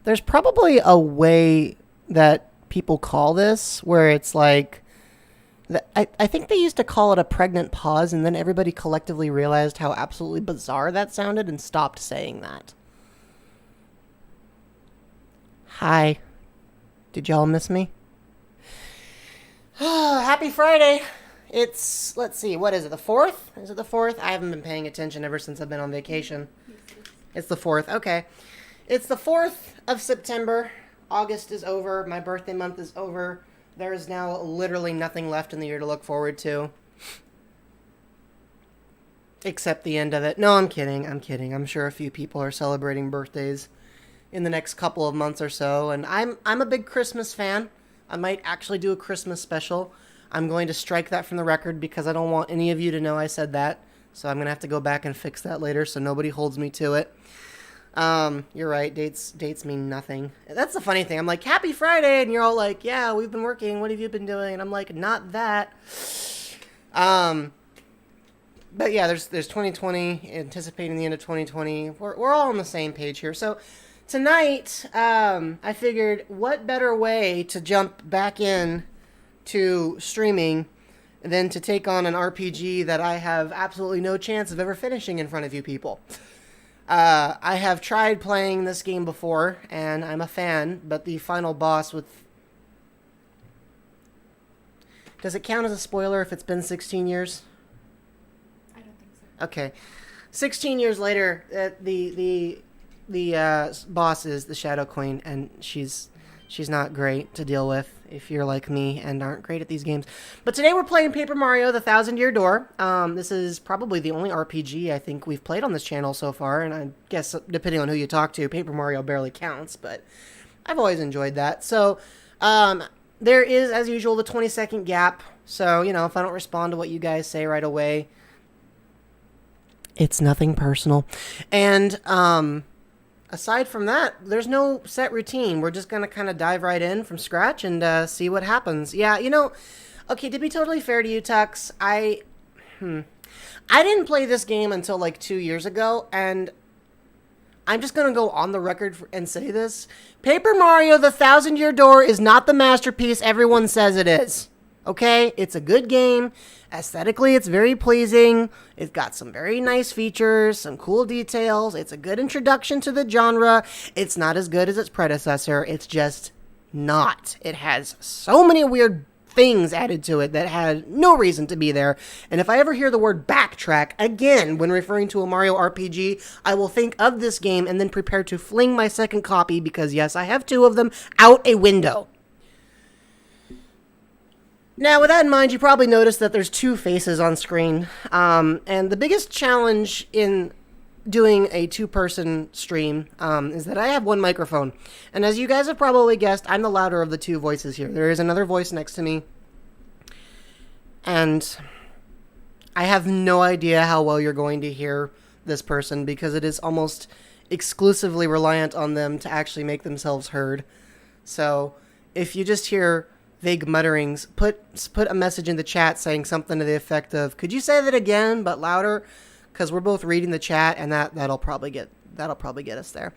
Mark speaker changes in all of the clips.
Speaker 1: there's probably a way that people call this where it's like, I think they used to call it a pregnant pause, and then everybody collectively realized how absolutely bizarre that sounded and stopped saying that. Hi. Did y'all miss me? Happy Friday. It's, let's see, what is it, the 4th? Is it the 4th? I haven't been paying attention ever since I've been on vacation. It's the 4th, okay. It's the 4th of September. August is over. My birthday month is over. There is now literally nothing left in the year to look forward to. Except the end of it. No, I'm kidding. I'm sure a few people are celebrating birthdays in the next couple of months or so. And I'm a big Christmas fan. I might actually do a Christmas special. I'm going to strike that from the record because I don't want any of you to know I said that. So I'm going to have to go back and fix that later so nobody holds me to it. You're right. Dates mean nothing. That's the funny thing. I'm like, happy Friday. And you're all like, yeah, we've been working. What have you been doing? And I'm like, not that. But yeah, there's 2020, anticipating the end of 2020. We're all on the same page here. So tonight, I figured what better way to jump back in to streaming than to take on an RPG that I have absolutely no chance of ever finishing in front of you people. I have tried playing this game before, and I'm a fan, but the final boss with... Does it count as a spoiler if it's been 16 years?
Speaker 2: I don't think so.
Speaker 1: Okay. 16 years later, the boss is the Shadow Queen, and she's not great to deal with if you're like me and aren't great at these games. But today we're playing Paper Mario: The Thousand-Year Door. This is probably the only RPG I think we've played on this channel so far, and I guess depending on who you talk to, Paper Mario barely counts, but I've always enjoyed that. So there is, as usual, the 20-second gap. So, if I don't respond to what you guys say right away, it's nothing personal. And aside from that, there's no set routine. We're just going to kind of dive right in from scratch and see what happens. Yeah, okay, to be totally fair to you, Tux, I didn't play this game until like 2 years ago, and I'm just going to go on the record and say this. Paper Mario: The Thousand-Year Door is not the masterpiece everyone says it is. Okay? It's a good game. Aesthetically, it's very pleasing. It's got some very nice features, some cool details. It's a good introduction to the genre. It's not as good as its predecessor. It's just not. It has so many weird things added to it that had no reason to be there. And if I ever hear the word backtrack again when referring to a Mario RPG, I will think of this game and then prepare to fling my second copy, because yes, I have 2 of them, out a window. Now, with that in mind, you probably noticed that there's 2 faces on screen. And the biggest challenge in doing a 2-person stream is that I have 1 microphone. And as you guys have probably guessed, I'm the louder of the 2 voices here. There is another voice next to me. And I have no idea how well you're going to hear this person, because it is almost exclusively reliant on them to actually make themselves heard. So if you just hear vague mutterings, put a message in the chat saying something to the effect of, could you say that again but louder, because we're both reading the chat, and that'll probably get us there.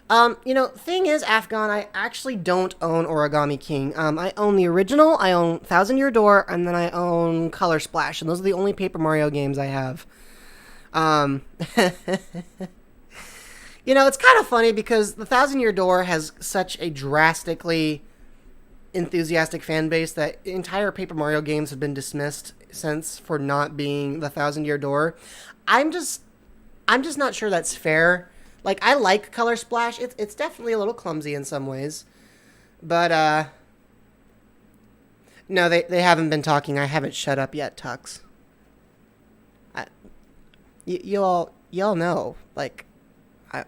Speaker 1: Thing is, Afghan, I actually don't own Origami King. I own the original, I own Thousand Year Door, and then I own Color Splash, and those are the only Paper Mario games I have. It's kind of funny because the Thousand Year Door has such a drastically enthusiastic fan base that entire Paper Mario games have been dismissed since for not being the Thousand Year Door. I'm just not sure that's fair. Like, I like Color Splash. It's definitely a little clumsy in some ways. But no, they haven't been talking. I haven't shut up yet, Tux. You all know, like,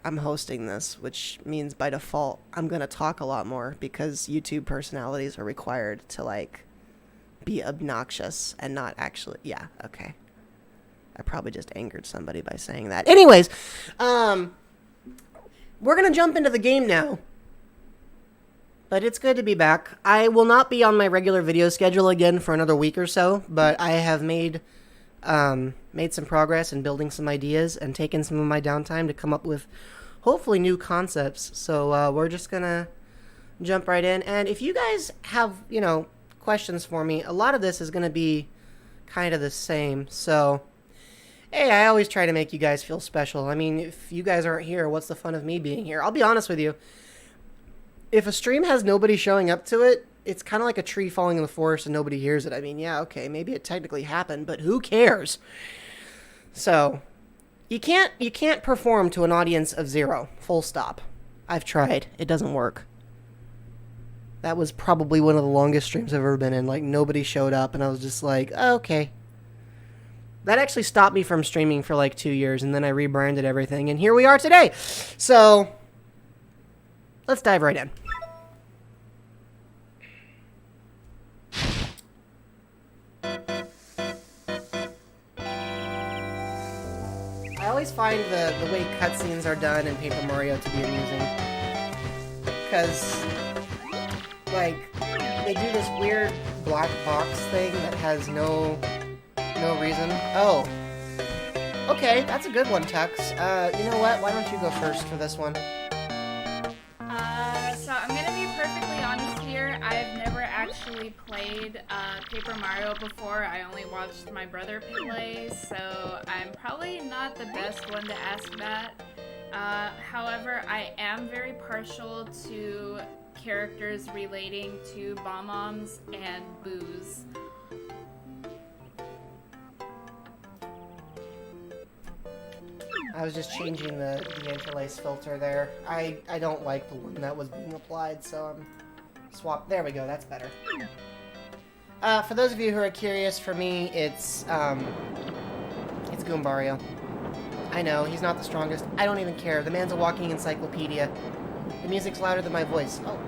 Speaker 1: I'm hosting this, which means by default I'm going to talk a lot more, because YouTube personalities are required to, like, be obnoxious and not actually... Yeah, okay. I probably just angered somebody by saying that. Anyways, we're going to jump into the game now. But it's good to be back. I will not be on my regular video schedule again for another week or so, but I have made some progress in building some ideas and taken some of my downtime to come up with hopefully new concepts. So we're just gonna jump right in. And if you guys have, questions for me, a lot of this is gonna be kind of the same. So, hey, I always try to make you guys feel special. I mean, if you guys aren't here, what's the fun of me being here? I'll be honest with you. If a stream has nobody showing up to it, it's kind of like a tree falling in the forest and nobody hears it. I mean, yeah, okay, maybe it technically happened, but who cares? So, you can't perform to an audience of 0. Full stop. I've tried. It doesn't work. That was probably one of the longest streams I've ever been in. Like, nobody showed up, and I was just like, oh, okay. That actually stopped me from streaming for like 2 years, and then I rebranded everything, and here we are today. So, let's dive right in. I always find the way cutscenes are done in Paper Mario to be amusing. Because, like, they do this weird black box thing that has no reason. Oh. Okay, that's a good one, Tux. You know what? Why don't you go first for this one?
Speaker 2: So I'm gonna be perfectly honest here. I've never actually played Paper Mario before. I only watched my brother play, so I'm probably not the best one to ask that. However, I am very partial to characters relating to Bomb-Oms and Boos.
Speaker 1: I was just changing the interlace filter there. I don't like the one that was being applied, so I'm swap. There we go. That's better. For those of you who are curious, for me, it's Goombario. I know he's not the strongest. I don't even care. The man's a walking encyclopedia. The music's louder than my voice. Oh,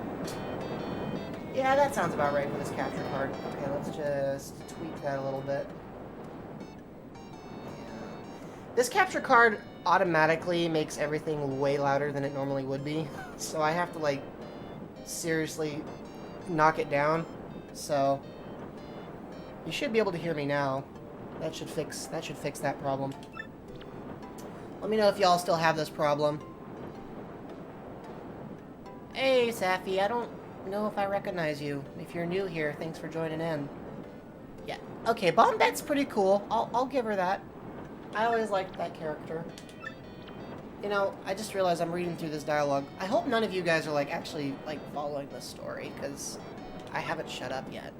Speaker 1: yeah, that sounds about right for this capture card. Okay, let's just tweak that a little bit. This capture card automatically makes everything way louder than it normally would be, so I have to, like, seriously knock it down. So you should be able to hear me now. That should fix that problem. Let me know if y'all still have this problem. Hey, Safi, I don't know if I recognize you. If you're new here, thanks for joining in. Yeah, okay, Bombette's pretty cool. I'll give her that. I always liked that character. You know, I just realized I'm reading through this dialogue. I hope none of you guys are, like, actually, like, following this story, because I haven't shut up yet.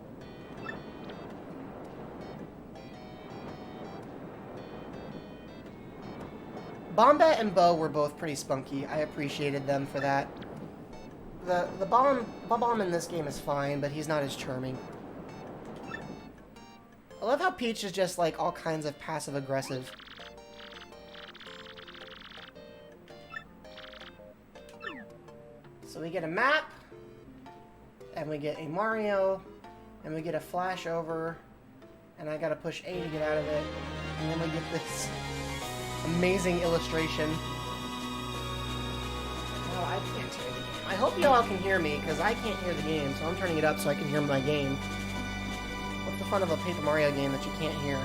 Speaker 1: Bombette and Bo were both pretty spunky. I appreciated them for that. The Bomb in this game is fine, but he's not as charming. I love how Peach is just, like, all kinds of passive-aggressive. So we get a map, and we get a Mario, and we get a flash over, and I gotta push A to get out of it, and then we get this amazing illustration. Oh, I can't hear the game. I hope y'all can hear me, because I can't hear the game, so I'm turning it up so I can hear my game. What's the fun of a Paper Mario game that you can't hear?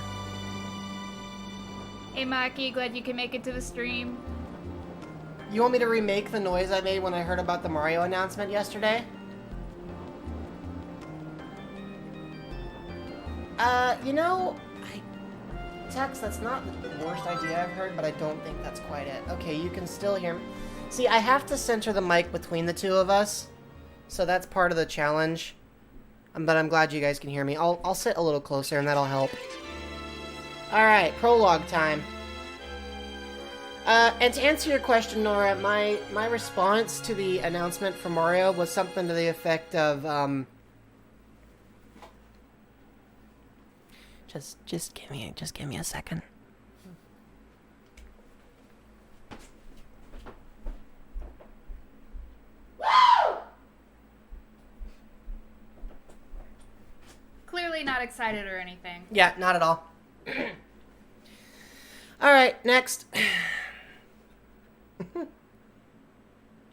Speaker 2: Hey Maki, glad you can make it to the stream.
Speaker 1: You want me to remake the noise I made when I heard about the Mario announcement yesterday? You know, Tex, that's not the worst idea I've heard, but I don't think that's quite it. Okay, you can still hear me. See, I have to center the mic between the two of us, so that's part of the challenge. But I'm glad you guys can hear me. I'll sit a little closer, and that'll help. Alright, prologue time. And to answer your question, Nora, my response to the announcement from Mario was something to the effect of, Just give me a second. Woo!
Speaker 2: Clearly not excited or anything.
Speaker 1: Yeah, not at all. Alright, next.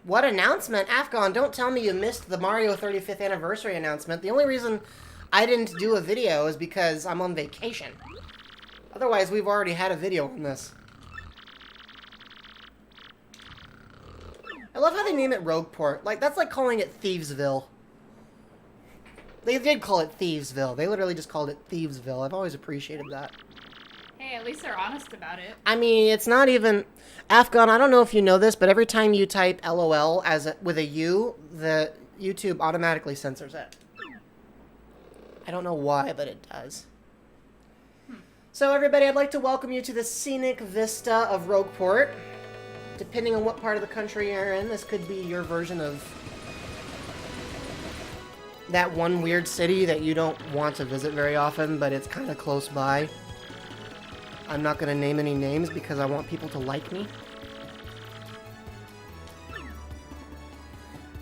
Speaker 1: What announcement? Afghan, don't tell me you missed the Mario 35th anniversary announcement. The only reason I didn't do a video is because I'm on vacation. Otherwise, we've already had a video on this. love how they name it Rogueport. Like, that's like calling it Thievesville. They did call it Thievesville. They literally just called it Thievesville. I've always appreciated that.
Speaker 2: Hey, at least they're honest about it.
Speaker 1: I mean, it's not even... Afghan, I don't know if you know this, but every time you type LOL with a U, the YouTube automatically censors it. I don't know why, but it does. So everybody, I'd like to welcome you to the scenic vista of Rogueport. Depending on what part of the country you're in, this could be your version of that one weird city that you don't want to visit very often, but it's kind of close by. I'm not going to name any names because I want people to like me.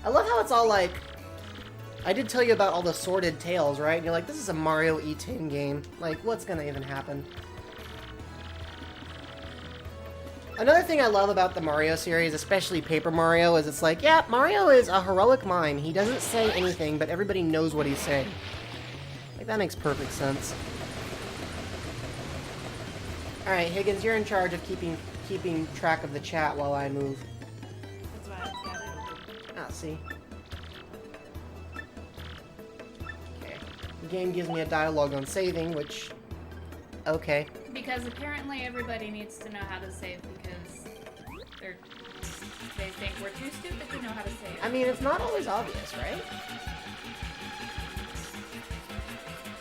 Speaker 1: I love how it's all like... I did tell you about all the sordid tales, right? And you're like, this is a Mario E10 game. Like, what's going to even happen? Another thing I love about the Mario series, especially Paper Mario, is it's like, yeah, Mario is a heroic mime. He doesn't say anything, but everybody knows what he's saying. Like, that makes perfect sense. Alright, Higgins, you're in charge of keeping track of the chat while I move.
Speaker 2: That's why I've got it.
Speaker 1: Ah, see? Okay. The game gives me a dialogue on saving, which... Okay.
Speaker 2: Because apparently everybody needs to know how to save because they think we're too stupid to know how to save.
Speaker 1: I mean, it's not always obvious, right?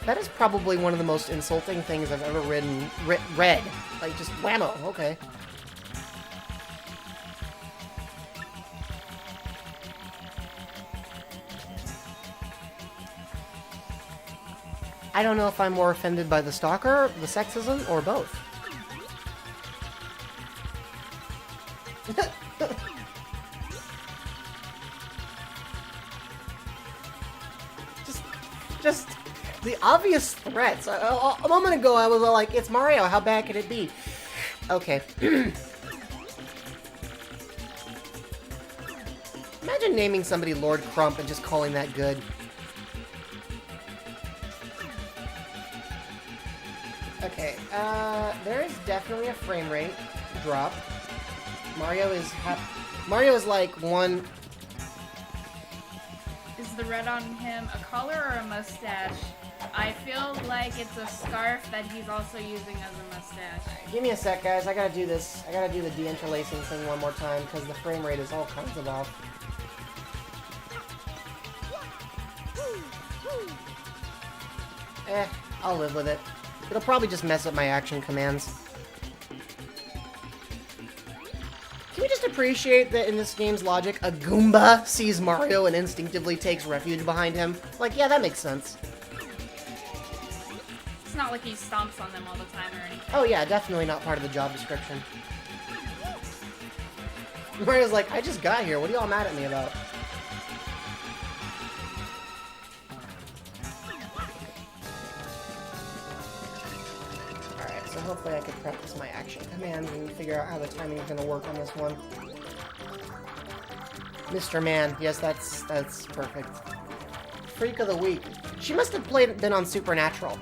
Speaker 1: That is probably one of the most insulting things I've ever read. Like, just whammo, okay. I don't know if I'm more offended by the stalker, the sexism, or both. just the obvious threats. A moment ago, I was all like, it's Mario, how bad could it be? Okay. Imagine naming somebody Lord Crump and just calling that good. Okay, there is definitely a frame rate drop. Mario is like one...
Speaker 2: Is the red on him a color or a mustache? I feel like it's a scarf that he's also using as a mustache.
Speaker 1: Give me a sec, guys. I gotta do this. I gotta do the deinterlacing thing one more time because the frame rate is all kinds of off. I'll live with it. It'll probably just mess up my action commands. Can we just appreciate that in this game's logic, a Goomba sees Mario and instinctively takes refuge behind him? Like, yeah, that makes sense.
Speaker 2: It's not like he stomps on them all the time or anything.
Speaker 1: Oh yeah, definitely not part of the job description. Mario's like, I just got here, what are y'all mad at me about? Alright, so hopefully I can practice my action commands and figure out how the timing is going to work on this one. Mr. Man, yes, that's perfect. Freak of the Week. She must have been on Supernatural.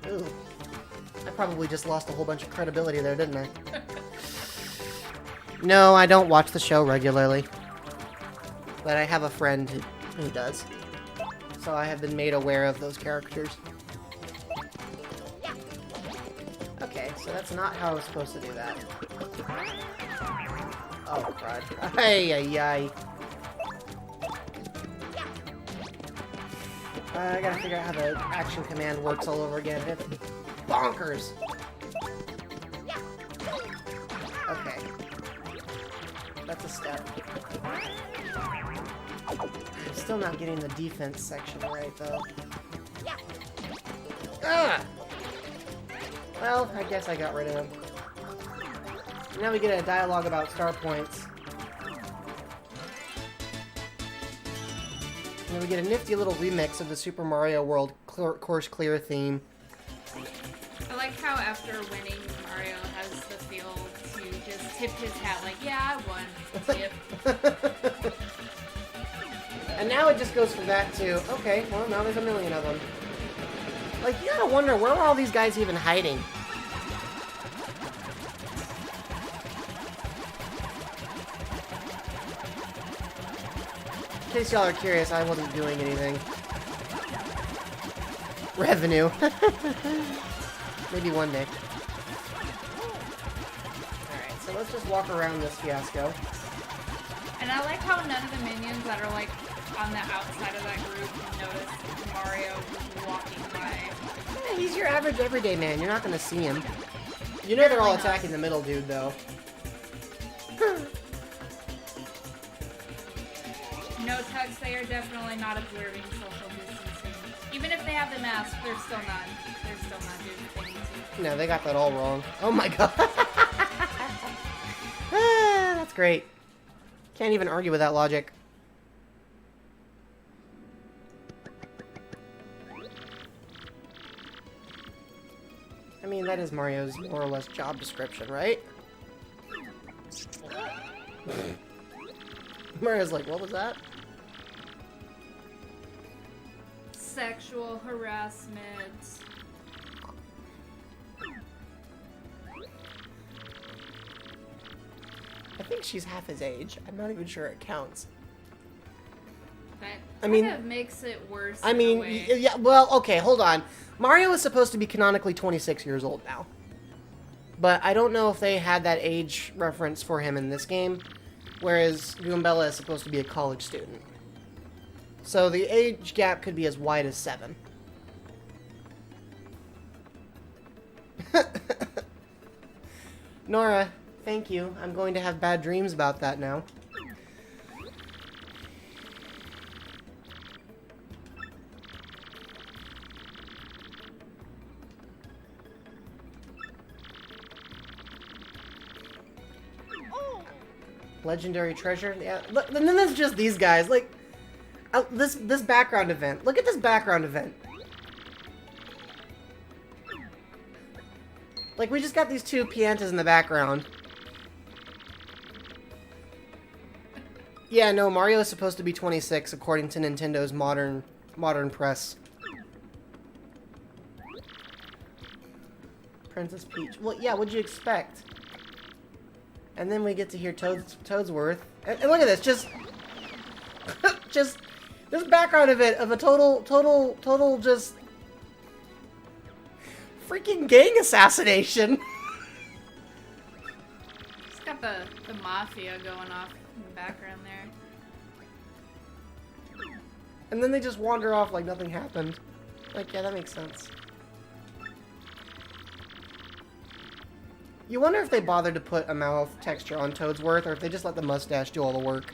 Speaker 1: Ooh. I probably just lost a whole bunch of credibility there, didn't I? No, I don't watch the show regularly. But I have a friend who does. So I have been made aware of those characters. Okay, so that's not how I was supposed to do that. Oh, crud. Ay, ay, ay. I gotta figure out how the action command works all over again. It's bonkers! Okay. That's a step. I'm still not getting the defense section right, though. Ah! Well, I guess I got rid of him. Now we get a dialogue about star points. And then we get a nifty little remix of the Super Mario World Course Clear theme.
Speaker 2: I like how after winning, Mario has the feel to just tip his hat like, yeah, I won. Tip.
Speaker 1: And now it just goes from that to, okay, well, now there's a million of them. Like, you gotta wonder, where are all these guys even hiding? case y'all are curious, I wasn't doing anything. Revenue. Maybe one day. Alright, so let's just walk around this fiasco.
Speaker 2: And I like how none of the minions that are like on the outside of that group notice Mario walking by.
Speaker 1: Yeah, he's your average everyday man. You're not gonna see him. You know they're all attacking the middle dude, though.
Speaker 2: No, Tux, they are definitely not observing social distancing. Even if they have the mask, they're still not. They're still not doing what they need to.
Speaker 1: No, they got that all wrong. Oh my god. Ah, that's great. Can't even argue with that logic. I mean, that is Mario's more or less job description, right? Mario's like, what was that?
Speaker 2: Sexual harassment.
Speaker 1: I think she's half his age. I'm not even sure it counts.
Speaker 2: That
Speaker 1: I mean,
Speaker 2: kind of makes it worse.
Speaker 1: I
Speaker 2: in a
Speaker 1: mean,
Speaker 2: way.
Speaker 1: yeah, well, okay, hold on. Mario is supposed to be canonically 26 years old now. But I don't know if they had that age reference for him in this game, whereas Goombella is supposed to be a college student. So the age gap could be as wide as 7. Nora, thank you. I'm going to have bad dreams about that now. Legendary treasure? Yeah, look, and then there's just these guys. Like, this background event. Look at this background event. Like, we just got these two Piantas in the background. Yeah, no, Mario is supposed to be 26 according to Nintendo's modern press. Princess Peach. Well, yeah, what'd you expect? And then we get to hear Toadsworth. And look at this, just just this background of it, of a total just freaking gang assassination.
Speaker 2: It's got the mafia going off in the background there.
Speaker 1: And then they just wander off like nothing happened. Like, yeah, that makes sense. You wonder if they bothered to put a mouth texture on Toadsworth, or if they just let the mustache do all the work.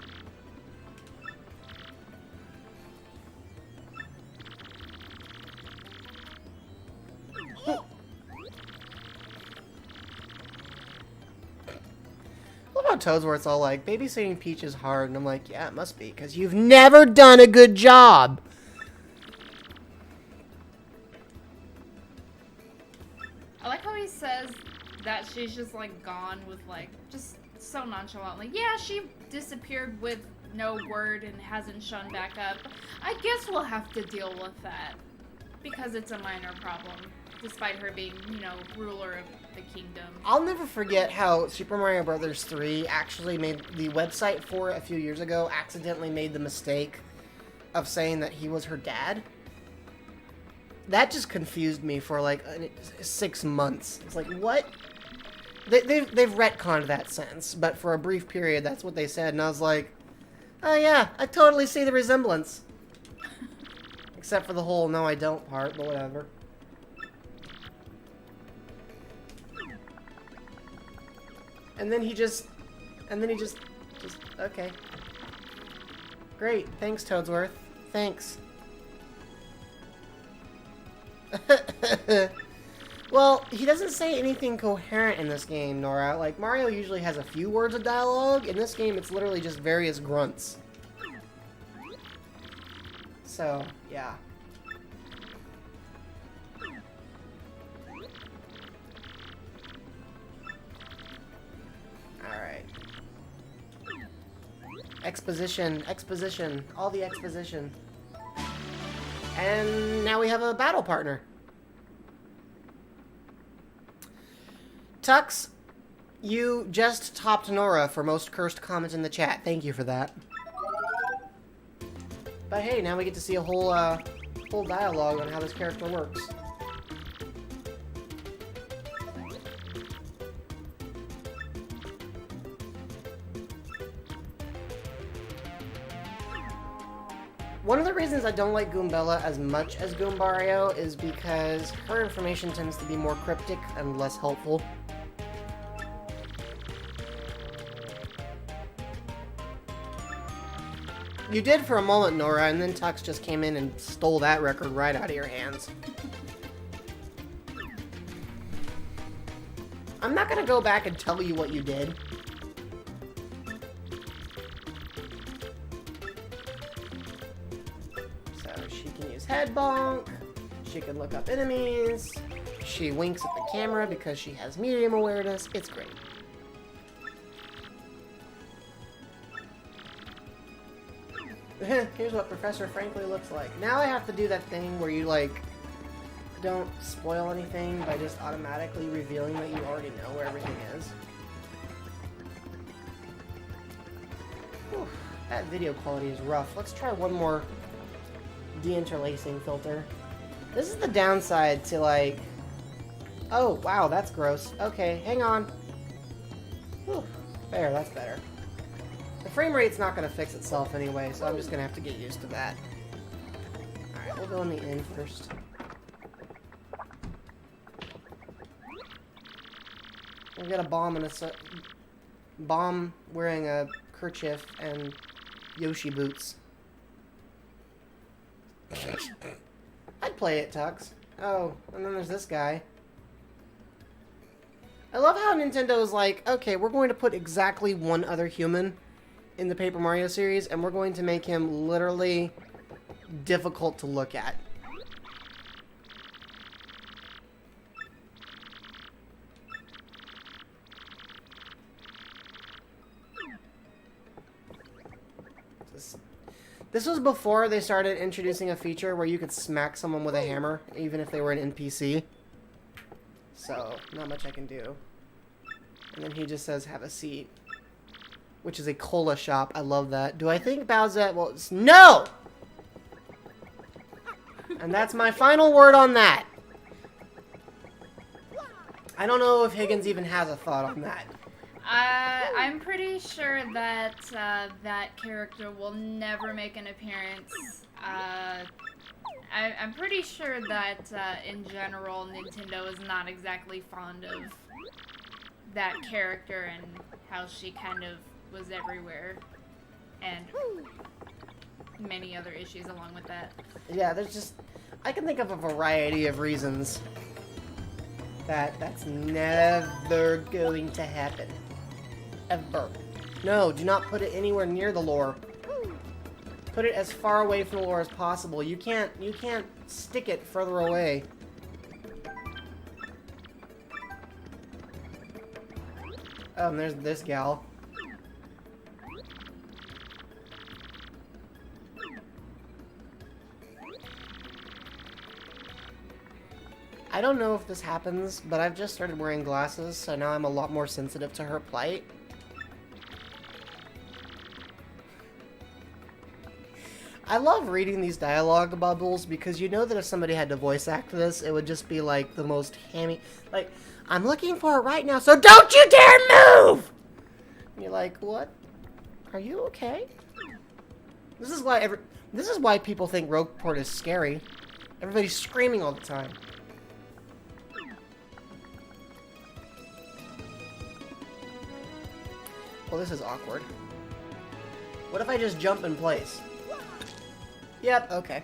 Speaker 1: What about Toadsworth's all like, babysitting Peach is hard, and I'm like, yeah, it must be, because you've never done a good job.
Speaker 2: I like how he says that she's just like gone with like just so nonchalantly. Yeah, she disappeared with no word and hasn't shown back up. I guess we'll have to deal with that because it's a minor problem, despite her being, you know, ruler of the kingdom.
Speaker 1: I'll never forget how Super Mario Bros. 3 actually made the website for it a few years ago accidentally made the mistake of saying that he was her dad. That just confused me for like 6 months. It's like, what? They've retconned that sentence, but for a brief period, that's what they said, and I was like, oh yeah, I totally see the resemblance. Except for the whole no I don't part, but whatever. And then he just, okay. Great, thanks Toadsworth. Thanks. Well, he doesn't say anything coherent in this game, Nora. Like, Mario usually has a few words of dialogue. In this game, it's literally just various grunts. So, yeah. Alright. Exposition, exposition, all the exposition. And now we have a battle partner. Tux, you just topped Nora for most cursed comments in the chat. Thank you for that. But hey, now we get to see a whole dialogue on how this character works. One of the reasons I don't like Goombella as much as Goombario is because her information tends to be more cryptic and less helpful. You did for a moment, Nora, and then Tux just came in and stole that record right out of your hands. I'm not gonna go back and tell you what you did. So she can use head bonk, she can look up enemies, she winks at the camera because she has medium awareness. It's great. Here's what Professor Frankly looks like. Now I have to do that thing where you, like, don't spoil anything by just automatically revealing that you already know where everything is. Whew, that video quality is rough. Let's try one more deinterlacing filter. This is the downside to, like... Oh, wow, that's gross. Okay, hang on. Whew, there, that's better. The frame rate's not going to fix itself anyway, so I'm just going to have to get used to that. Alright, we'll go in the end first. We'll get a bomb and a bomb wearing a kerchief and Yoshi boots. I'd play it, Tux. Oh, and then there's this guy. I love how Nintendo is like, okay, we're going to put exactly one other human in the Paper Mario series, and we're going to make him literally difficult to look at. This was before they started introducing a feature where you could smack someone with a hammer, even if they were an NPC. So, not much I can do. And then he just says, have a seat. Which is a cola shop. I love that. Do I think Bowsette will... No! And that's my final word on that. I don't know if Higgins even has a thought on that.
Speaker 2: I'm pretty sure that that character will never make an appearance. I'm pretty sure that, in general, Nintendo is not exactly fond of that character and how she kind of was everywhere, and many other issues along with that.
Speaker 1: Yeah, there's just... I can think of a variety of reasons that's never going to happen. Ever. No, do not put it anywhere near the lore. Put it as far away from the lore as possible. You can't stick it further away. Oh, and there's this gal. I don't know if this happens, but I've just started wearing glasses, so now I'm a lot more sensitive to her plight. I love reading these dialogue bubbles because you know that if somebody had to voice act this, it would just be like the most hammy. Like, I'm looking for it right now, so don't you dare move! And you're like, what? Are you okay? This is why people think Rogueport is scary. Everybody's screaming all the time. Well, this is awkward. What if I just jump in place? Yep, okay.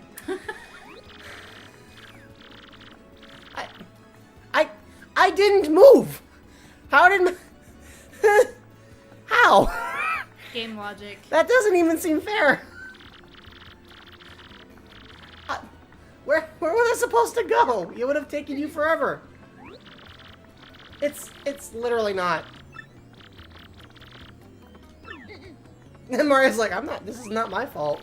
Speaker 1: I didn't move! How did How?
Speaker 2: Game logic.
Speaker 1: That doesn't even seem fair. Where was I supposed to go? It would have taken you forever. It's literally not. And Mario's like, this is not my fault.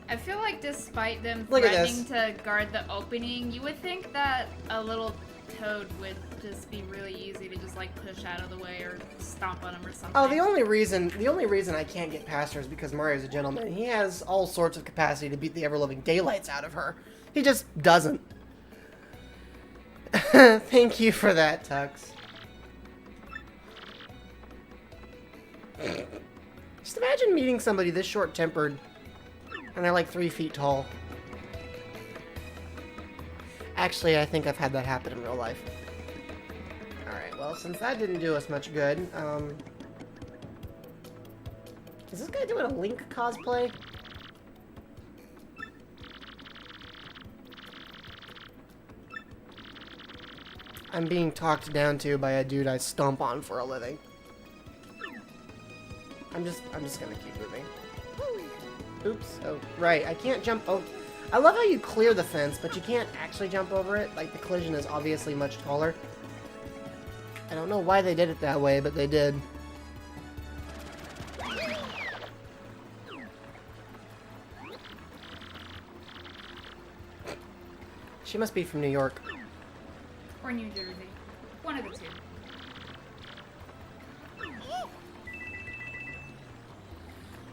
Speaker 2: I feel like despite them
Speaker 1: Look at
Speaker 2: threatening to guard the opening, you would think that a little toad would just be really easy to just like push out of the way or stomp on him or something.
Speaker 1: Oh, the only reason I can't get past her is because Mario's a gentleman. He has all sorts of capacity to beat the ever-living daylights out of her. He just doesn't. Thank you for that, Tux. Just imagine meeting somebody this short-tempered and they're like 3 feet tall. Actually, I think I've had that happen in real life. Alright, well, since that didn't do us much good, is this guy doing a Link cosplay? I'm being talked down to by a dude I stomp on for a living. I'm just gonna keep moving. Oops. Oh, right. I can't jump. Oh, I love how you clear the fence, but you can't actually jump over it. Like, the collision is obviously much taller. I don't know why they did it that way, but they did. She must be from New York.
Speaker 2: Or New Jersey. One of the two.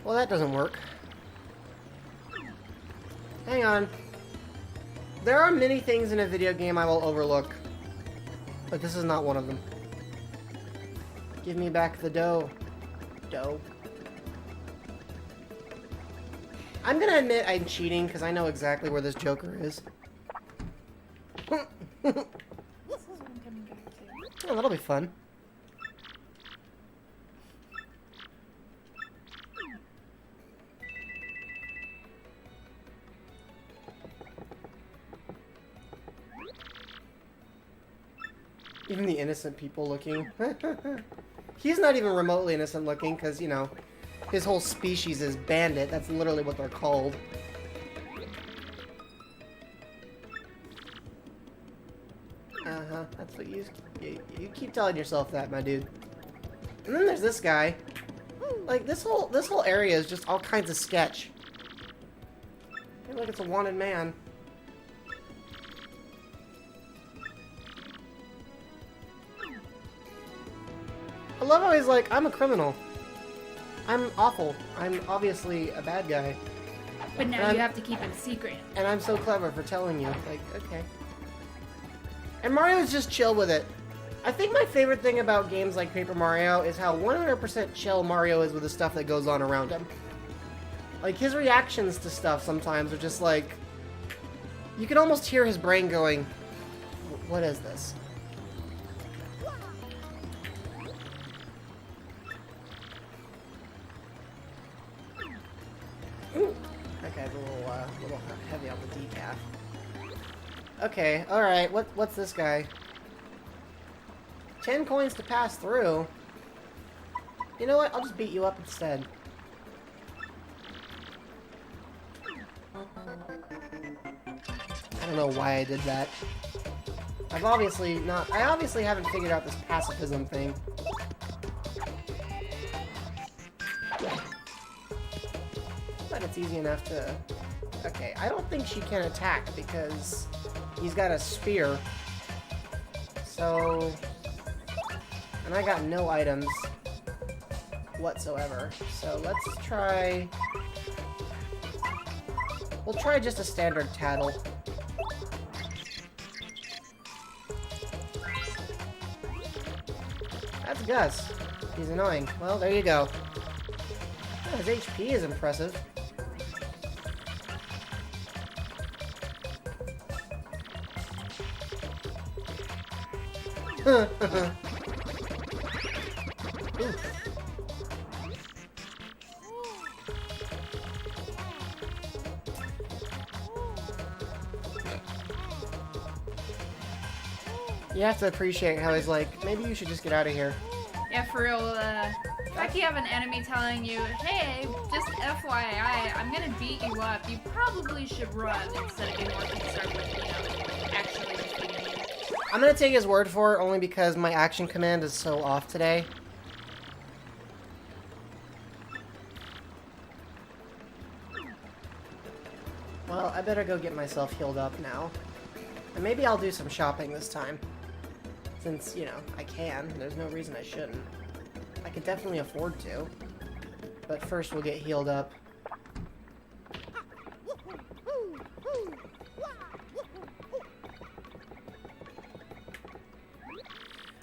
Speaker 1: Well, that doesn't work. Hang on. There are many things in a video game I will overlook, but this is not one of them. Give me back the dough. Dough. I'm gonna admit I'm cheating because I know exactly where this Joker is.
Speaker 2: This is what I'm coming back to.
Speaker 1: Oh, that'll be fun. Even the innocent people looking. He's not even remotely innocent looking because, you know, his whole species is bandit. That's literally what they're called. Uh-huh. That's what you keep telling yourself that, my dude. And then there's this guy. Like, this whole area is just all kinds of sketch. I feel like it's a wanted man. I love how he's like, I'm a criminal. I'm awful. I'm obviously a bad guy.
Speaker 2: But now you have to keep it a secret.
Speaker 1: And I'm so clever for telling you. Like, okay. And Mario's just chill with it. I think my favorite thing about games like Paper Mario is how 100% chill Mario is with the stuff that goes on around him. Like, his reactions to stuff sometimes are just like... You can almost hear his brain going, what is this? Ooh, that guy's a little heavy on the decaf. Okay, alright, what's this guy? 10 coins to pass through. You know what? I'll just beat you up instead. I don't know why I did that. I obviously haven't figured out this pacifism thing. But it's easy enough to... Okay, I don't think she can attack because he's got a spear. So... And I got no items whatsoever. So let's try... We'll try just a standard tattle. That's Gus. He's annoying. Well, there you go. Oh, his HP is impressive. You have to appreciate how he's like, maybe you should just get out of here.
Speaker 2: Yeah, for real, like you have an enemy telling you, hey, just FYI, I'm gonna beat you up, you probably should run instead of being more concerned with, you know, actually defeating you.
Speaker 1: I'm gonna take his word for it only because my action command is so off today. Well, I better go get myself healed up now. And maybe I'll do some shopping this time. Since, you know, I can. There's no reason I shouldn't. I could definitely afford to. But first we'll get healed up.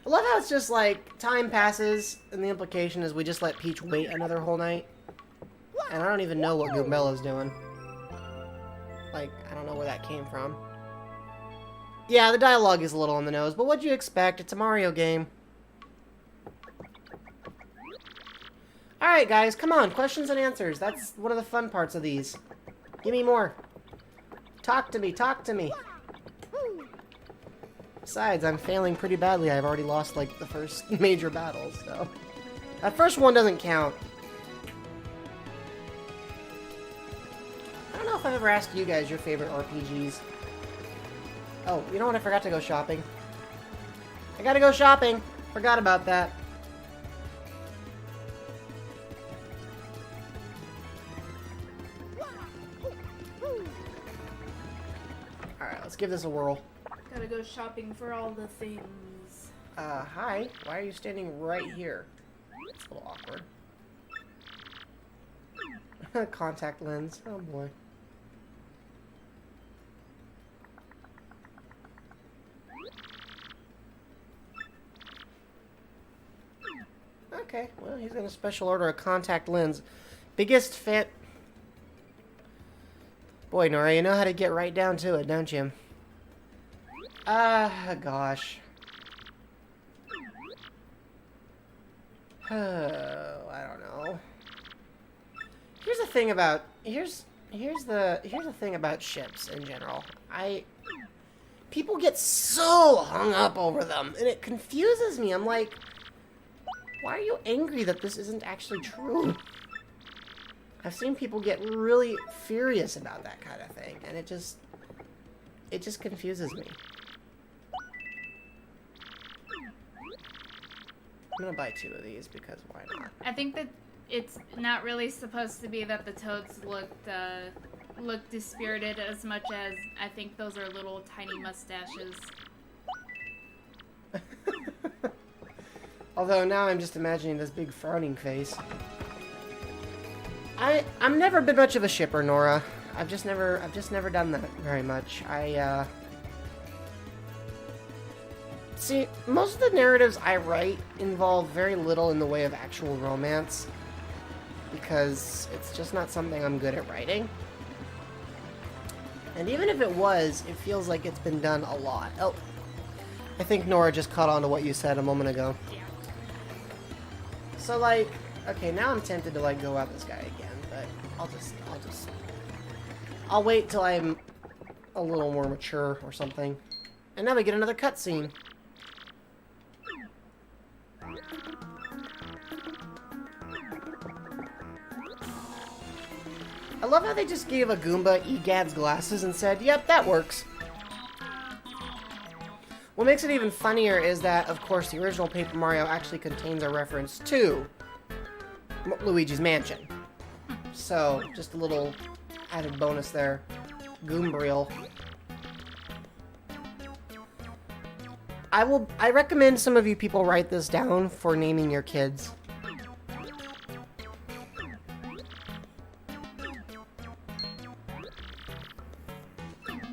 Speaker 1: I love how it's just like, time passes, and the implication is we just let Peach wait another whole night. And I don't even know what Goombella's doing. Like, I don't know where that came from. Yeah, the dialogue is a little on the nose, but what'd you expect? It's a Mario game. Alright, guys, come on. Questions and answers. That's one of the fun parts of these. Give me more. Talk to me. Talk to me. Besides, I'm failing pretty badly. I've already lost, like, the first major battle, so... That first one doesn't count. I don't know if I've ever asked you guys your favorite RPGs. Oh, you know what? I forgot to go shopping. I gotta go shopping. Forgot about that. Alright, let's give this a whirl.
Speaker 2: Gotta go shopping for all the things.
Speaker 1: Hi. Why are you standing right here? It's a little awkward. Contact lens. Oh boy. Okay, well, he's gonna special order a contact lens. Biggest fan... Boy, Nora, you know how to get right down to it, don't you? Gosh. Oh, I don't know. Here's the thing about... Here's the thing about ships in general. People get so hung up over them, and it confuses me. I'm like... Why are you angry that this isn't actually true? I've seen people get really furious about that kind of thing, and it just confuses me. I'm gonna buy 2 of these because why not?
Speaker 2: I think that it's not really supposed to be that the toads look dispirited as much as I think those are little tiny mustaches.
Speaker 1: Although now I'm just imagining this big frowning face. I've never been much of a shipper, Nora. I've just never done that very much. See, most of the narratives I write involve very little in the way of actual romance. Because it's just not something I'm good at writing. And even if it was, it feels like it's been done a lot. Oh, I think Nora just caught on to what you said a moment ago.
Speaker 2: Yeah.
Speaker 1: So, like, okay, now I'm tempted to, like, go at this guy again, but I'll wait till I'm a little more mature or something. And now we get another cutscene. I love how they just gave a Goomba EGAD's glasses and said, yep, that works. What makes it even funnier is that, of course, the original Paper Mario actually contains a reference to Luigi's Mansion. So, just a little added bonus there. Goombriel. I recommend some of you people write this down for naming your kids.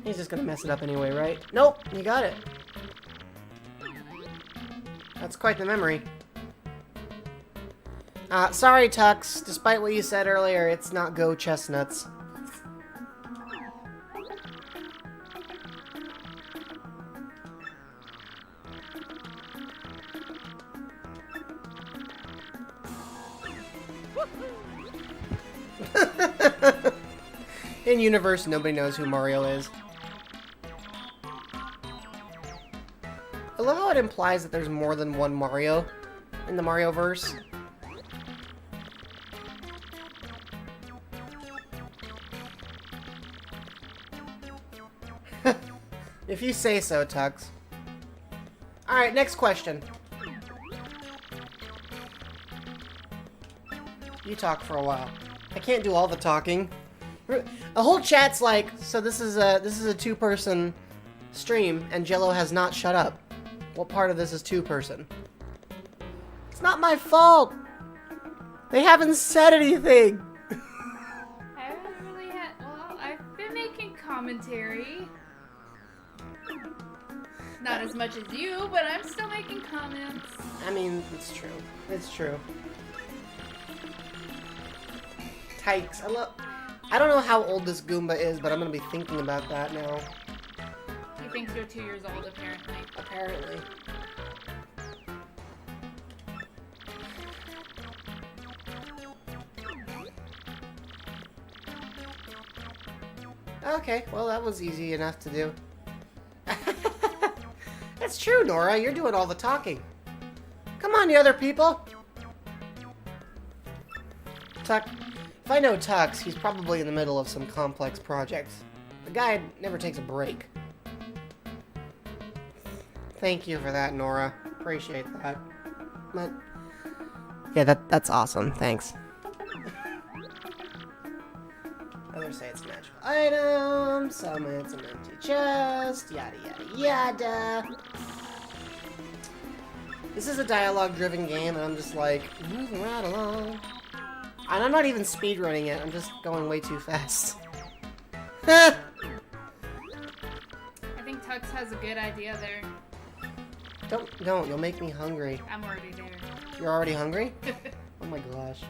Speaker 1: He's just gonna mess it up anyway, right? Nope, you got it. That's quite the memory. Sorry, Tux. Despite what you said earlier, it's not Go Chestnuts. In universe, nobody knows who Mario is. I love how it implies that there's more than one Mario in the Mario-verse. If you say so, Tux. Alright, next question. You talk for a while. I can't do all the talking. The whole chat's like, so this is a 2-person stream, and Jello has not shut up. What part of this is two-person? It's not my fault! They haven't said anything!
Speaker 2: I haven't really had. Well, I've been making commentary. Not as much as you, but I'm still making comments.
Speaker 1: I mean, it's true. It's true. Tykes. I don't know how old this Goomba is, but I'm gonna be thinking about that now.
Speaker 2: He thinks you're 2 years old, apparently.
Speaker 1: Apparently. Okay, well that was easy enough to do. That's true, Nora. You're doing all the talking. Come on, you other people. Tuck. If I know Tux, he's probably in the middle of some complex project. The guy never takes a break. Thank you for that, Nora. Appreciate that. But yeah, that's awesome. Thanks. Others say it's a magical item, some it's an empty chest, yada yada yada. This is a dialogue-driven game, and I'm just like, moving right along. And I'm not even speedrunning it, I'm just going way too fast.
Speaker 2: I think Tux has a good idea there.
Speaker 1: Don't, you'll make me hungry.
Speaker 2: I'm already there.
Speaker 1: You're already hungry? Oh my gosh.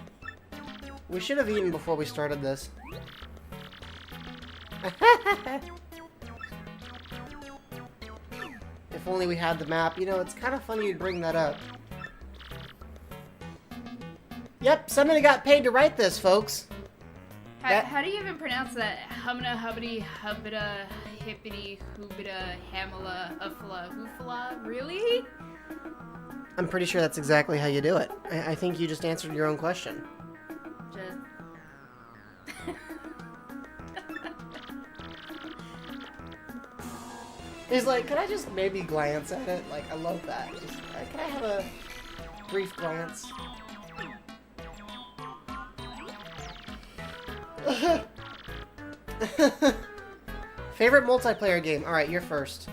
Speaker 1: We should have eaten before we started this. If only we had the map. You know, it's kind of funny you'd bring that up. Yep, somebody got paid to write this, folks.
Speaker 2: How do you even pronounce that? Humna, hubbity, hubbida, hippity, hoobida, hamala, uffla, hoofla? Really?
Speaker 1: I'm pretty sure that's exactly how you do it. I think you just answered your own question. He's like, can I just maybe glance at it? Like, I love that. Just, can I have a brief glance? Favorite multiplayer game? Alright, you're first.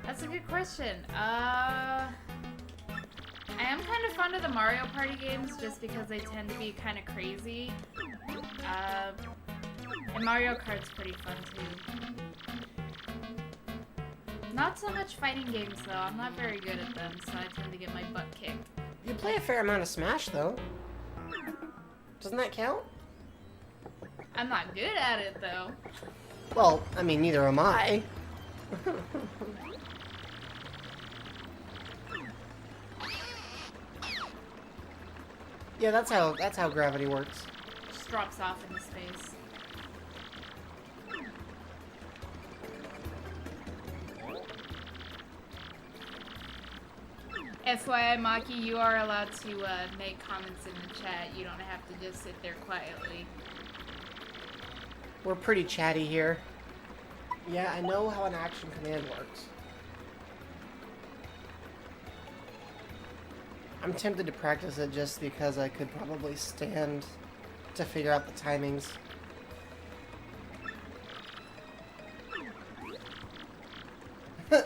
Speaker 2: That's a good question. I am kind of fond of the Mario Party games just because they tend to be kind of crazy. And Mario Kart's pretty fun too. Not so much fighting games though. I'm not very good at them, so I tend to get my butt kicked.
Speaker 1: You play a fair amount of Smash though. Doesn't that count?
Speaker 2: I'm not good at it though.
Speaker 1: Well, I mean, neither am I. Yeah, that's how gravity works.
Speaker 2: Just drops off into space. FYI, Maki, you are allowed to make comments in the chat. You don't have to just sit there quietly.
Speaker 1: We're pretty chatty here. Yeah, I know how an action command works. I'm tempted to practice it just because I could probably stand to figure out the timings.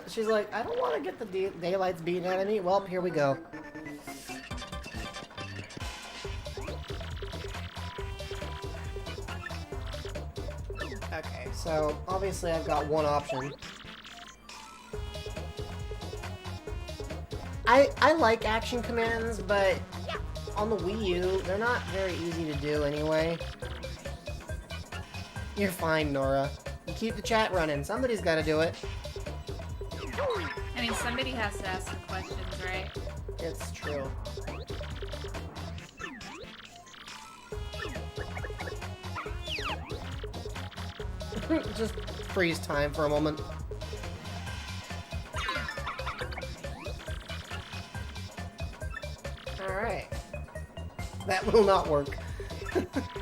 Speaker 1: She's like, I don't want to get the daylights beaten out of me. Well, here we go. Okay, so obviously I've got one option. I like action commands, but on the Wii U, they're not very easy to do anyway. You're fine, Nora. You keep the chat running. Somebody's got to do it.
Speaker 2: I mean, somebody has to ask the questions, right?
Speaker 1: It's true. Just freeze time for a moment. Alright. That will not work.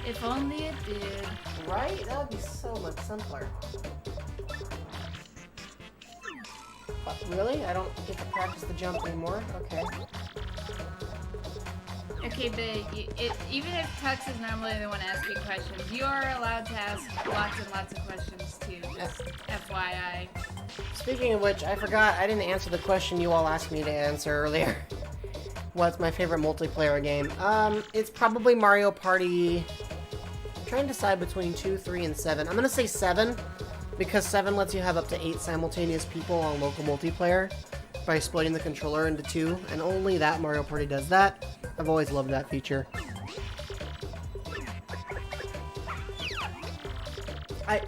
Speaker 2: If only it did.
Speaker 1: Right? That would be so much simpler. Really? I don't get to practice the jump anymore? Okay.
Speaker 2: Okay, but even if Tux is normally the one asking questions, you are allowed to ask lots and lots of questions too. Just FYI.
Speaker 1: Speaking of which, I forgot I didn't answer the question you all asked me to answer earlier. What's my favorite multiplayer game? It's probably Mario Party. I'm trying to decide between 2, 3, and 7. I'm gonna say 7, because 7 lets you have up to 8 simultaneous people on local multiplayer by splitting the controller into 2, and only that Mario Party does that. I've always loved that feature. I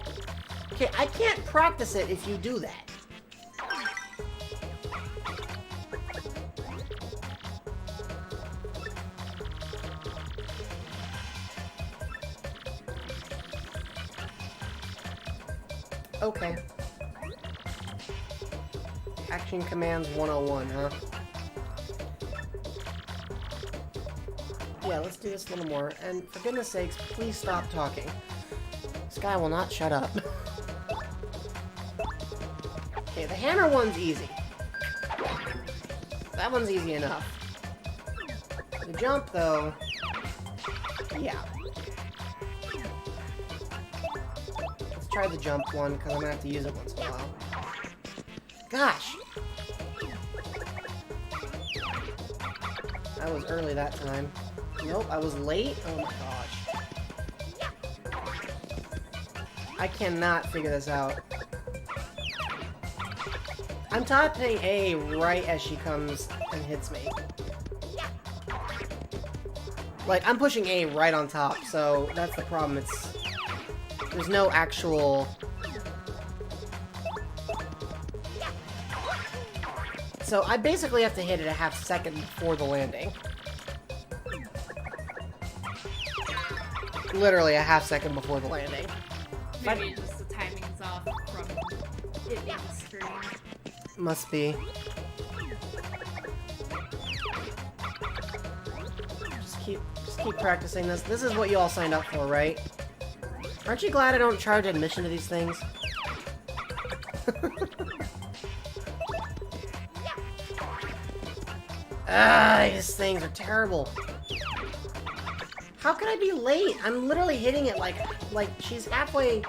Speaker 1: can't practice it if you do that. Okay. Action Commands 101, huh? Yeah, let's do this a little more. And for goodness sakes, please stop talking. This guy will not shut up. Okay, the hammer one's easy. That one's easy enough. The jump, though... Yeah. Let's try the jump one, because I'm going to have to use it once in a while. Gosh! I was early that time. Nope, I was late? Oh my gosh. I cannot figure this out. I'm typing A right as she comes and hits me. Like, I'm pushing A right on top, so that's the problem. There's no actual... So I basically have to hit it a half second before the landing. Literally a half second before the landing.
Speaker 2: Maybe just the timing's off from it being the screen.
Speaker 1: Must be. Just keep practicing this. This is what you all signed up for, right? Aren't you glad I don't charge admission to these things? These things are terrible. How can I be late? I'm literally hitting it like she's halfway...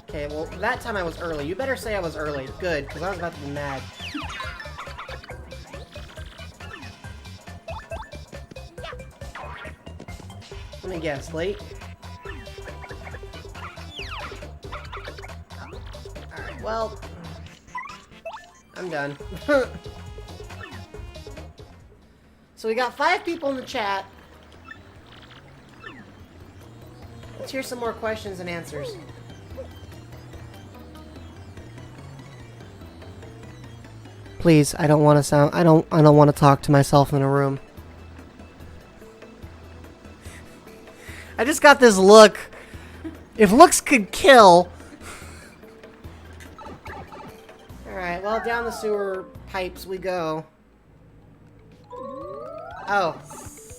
Speaker 1: Okay, well, that time I was early. You better say I was early. Good, because I was about to be mad. Let me guess, late? Alright, well... I'm done. So we got 5 people in the chat. Let's hear some more questions and answers. Please, I don't want to sound... I don't want to talk to myself in a room. I just got this look. If looks could kill... Alright, well, down the sewer pipes we go. Oh.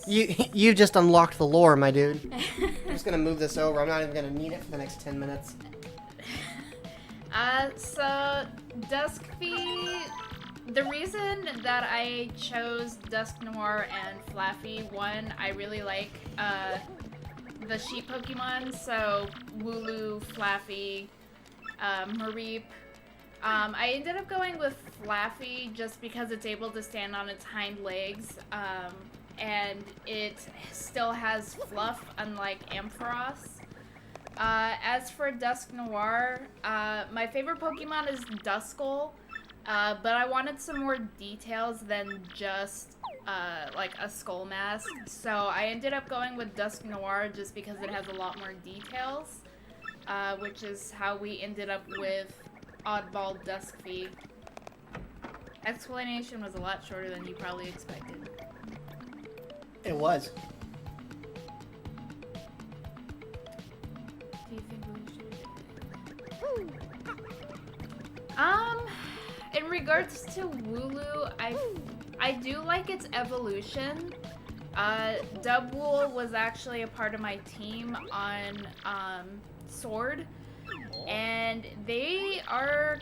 Speaker 1: You just unlocked the lore, my dude. I'm just gonna move this over. I'm not even gonna need it for the next 10 minutes.
Speaker 2: So, Duskfy... The reason that I chose Dusk Noir and Flaffy, one, I really like the sheep Pokemon, so Wooloo, Flaffy, Mareep. I ended up going with Flaffy just because it's able to stand on its hind legs, and it still has fluff, unlike Ampharos. As for Dusk Noir, my favorite Pokemon is Duskull, but I wanted some more details than just like a skull mask, so I ended up going with Dusk Noir just because it has a lot more details, which is how we ended up with Oddball Duskfy. Explanation was a lot shorter than you probably expected.
Speaker 1: It was.
Speaker 2: Do you think we should? In regards to Wooloo, I do like its evolution. Dubwool was actually a part of my team on Sword, and they are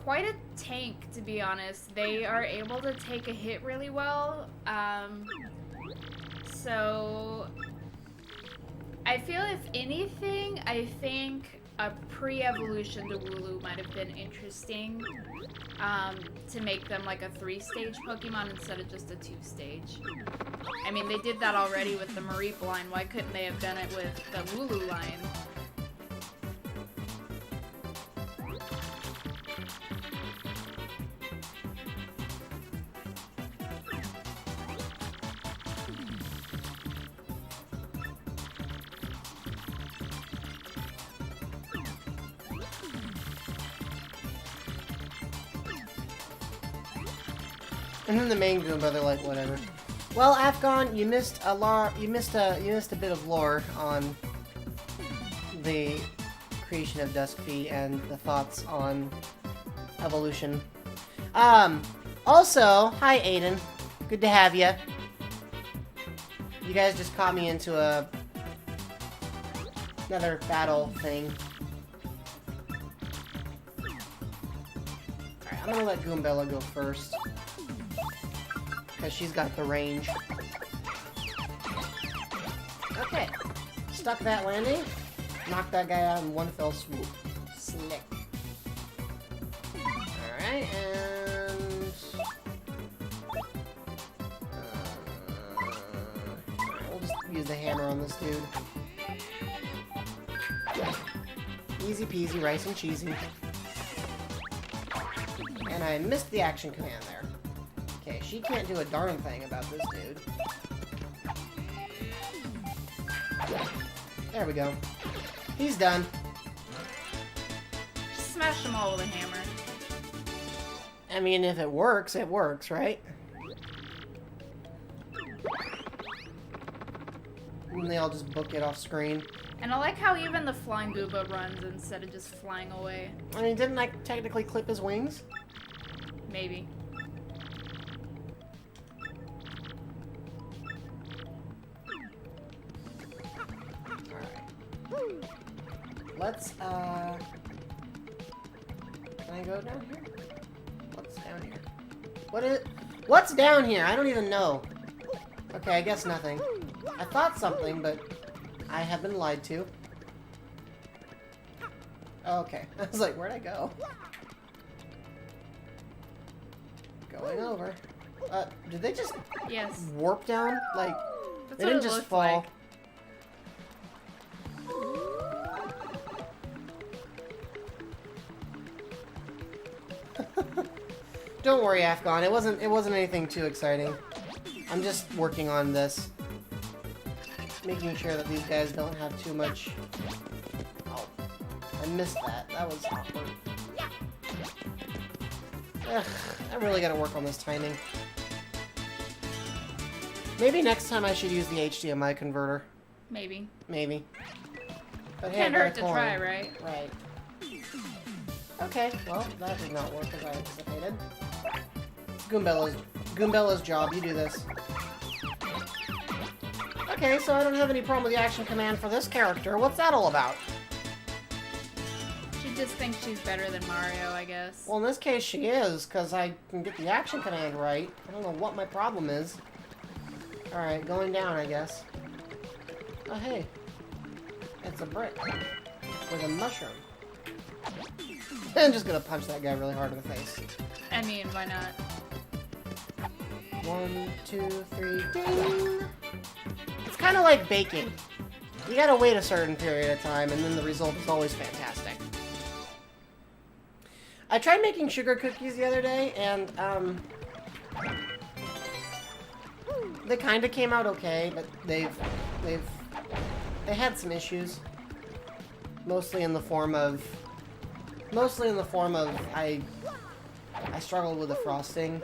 Speaker 2: quite a tank, to be honest. They are able to take a hit really well. So I feel if anything, I think a pre-evolution to Wooloo might have been interesting. To make them like a 3-stage Pokemon instead of just a 2-stage. I mean, they did that already with the Mareep line. Why couldn't they have done it with the Wooloo line?
Speaker 1: And then the main Goomba, they're like, whatever. Well, Afghan, you missed a bit of lore on the creation of Duskfeet and the thoughts on evolution. Also, hi Aiden. Good to have you. You guys just caught me into another battle thing. Alright, I'm gonna let Goombella go first. Because she's got the range. Okay. Stuck that landing. Knocked that guy out in one fell swoop. Slick. Alright, and... we'll just use the hammer on this dude. Easy peasy, rice and cheesy. And I missed the action command there. Okay, she can't do a darn thing about this dude. There we go. He's done.
Speaker 2: Just smash them all with a hammer.
Speaker 1: I mean, if it works, right? And they all just book it off screen.
Speaker 2: And I like how even the flying Goomba runs instead of just flying away.
Speaker 1: I mean, didn't I technically clip his wings?
Speaker 2: Maybe.
Speaker 1: Let's, can I go down here? What's down here? What's down here? I don't even know. Okay, I guess nothing. I thought something, but I have been lied to. Okay. I was like, where'd I go? Going over. Did they just warp down? Like,
Speaker 2: That's
Speaker 1: they
Speaker 2: what
Speaker 1: didn't
Speaker 2: it
Speaker 1: just
Speaker 2: looked
Speaker 1: fall.
Speaker 2: like.
Speaker 1: Don't worry, Afghan. It wasn't anything too exciting. I'm just working on this. Making sure that these guys don't have too much... Oh. I missed that. That was awkward. Ugh, I really gotta work on this timing. Maybe next time I should use the HDMI converter.
Speaker 2: Maybe.
Speaker 1: Maybe. But hey,
Speaker 2: Can't
Speaker 1: I got
Speaker 2: hurt
Speaker 1: a
Speaker 2: to
Speaker 1: coin.
Speaker 2: try, right?
Speaker 1: Right. Okay, well, that did not work as I anticipated. Goombella's job, you do this. Okay, so I don't have any problem with the action command for this character. What's that all about?
Speaker 2: She just thinks she's better than Mario, I guess.
Speaker 1: Well, in this case she is, because I can get the action command right. I don't know what my problem is. Alright, going down, I guess. Oh, hey. It's a brick. With a mushroom. I'm just gonna punch that guy really hard in the face.
Speaker 2: I mean, why not?
Speaker 1: 1, 2, 3, ding! It's kind of like baking. You gotta wait a certain period of time, and then the result is always fantastic. I tried making sugar cookies the other day, and, they kind of came out okay, but they had some issues. Mostly in the form of I struggled with the frosting.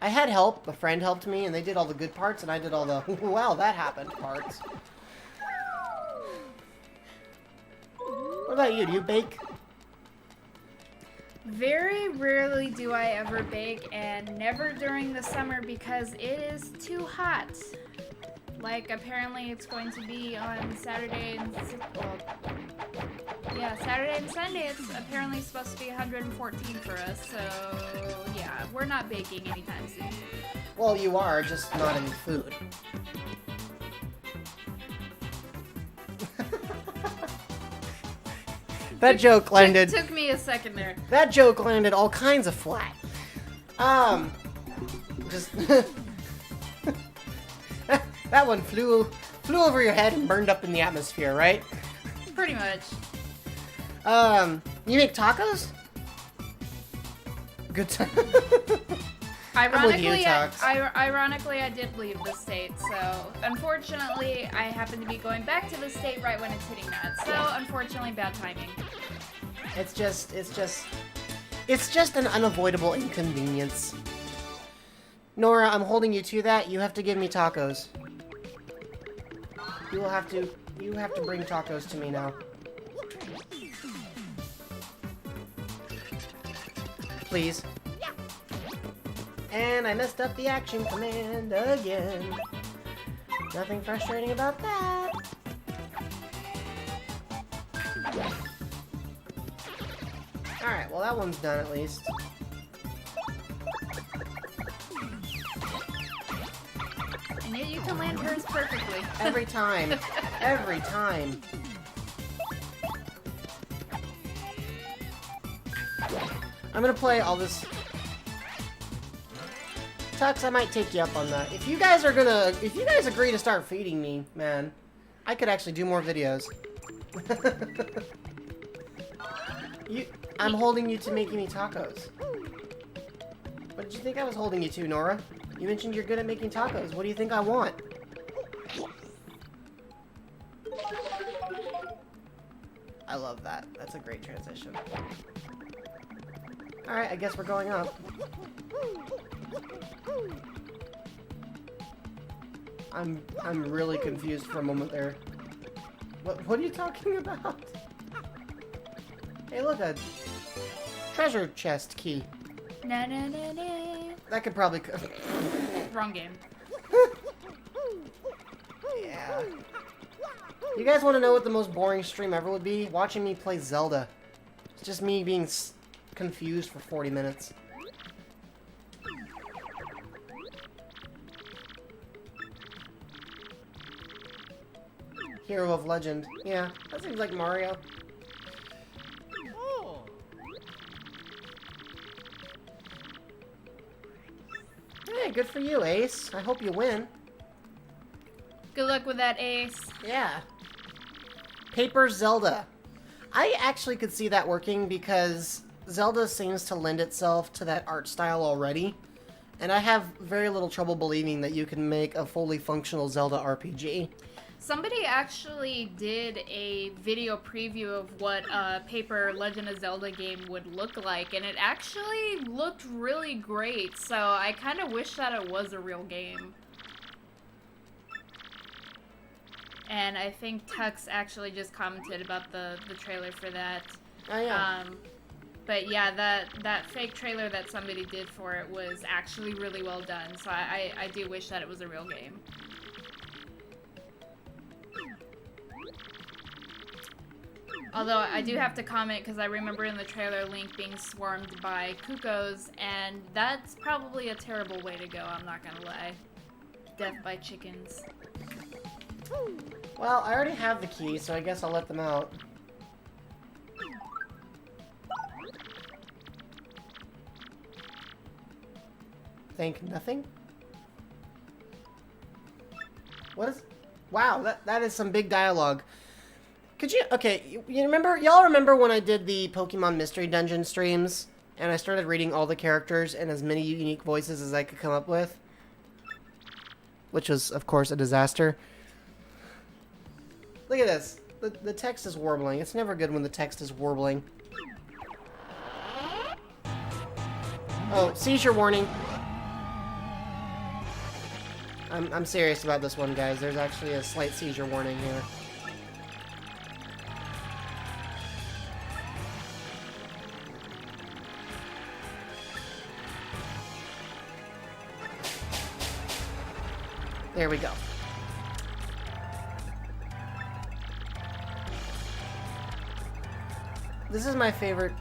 Speaker 1: I had help. A friend helped me, and they did all the good parts, and I did all the, wow, that happened parts. What about you? Do you bake?
Speaker 2: Very rarely do I ever bake, and never during the summer because it is too hot. Like, apparently it's going to be on Saturday and... Saturday and Sunday it's apparently supposed to be 114 for us, so yeah, we're not baking anytime soon.
Speaker 1: Well, you are, just not in food. That joke landed.
Speaker 2: Took me a second there.
Speaker 1: That joke landed all kinds of flat. Just that one flew over your head and burned up in the atmosphere, right?
Speaker 2: Pretty much.
Speaker 1: You make tacos? Good time.
Speaker 2: Ironically, I did leave the state, so unfortunately, I happen to be going back to the state right when it's hitting that. So unfortunately, bad timing.
Speaker 1: It's just an unavoidable inconvenience. Nora, I'm holding you to that. You have to give me tacos. You have to bring tacos to me now. Please. And I messed up the action command again. Nothing frustrating about that. Alright, well that one's done at least.
Speaker 2: I knew you can land hers perfectly.
Speaker 1: Every time. Every time. I'm gonna play all this... Tux, I might take you up on that. If you guys agree to start feeding me, man, I could actually do more videos. I'm holding you to making me tacos. What did you think I was holding you to, Nora? You mentioned you're good at making tacos. What do you think I want? I love that. That's a great transition. Alright, I guess we're going up. I'm really confused for a moment there. What are you talking about? Hey, look, a treasure chest key.
Speaker 2: Na na na na.
Speaker 1: That could probably...
Speaker 2: Wrong game.
Speaker 1: Yeah. You guys want to know what the most boring stream ever would be? Watching me play Zelda. It's just me being confused for 40 minutes. Hero of Legend. Yeah, that seems like Mario. Oh. Hey, good for you, Ace. I hope you win.
Speaker 2: Good luck with that, Ace.
Speaker 1: Yeah. Paper Zelda. I actually could see that working because Zelda seems to lend itself to that art style already. And I have very little trouble believing that you can make a fully functional Zelda RPG.
Speaker 2: Somebody actually did a video preview of what a Paper Legend of Zelda game would look like, and it actually looked really great, so I kind of wish that it was a real game. And I think Tux actually just commented about the trailer for that.
Speaker 1: Oh, yeah.
Speaker 2: But yeah, that fake trailer that somebody did for it was actually really well done, so I do wish that it was a real game. Although I do have to comment because I remember in the trailer Link being swarmed by cuckoos, and that's probably a terrible way to go, I'm not gonna lie. Death by chickens.
Speaker 1: Well, I already have the key, so I guess I'll let them out. Think nothing? What is... Wow, that is some big dialogue. Could you... Okay, you remember... Y'all remember when I did the Pokemon Mystery Dungeon streams? And I started reading all the characters and as many unique voices as I could come up with? Which was, of course, a disaster. Look at this. The text is warbling. It's never good when the text is warbling. Oh, seizure warning. I'm serious about this one, guys. There's actually a slight seizure warning here. There we go. This is my favorite.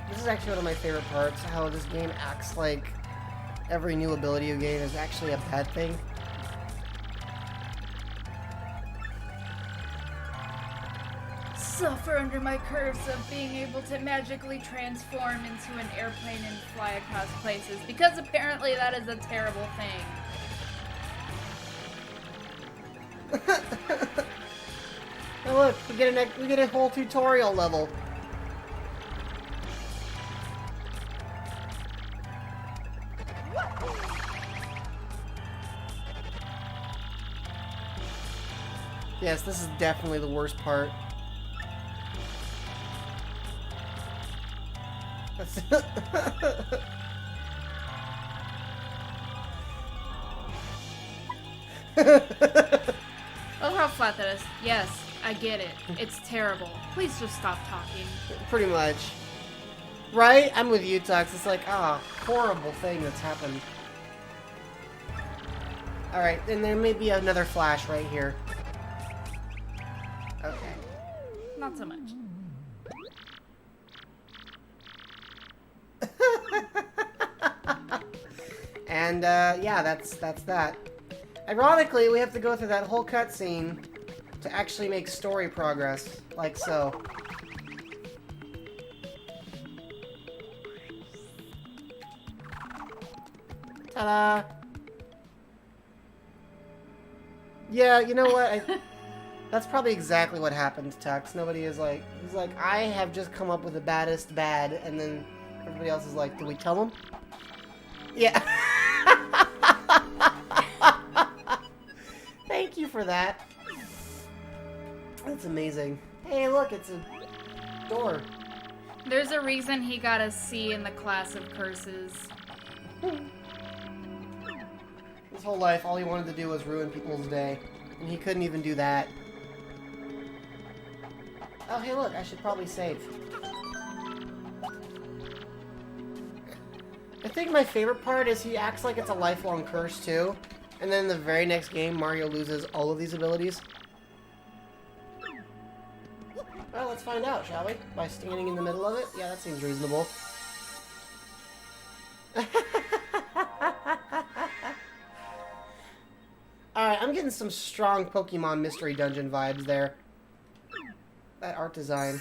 Speaker 1: This is actually one of my favorite parts, how this game acts like every new ability you gain is actually a bad thing.
Speaker 2: suffer under my curse of being able to magically transform into an airplane and fly across places, because apparently that is a terrible thing.
Speaker 1: Oh look, we get a whole tutorial level. Yes, this is definitely the worst part.
Speaker 2: Oh, how flat that is. Yes, I get it. It's terrible. Please just stop talking.
Speaker 1: Pretty much. Right? I'm with you, Tux. It's like, horrible thing that's happened. Alright, then there may be another flash right here. Okay.
Speaker 2: Not so much.
Speaker 1: And, yeah, that's that. Ironically, we have to go through that whole cutscene to actually make story progress, like so. Ta-da! Yeah, you know what? That's probably exactly what happened to Tux. Nobody is like, he's like, I have just come up with the baddest bad, and then everybody else is like, did we tell him? Yeah. Thank you for that. That's amazing. Hey, look, it's a door.
Speaker 2: There's a reason he got a C in the class of curses.
Speaker 1: His whole life, all he wanted to do was ruin people's day. And he couldn't even do that. Oh, hey, look, I should probably save. I think my favorite part is he acts like it's a lifelong curse, too. And then in the very next game, Mario loses all of these abilities. Well, let's find out, shall we? By standing in the middle of it? Yeah, that seems reasonable. Alright, I'm getting some strong Pokemon Mystery Dungeon vibes there. That art design.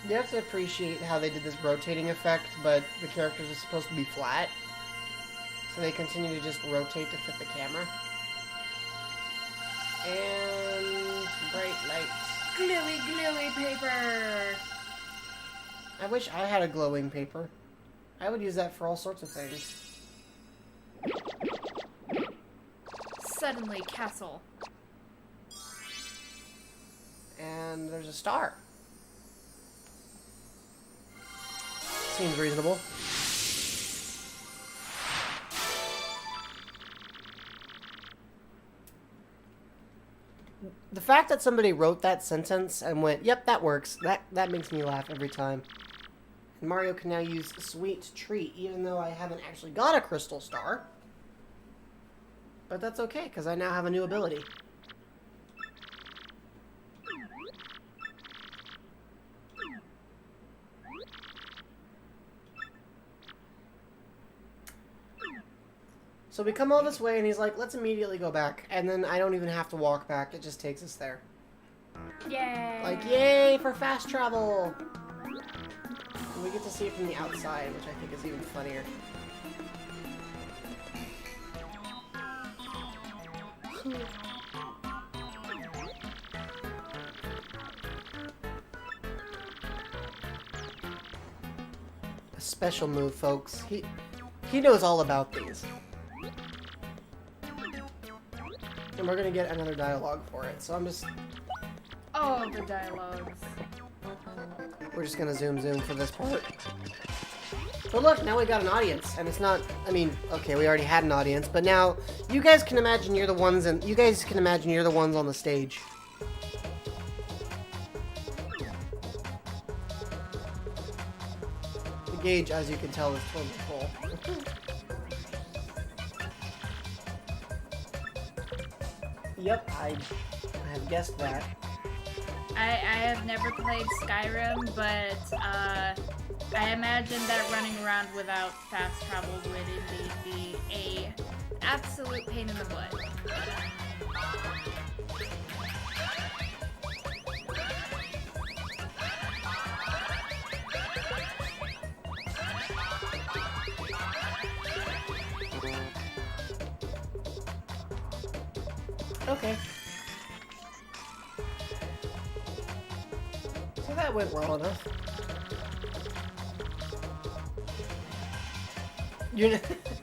Speaker 1: You have to appreciate how they did this rotating effect, but the characters are supposed to be flat. So they continue to just rotate to fit the camera. And bright lights.
Speaker 2: Gluey, gluey paper!
Speaker 1: I wish I had a glowing paper. I would use that for all sorts of things.
Speaker 2: Suddenly, castle.
Speaker 1: And there's a star. Seems reasonable. The fact that somebody wrote that sentence and went, yep, that works, that makes me laugh every time. And Mario can now use Sweet Treat, even though I haven't actually got a Crystal Star. But that's okay, because I now have a new ability. So we come all this way, and he's like, let's immediately go back. And then I don't even have to walk back. It just takes us there.
Speaker 2: Yay!
Speaker 1: Like, yay for fast travel! And we get to see it from the outside, which I think is even funnier. A special move, folks. He knows all about these. And we're gonna get another dialogue for it, so I'm just...
Speaker 2: Oh, the dialogues.
Speaker 1: We're just gonna zoom for this part. But look, now we got an audience, and it's not... I mean, okay, we already had an audience, but now you guys can imagine you're the ones on the stage. The gauge, as you can tell, is totally full. Yep, I have guessed that.
Speaker 2: I have never played Skyrim, but I imagine that running around without fast travel would indeed be a absolute pain in the butt.
Speaker 1: Okay. So that went well enough.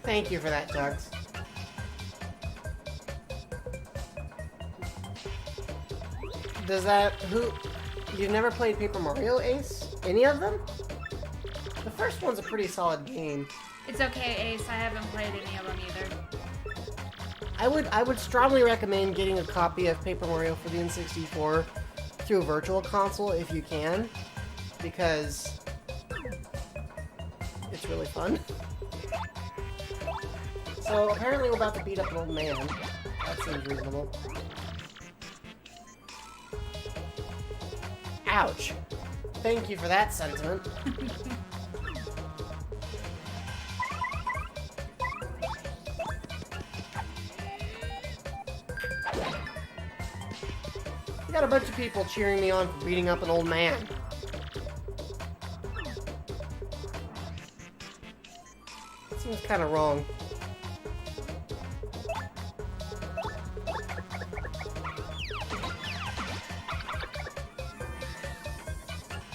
Speaker 1: Thank you for that, Tux. Does that... You've never played Paper Mario, Ace? Any of them? The first one's a pretty solid game.
Speaker 2: It's okay, Ace. I haven't played any of them either.
Speaker 1: I would strongly recommend getting a copy of Paper Mario for the N64 through a Virtual Console if you can, because it's really fun. So apparently we're about to beat up an old man. That seems reasonable. Ouch. Thank you for that sentiment. I got a bunch of people cheering me on for beating up an old man. Seems kind of wrong.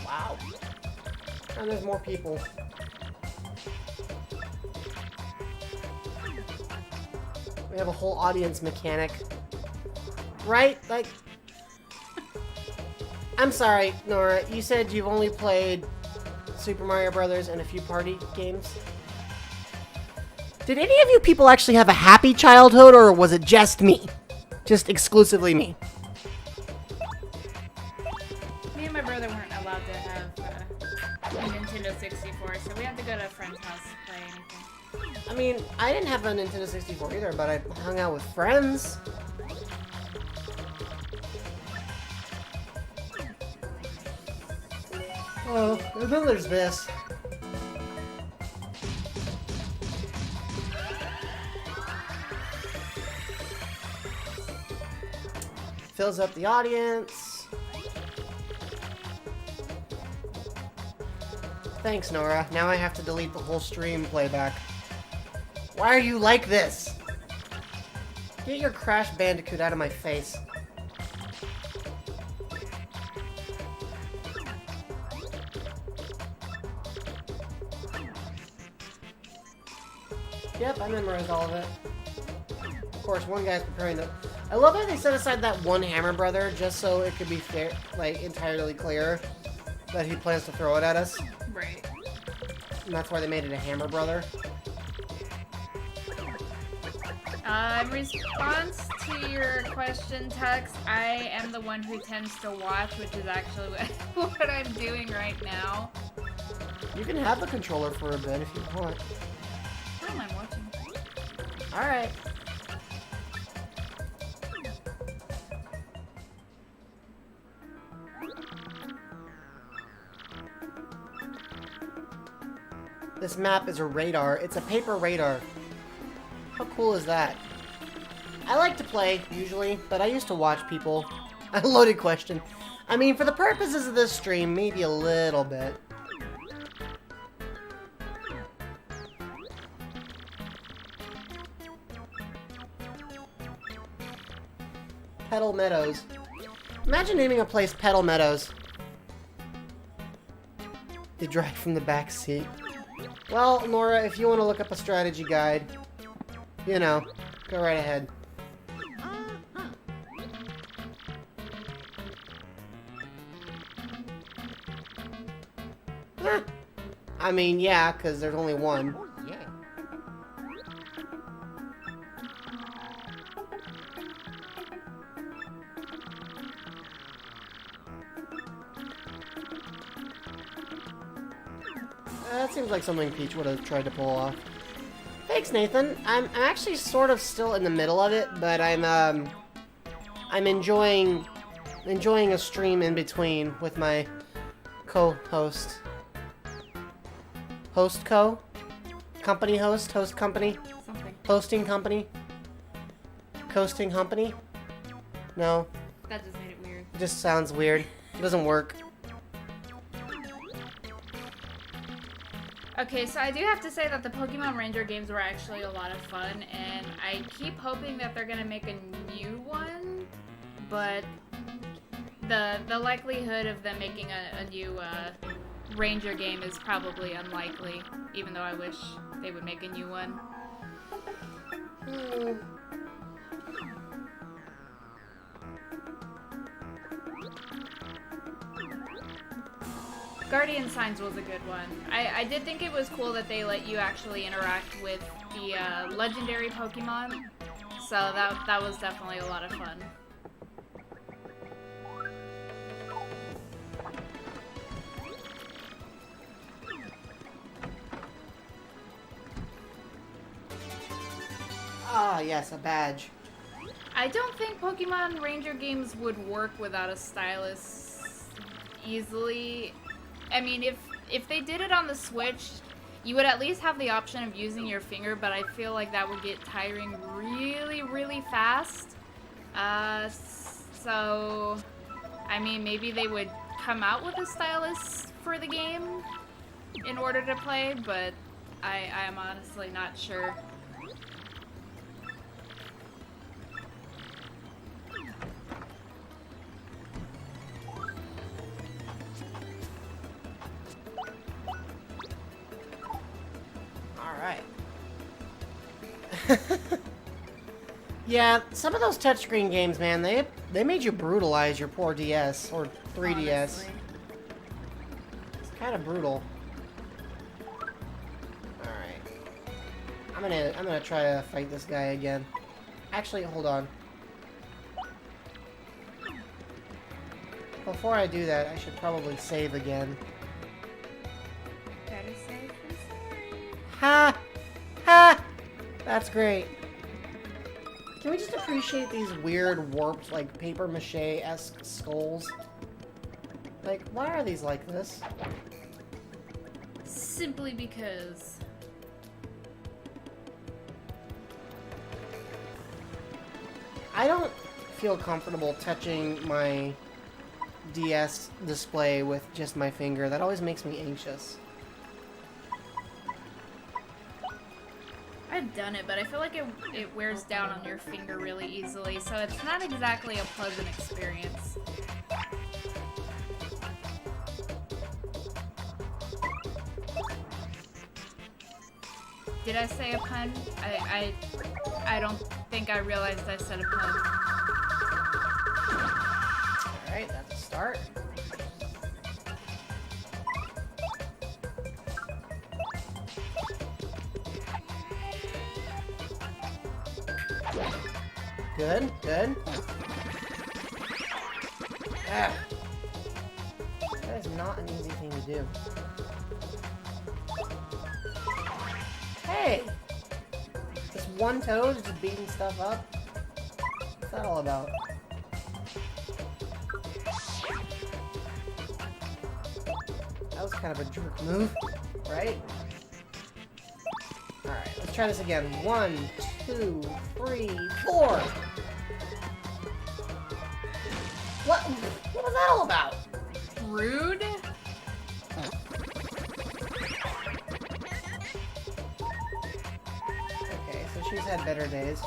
Speaker 1: Wow. And there's more people. We have a whole audience mechanic. Right? Like... I'm sorry, Nora. You said you've only played Super Mario Brothers and a few party games? Did any of you people actually have a happy childhood, or was it just me? Just exclusively me?
Speaker 2: Me and my brother weren't allowed to have a Nintendo 64, so we had to go to a friend's house to play anything.
Speaker 1: I mean, I didn't have a Nintendo 64 either, but I hung out with friends. Oh, and then there's this. Fills up the audience. Thanks, Nora. Now I have to delete the whole stream playback. Why are you like this? Get your Crash Bandicoot out of my face. Yep, I memorized all of it. Of course, one guy's preparing the... I love how they set aside that one Hammer Brother just so it could be fair, like, entirely clear that he plans to throw it at us.
Speaker 2: Right.
Speaker 1: And that's why they made it a Hammer Brother.
Speaker 2: In response to your question, Tux, I am the one who tends to watch, which is actually what I'm doing right now.
Speaker 1: You can have the controller for a bit if you want.
Speaker 2: I don't mind watching.
Speaker 1: Alright. This map is a radar. It's a paper radar. How cool is that? I like to play, usually, but I used to watch people. A loaded question. I mean, for the purposes of this stream, maybe a little bit. Petal Meadows. Imagine naming a place Petal Meadows. They drive from the back seat. Well, Nora, if you want to look up a strategy guide, you know, go right ahead. I mean, yeah, because there's only one. That seems like something Peach would have tried to pull off. Thanks, Nathan. I'm actually sort of still in the middle of it, but I'm enjoying a stream in between with my co-host. Host co? Company host? Host company?
Speaker 2: Something.
Speaker 1: Hosting company? Coasting company? No.
Speaker 2: That just made it weird.
Speaker 1: It just sounds weird. It doesn't work.
Speaker 2: Okay, so I do have to say that the Pokemon Ranger games were actually a lot of fun, and I keep hoping that they're gonna make a new one, but the likelihood of them making a new Ranger game is probably unlikely, even though I wish they would make a new one. Guardian Signs was a good one. I did think it was cool that they let you actually interact with the legendary Pokemon, so that was definitely a lot of fun.
Speaker 1: Ah, yes, a badge.
Speaker 2: I don't think Pokemon Ranger games would work without a stylus easily. I mean, if they did it on the Switch, you would at least have the option of using your finger, but I feel like that would get tiring really, really fast. So, I mean, maybe they would come out with a stylus for the game in order to play, but I am honestly not sure.
Speaker 1: Yeah, some of those touchscreen games, man, they made you brutalize your poor DS or 3DS.
Speaker 2: Honestly.
Speaker 1: It's kind of brutal. All right, I'm gonna try to fight this guy again. Actually, hold on. Before I do that, I should probably save again.
Speaker 2: Gotta save for sorry.
Speaker 1: Ha! Ha! That's great. Can we just appreciate these weird, warped, like, paper-mache-esque skulls? Like, why are these like this?
Speaker 2: Simply because.
Speaker 1: I don't feel comfortable touching my DS display with just my finger. That always makes me anxious.
Speaker 2: I've done it, but I feel like it wears down on your finger really easily, so it's not exactly a pleasant experience. Did I say a pun? I don't think I realized I said a pun.
Speaker 1: Alright, that's a start. Good, good. Ah. That is not an easy thing to do. Hey! This one toad is just beating stuff up? What's that all about? That was kind of a jerk move, right? Alright, let's try this again. 1, 2, 3, 4! What was that all about?
Speaker 2: Rude?
Speaker 1: Okay, so she's had better days.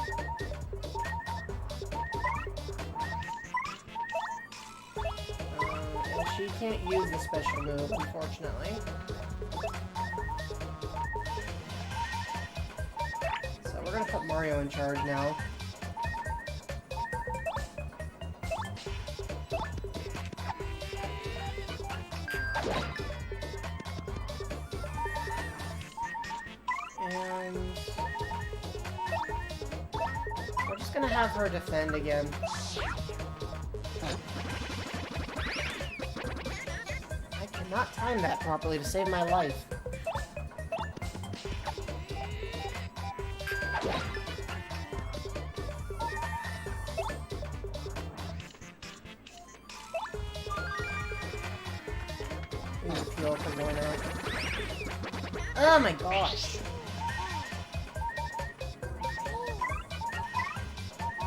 Speaker 1: And she can't use the special move, unfortunately. So we're gonna put Mario in charge now. And we're just gonna have her defend again. I cannot time that properly to save my life. Ooh, heal for going out. Oh my gosh.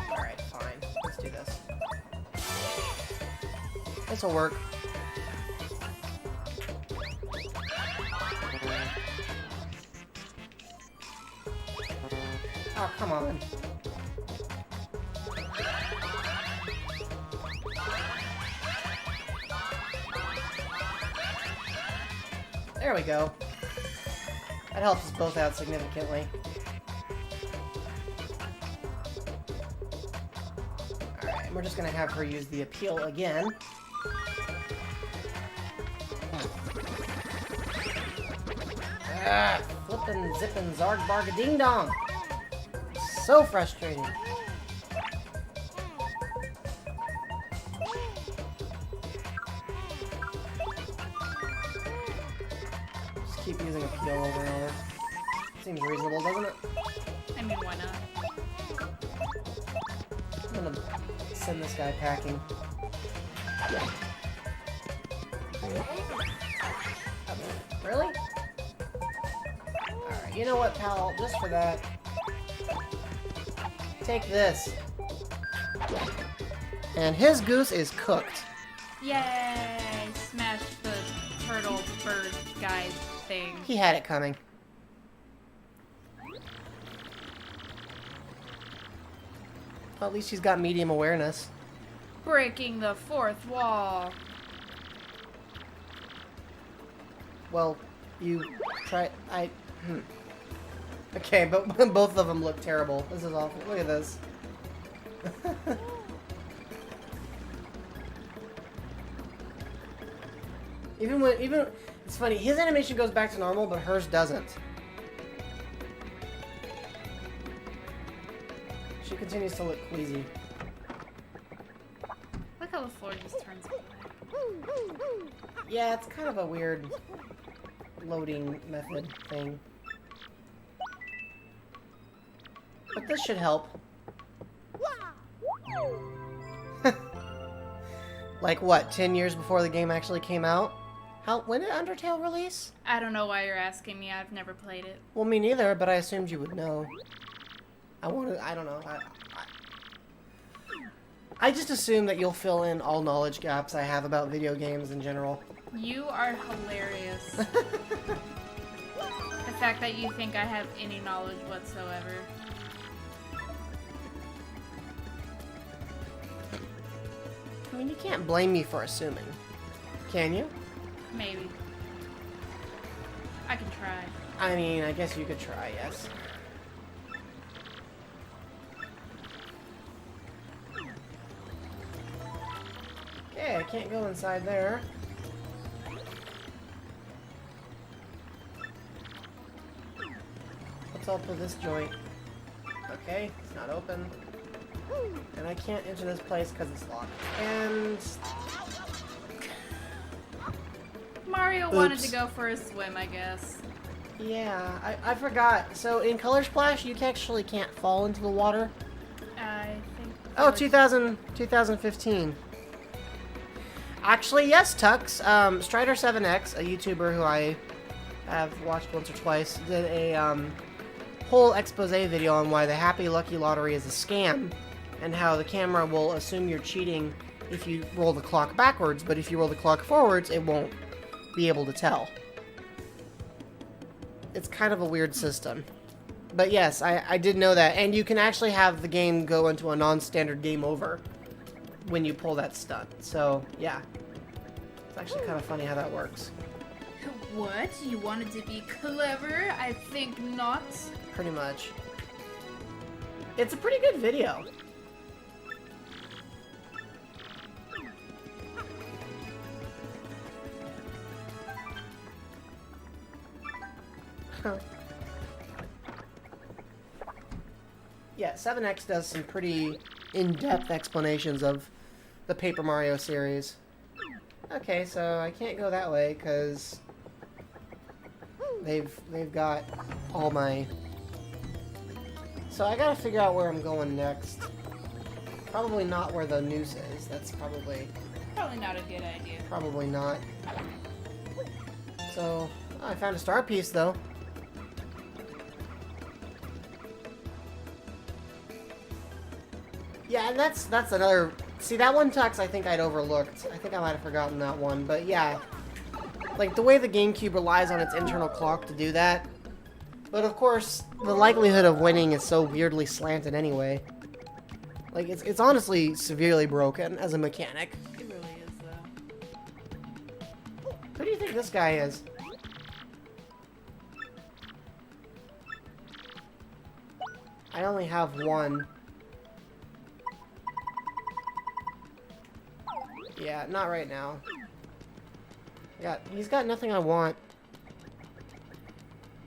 Speaker 1: Alright, fine. Let's do this. This'll work. Oh, come on. There we go. That helps us both out significantly. Alright, and we're just gonna have her use the appeal again. Ah, flippin' zippin' zarg barga ding dong. So frustrating. Just keep using appeal over and over. Seems reasonable, doesn't it?
Speaker 2: I mean, why not?
Speaker 1: I'm gonna send this guy packing. Really? Alright, you know what, pal? Just for that. Take this. And his goose is cooked.
Speaker 2: Yay! Smash the turtle bird guy thing.
Speaker 1: He had it coming. Well, at least he's got medium awareness.
Speaker 2: Breaking the fourth wall.
Speaker 1: Well, you try... Okay, but both of them look terrible. This is awful. Look at this. even... It's funny, his animation goes back to normal, but hers doesn't. She continues to look queasy.
Speaker 2: Look how the floor just turns black.
Speaker 1: Yeah, it's kind of a weird loading method thing. But this should help. Like what, 10 years before the game actually came out? When did Undertale release?
Speaker 2: I don't know why you're asking me. I've never played it.
Speaker 1: Well, me neither, but I assumed you would know. I don't know. I just assume that you'll fill in all knowledge gaps I have about video games in general.
Speaker 2: You are hilarious. The fact that you think I have any knowledge whatsoever.
Speaker 1: I mean, you can't blame me for assuming. Can you?
Speaker 2: Maybe. I can try.
Speaker 1: I mean, I guess you could try, yes. Okay, I can't go inside there. What's up with this joint? Okay, it's not open. And I can't enter this place because it's locked. And...
Speaker 2: Mario wanted to go for a swim, I guess.
Speaker 1: Yeah, I forgot. So in Color Splash, you actually can't fall into the water.
Speaker 2: I think...
Speaker 1: Oh, 2015. Actually, yes, Tux. Strider7X, a YouTuber who I have watched once or twice, did a whole expose video on why the Happy Lucky Lottery is a scam, and how the camera will assume you're cheating if you roll the clock backwards, but if you roll the clock forwards, it won't be able to tell. It's kind of a weird system. But yes, I did know that, and you can actually have the game go into a non-standard game over when you pull that stunt. So, yeah. It's actually kind of funny how that works.
Speaker 2: What? You wanted to be clever? I think not.
Speaker 1: Pretty much. It's a pretty good video. Yeah, 7X does some pretty in-depth explanations of the Paper Mario series. Okay, so I can't go that way because they've got all my... So I gotta figure out where I'm going next. Probably not where the noose is. That's probably
Speaker 2: not a good idea.
Speaker 1: Probably not. So, oh, I found a star piece though. Yeah, and that's another... See, that one Tux I think I'd overlooked. I think I might have forgotten that one, but yeah. Like, the way the GameCube relies on its internal clock to do that. But of course, the likelihood of winning is so weirdly slanted anyway. Like, it's honestly severely broken as a mechanic.
Speaker 2: It really is, though.
Speaker 1: Who do you think this guy is? I only have one. Yeah, not right now. He's got nothing I want.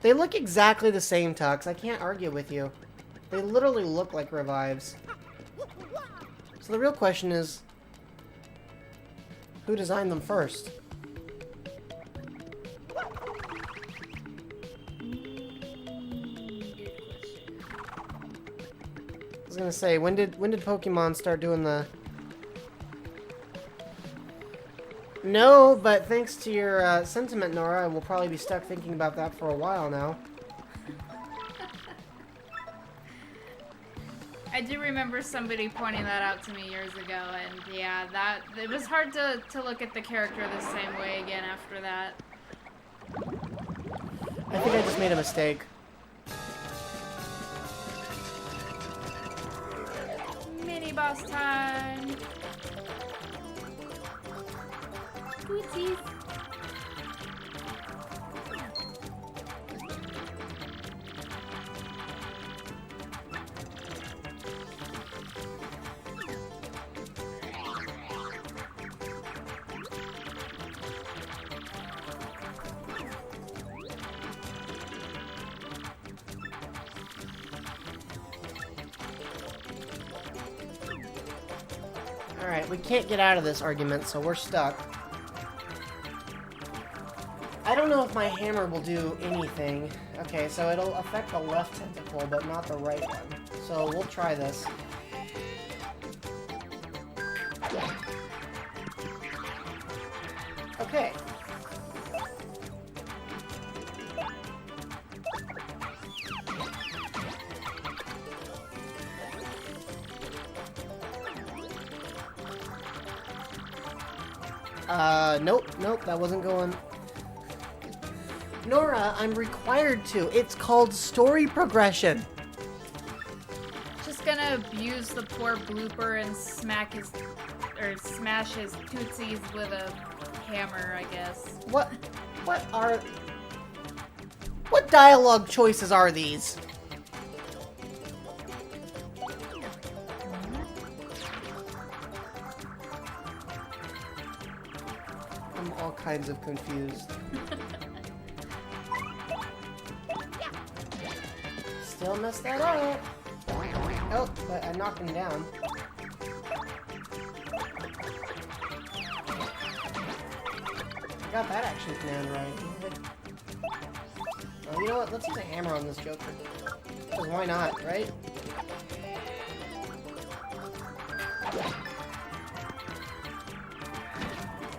Speaker 1: They look exactly the same, Tux. I can't argue with you. They literally look like revives. So the real question is, who designed them first? I was gonna say, when did Pokemon start doing the... No, but thanks to your sentiment, Nora, I will probably be stuck thinking about that for a while now.
Speaker 2: I do remember somebody pointing that out to me years ago, and yeah, it was hard to look at the character the same way again after that.
Speaker 1: I think I just made a mistake.
Speaker 2: Mini boss time! Tootsies!
Speaker 1: Alright, we can't get out of this argument, so we're stuck. I don't know if my hammer will do anything. Okay, so it'll affect the left tentacle, but not the right one. So we'll try this. Okay. Nope, that wasn't going... Nora, I'm required to. It's called story progression.
Speaker 2: Just gonna abuse the poor blooper and smash his tootsies with a hammer, I guess.
Speaker 1: What dialogue choices are these? I'm all kinds of confused. Still messed that up. Oh, but I knocked him down. I got that action command right. Oh, you know what? Let's use a hammer on this Joker. Because why not, right?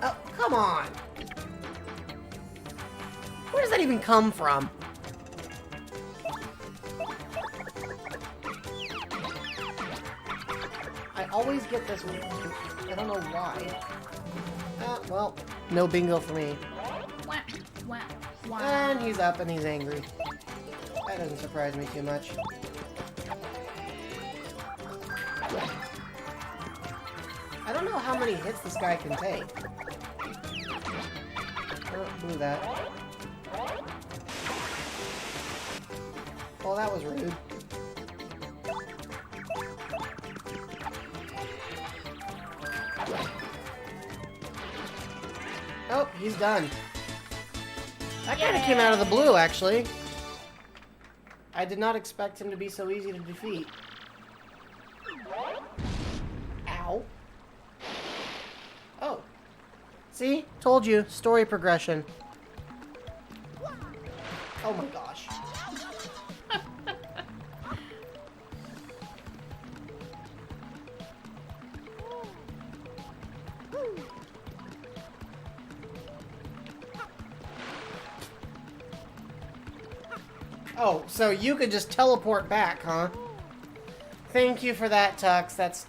Speaker 1: Oh, come on! Where does that even come from? I always get this one. I don't know why. Well, no bingo for me.
Speaker 2: Wah, wah, wah.
Speaker 1: And he's up and he's angry. That doesn't surprise me too much. I don't know how many hits this guy can take. Oh, blew that. Oh, that was rude. Oh, he's done. That kind of came out of the blue, actually. I did not expect him to be so easy to defeat. Ow. Oh. See? Told you. Story progression. Oh my gosh. Oh, so you could just teleport back, huh? Thank you for that, Tux. That's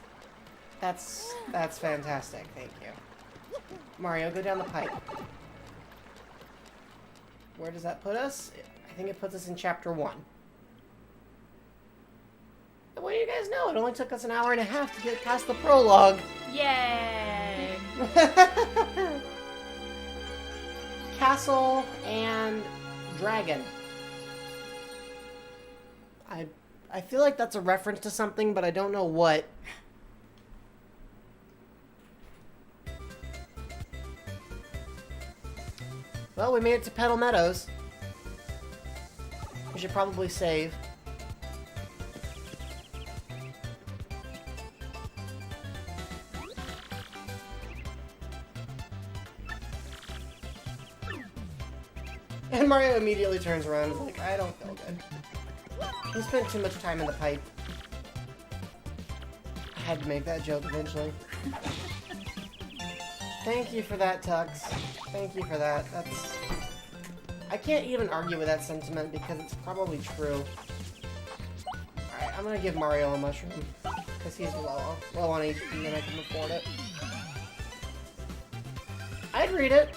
Speaker 1: That's fantastic. Thank you. Mario, go down the pipe. Where does that put us? I think it puts us in chapter 1. And what do you guys know? It only took us an hour and a half to get past the prologue.
Speaker 2: Yay!
Speaker 1: Castle and dragon. I feel like that's a reference to something, but I don't know what. Well, we made it to Petal Meadows. We should probably save. And Mario immediately turns around and is like, I don't feel good. He spent too much time in the pipe. I had to make that joke eventually. Thank you for that, Tux. Thank you for that. I can't even argue with that sentiment because it's probably true. Alright, I'm gonna give Mario a mushroom. Because he's low on HP and I can afford it. I'd read it.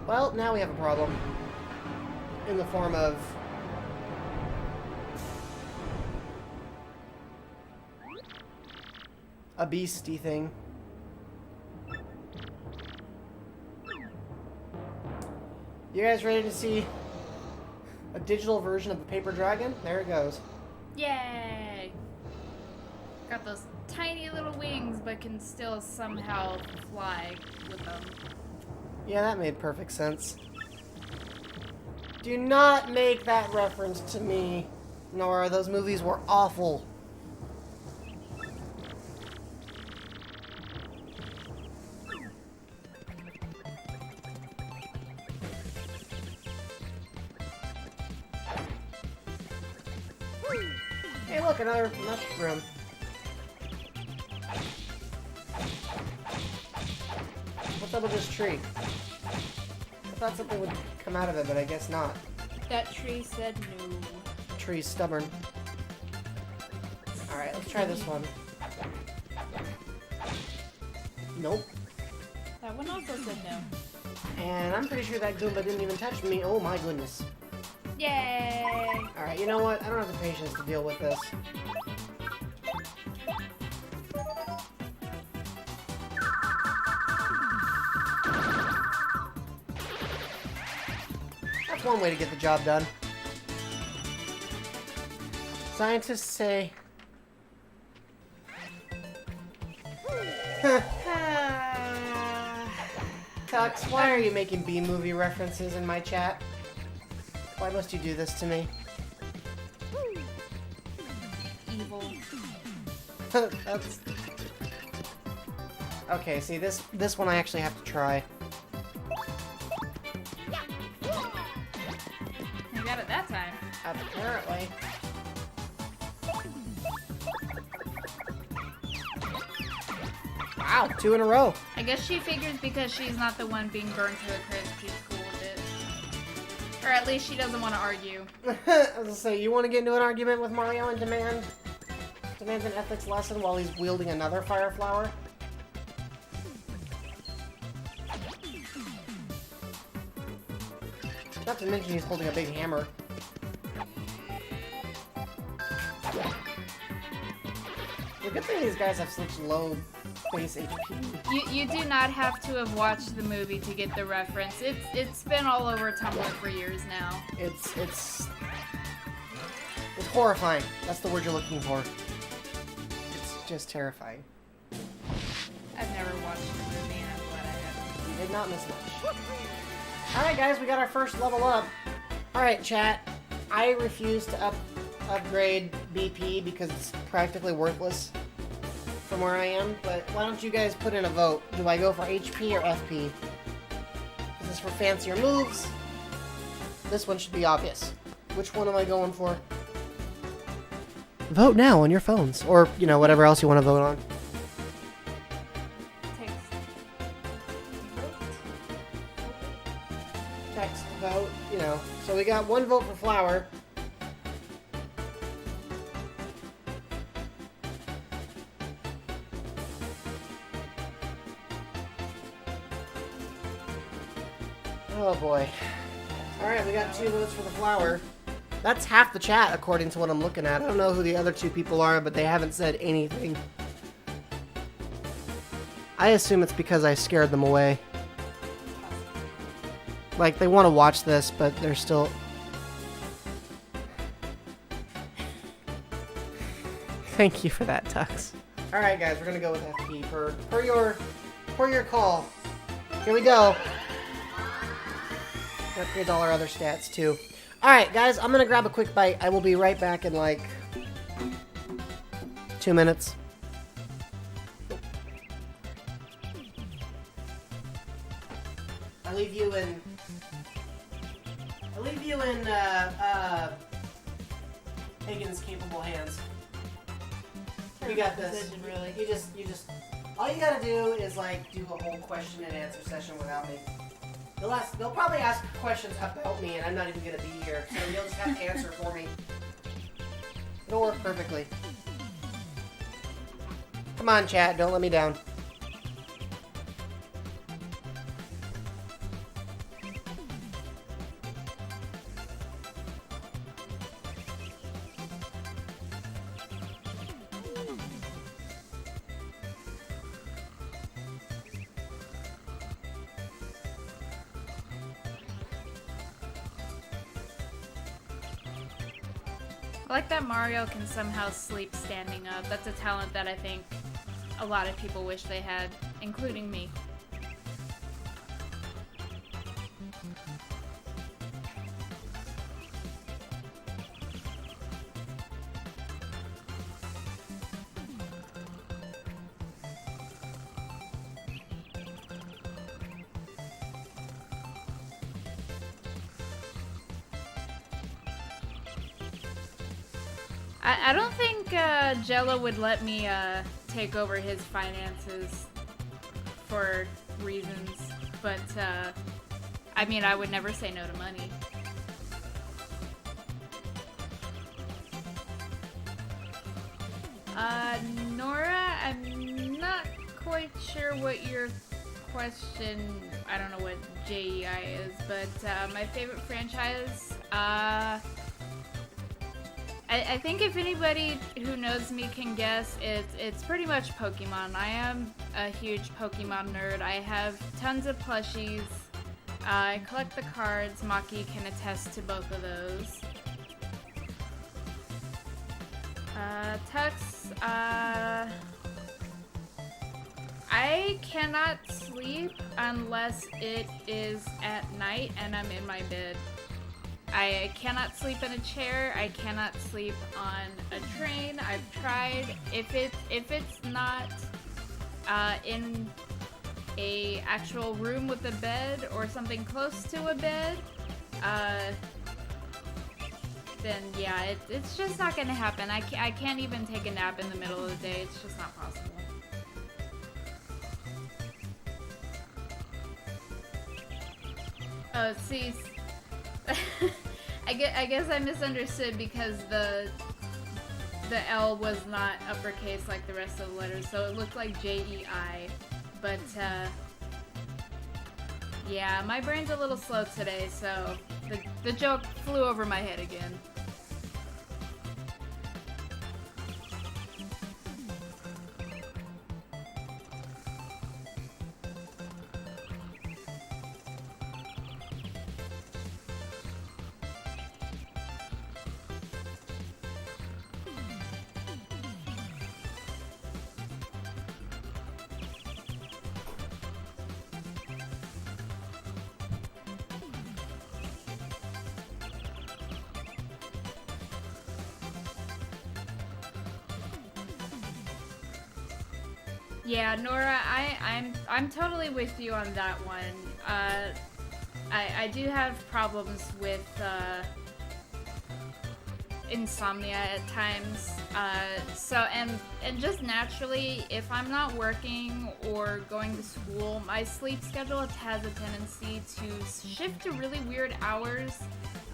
Speaker 1: Well, now we have a problem. In the form of... a beastie thing. You guys ready to see a digital version of the paper dragon? There it goes.
Speaker 2: Yay! Got those tiny little wings, but can still somehow fly with them.
Speaker 1: Yeah, that made perfect sense. Do not make that reference to me, Nora. Those movies were awful. Hey, look, another mushroom. What's up with this tree? I thought something would come out of it, but I guess not.
Speaker 2: That tree said no.
Speaker 1: The tree's stubborn. Alright, let's try this one. Nope.
Speaker 2: That one also said no.
Speaker 1: And I'm pretty sure that Goomba didn't even touch me. Oh my goodness.
Speaker 2: Yay!
Speaker 1: Alright, you know what? I don't have the patience to deal with this. That's one way to get the job done. Scientists say... Tux, why are you making B-movie references in my chat? Why must you do this to me?
Speaker 2: Evil.
Speaker 1: That's... Okay, see, this one I actually have to try.
Speaker 2: You got it that time.
Speaker 1: Apparently. Wow, 2 in a row.
Speaker 2: I guess she figures because she's not the one being burned to a crisp, she's cool with it. Or at least she doesn't want to argue.
Speaker 1: I was gonna say, you want to get into an argument with Mario and demands an ethics lesson while he's wielding another fire flower? Not to mention he's holding a big hammer. The good thing these guys have such low base HP.
Speaker 2: You do not have to have watched the movie to get the reference. It's been all over Tumblr for years now.
Speaker 1: It's horrifying. That's the word you're looking for. It's just terrifying.
Speaker 2: I've never watched the movie and I'm glad I haven't.
Speaker 1: You did not miss much. Alright guys, we got our first level up. Alright chat, I refuse to upgrade BP because it's practically worthless from where I am, but why don't you guys put in a vote? Do I go for HP or FP? Is this for fancier moves? This one should be obvious. Which one am I going for? Vote now on your phones, or, you know, whatever else you want to vote on. Text, vote, you know. So we got 1 vote for flower. Oh boy. Alright, we got 2 votes for the flower. That's half the chat according to what I'm looking at. I don't know who the other 2 people are, but they haven't said anything. I assume it's because I scared them away. Like, they want to watch this, but they're still... Thank you for that, Tux. Alright, guys, we're gonna go with FP per your call. Here we go. Upgrade all our other stats, too. Alright, guys, I'm gonna grab a quick bite. I will be right back in, like, 2 minutes. I leave you in Higgins' capable hands. You got this.
Speaker 2: Really.
Speaker 1: You just, all you gotta do is, like, do a whole question and answer session without me. They'll probably ask questions about me, and I'm not even gonna be here, so you'll just have to answer for me. It'll work perfectly. Come on, chat, don't let me down.
Speaker 2: I like that Mario can somehow sleep standing up. That's a talent that I think a lot of people wish they had, including me. I don't think Jello would let me take over his finances for reasons, but I mean, I would never say no to money. Nora, I'm not quite sure what your question, I don't know what JEI is, but my favorite franchise, I think if anybody who knows me can guess, it's pretty much Pokemon. I am a huge Pokemon nerd. I have tons of plushies. I collect the cards. Maki can attest to both of those. Tux, I cannot sleep unless it is at night and I'm in my bed. I cannot sleep in a chair. I cannot sleep on a train. I've tried. If it's not in a actual room with a bed or something close to a bed, then yeah, it's just not gonna happen. I can't even take a nap in the middle of the day. It's just not possible. Oh, see. I guess I misunderstood because the L was not uppercase like the rest of the letters, so it looked like JEI. But yeah, my brain's a little slow today, so the joke flew over my head again. Yeah, Nora, I'm totally with you on that one. I do have problems with insomnia at times. And just naturally, if I'm not working or going to school, my sleep schedule has a tendency to shift to really weird hours.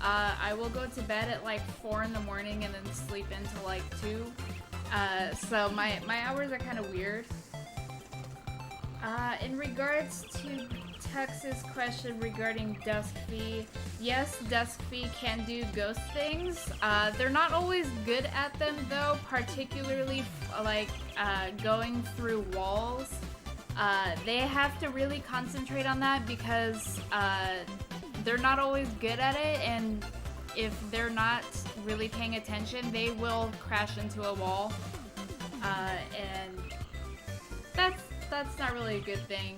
Speaker 2: I will go to bed at like 4 in the morning and then sleep until like 2. So my hours are kind of weird. In regards to Tux's question regarding Duskfee, yes, Duskfee can do ghost things. They're not always good at them though, particularly going through walls. They have to really concentrate on that because they're not always good at it, and if they're not really paying attention, they will crash into a wall, and that's not really a good thing.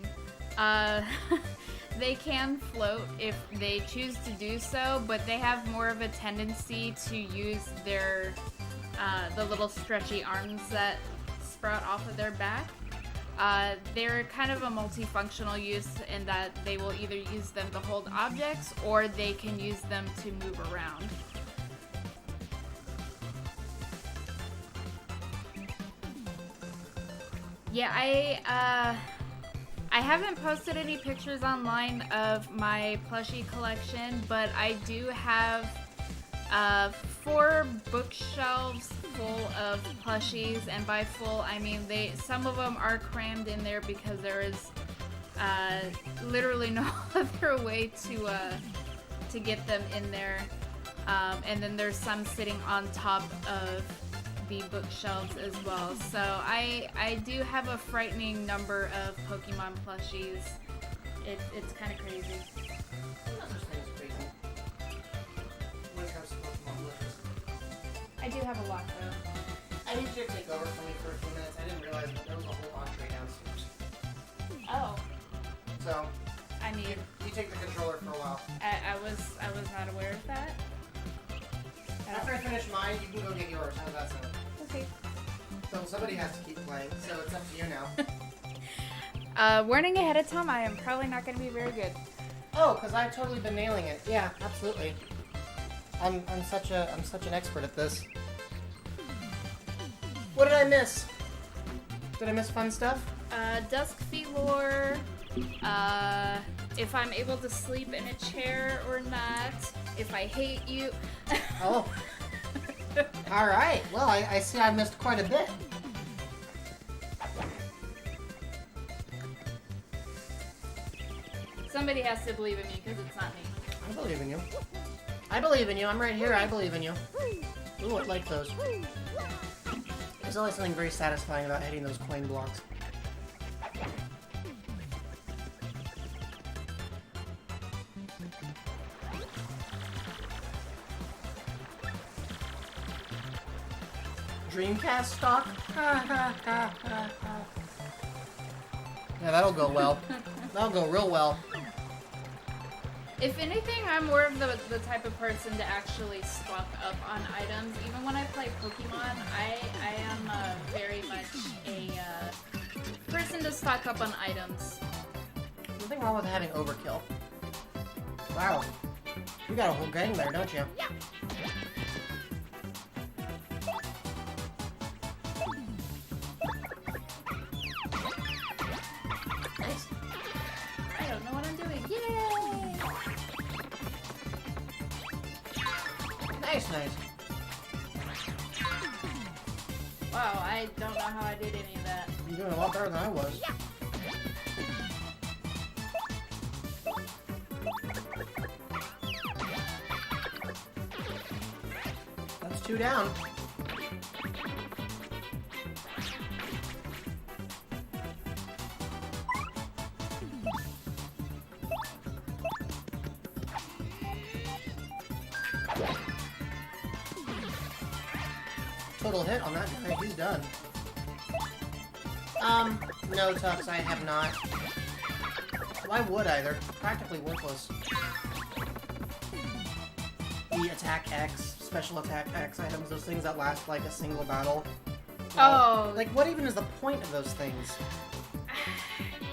Speaker 2: They can float if they choose to do so, but they have more of a tendency to use their the little stretchy arms that sprout off of their back. They're kind of a multifunctional use in that they will either use them to hold objects or they can use them to move around. Yeah, I haven't posted any pictures online of my plushie collection, but I do have 4 bookshelves full of plushies, and by full I mean some of them are crammed in there because there is literally no other way to get them in there, and then there's some sitting on top of the bookshelves as well. So I do have a frightening number of Pokemon plushies. It's kind of crazy. I do have a lot though.
Speaker 1: I need you to take over for me for a few minutes. I didn't realize that there was a whole entree downstairs.
Speaker 2: Oh.
Speaker 1: So,
Speaker 2: I mean,
Speaker 1: you take the controller for a while.
Speaker 2: I was not aware of that.
Speaker 1: After I finish mine, you can go get yours. How does that sound?
Speaker 2: Okay.
Speaker 1: So somebody has to keep playing, so it's up to you now.
Speaker 2: Warning ahead of time, I am probably not going to be very good.
Speaker 1: Oh, because I've totally been nailing it. Yeah, absolutely. I'm such an expert at this. What did I miss? Did I miss fun stuff?
Speaker 2: Duskfee lore, if I'm able to sleep in a chair or not, if I hate you.
Speaker 1: Oh. Alright, well, I see I missed quite a bit.
Speaker 2: Somebody has to believe in me because it's not me.
Speaker 1: I believe in you. I believe in you. I'm right here. I believe in you. Ooh, I like those. There's always something very satisfying about hitting those coin blocks. Dreamcast stock? Yeah, that'll go well. That'll go real well.
Speaker 2: If anything, I'm more of the type of person to actually stock up on items. Even when I play Pokemon, I am very much a person to stock up on items.
Speaker 1: Nothing wrong with having overkill. Wow. You got a whole gang there, don't you?
Speaker 2: Yeah.
Speaker 1: Nice.
Speaker 2: I don't know what I'm doing. Yay!
Speaker 1: Nice, nice.
Speaker 2: Wow, I don't know how I did any of that.
Speaker 1: You're doing a lot better than I was.
Speaker 2: Yeah.
Speaker 1: That's 2 down. Total hit on that guy. He's done. No, Tux, I have not. Why would I? They're practically worthless. The Attack X, Special Attack X items, those things that last like a single battle.
Speaker 2: Oh.
Speaker 1: Like, what even is the point of those things?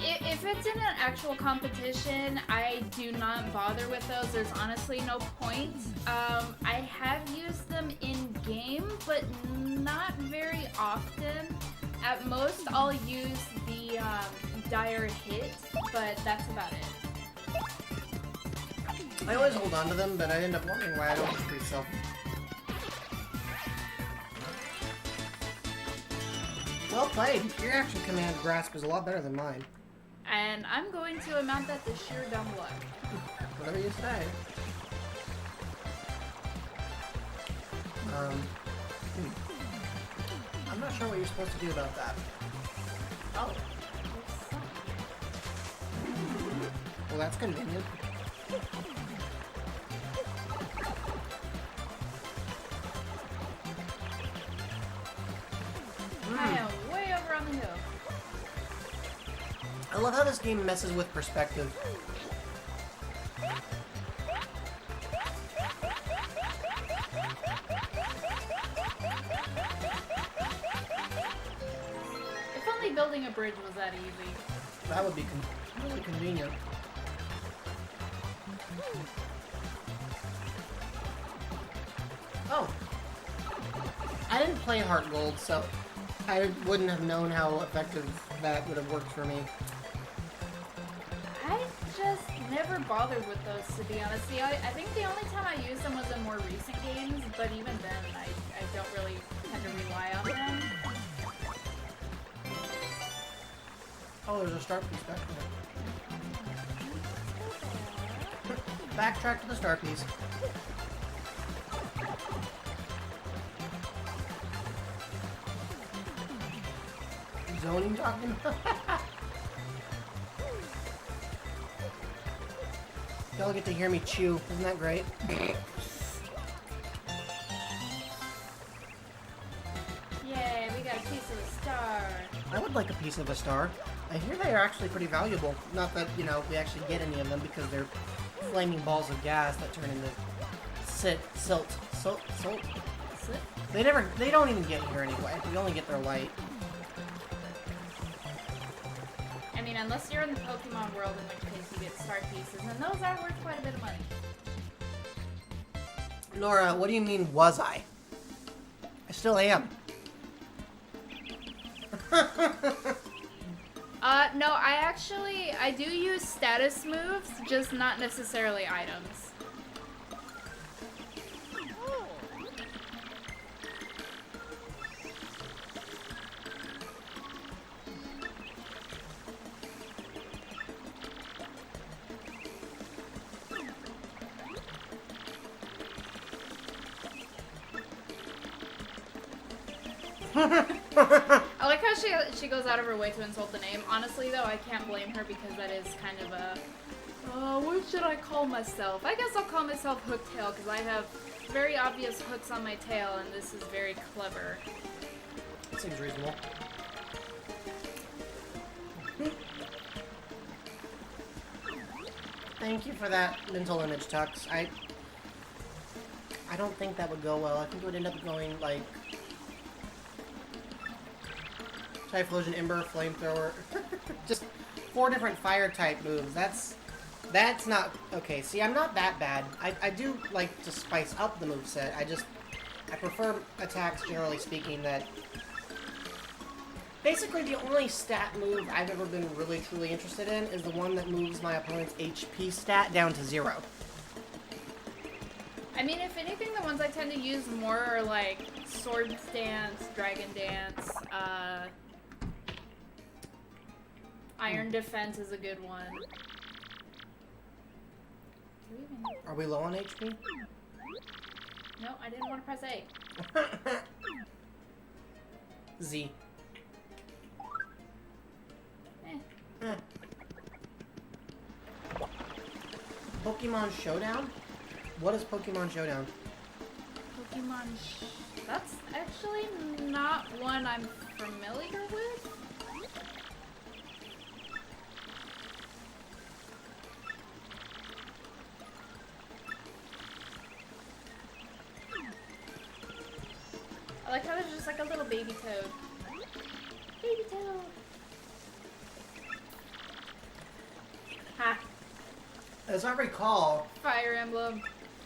Speaker 2: If it's in an actual competition, I do not bother with those. There's honestly no point. I have used them in game, but not very often. At most, I'll use the dire hit, but that's about it.
Speaker 1: I always hold on to them, but I end up wondering why I don't just resell them. Well played. Your action command grasp is a lot better than mine.
Speaker 2: And I'm going to amount that to sheer dumb luck.
Speaker 1: Whatever you say. I'm not sure what you're supposed to do about that.
Speaker 2: Oh.
Speaker 1: Well, that's convenient.
Speaker 2: I am way over on the hill.
Speaker 1: I love how this game messes with perspective.
Speaker 2: If only building a bridge was that easy.
Speaker 1: That would be really convenient. Oh. I didn't play Heart Gold, so I wouldn't have known how effective that would have worked for me.
Speaker 2: I just never bothered with those, to be honest. See, I think the only time I used them was in more recent games, but even then, I don't really tend to rely on them.
Speaker 1: Oh, there's a start piece back there. Backtrack to the start piece. Zoning talking about? Y'all get to hear me chew. Isn't that great?
Speaker 2: Yay, we got a piece of a star.
Speaker 1: I would like a piece of a star. I hear they are actually pretty valuable. Not that, you know, we actually get any of them because they're flaming balls of gas that turn into silt. They don't even get here anyway. We only get their light.
Speaker 2: I mean, unless you're in the Pokemon world, in which case you get star pieces, and those are worth quite a bit of money.
Speaker 1: Nora, what do you mean, was I? I still am.
Speaker 2: No, I do use status moves, just not necessarily items. I like how she goes out of her way to insult the name. Honestly, though, I can't blame her because that is kind of a... what should I call myself? I guess I'll call myself Hooktail because I have very obvious hooks on my tail, and this is very clever.
Speaker 1: That seems reasonable. Thank you for that mental image, Tux. I don't think that would go well. I think it would end up going, like... Typhlosion, Ember, Flamethrower. Just 4 different fire-type moves. That's not... Okay, see, I'm not that bad. I do like to spice up the moveset. I prefer attacks, generally speaking, that... Basically, the only stat move I've ever been really, truly interested in is the one that moves my opponent's HP stat down to 0.
Speaker 2: I mean, if anything, the ones I tend to use more are, like, Sword Dance, Dragon Dance, Iron Defense is a good one.
Speaker 1: Are we low on HP?
Speaker 2: No, I didn't want to press A.
Speaker 1: Z.
Speaker 2: Eh.
Speaker 1: Pokemon Showdown? What is Pokemon Showdown?
Speaker 2: That's actually not one I'm familiar with. I like how there's just like a little baby toad. Baby toad! Ha!
Speaker 1: As I recall...
Speaker 2: Fire Emblem.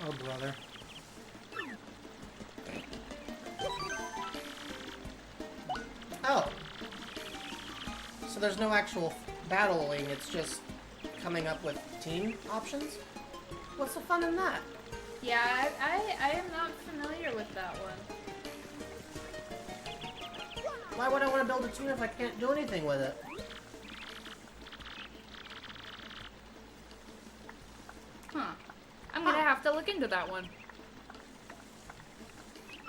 Speaker 1: Oh, brother. Oh. So there's no actual battling, it's just coming up with team options? What's the fun in that?
Speaker 2: Yeah, I am not familiar with that one.
Speaker 1: Why would I want to build a team if I can't do anything with it?
Speaker 2: have to look into that one.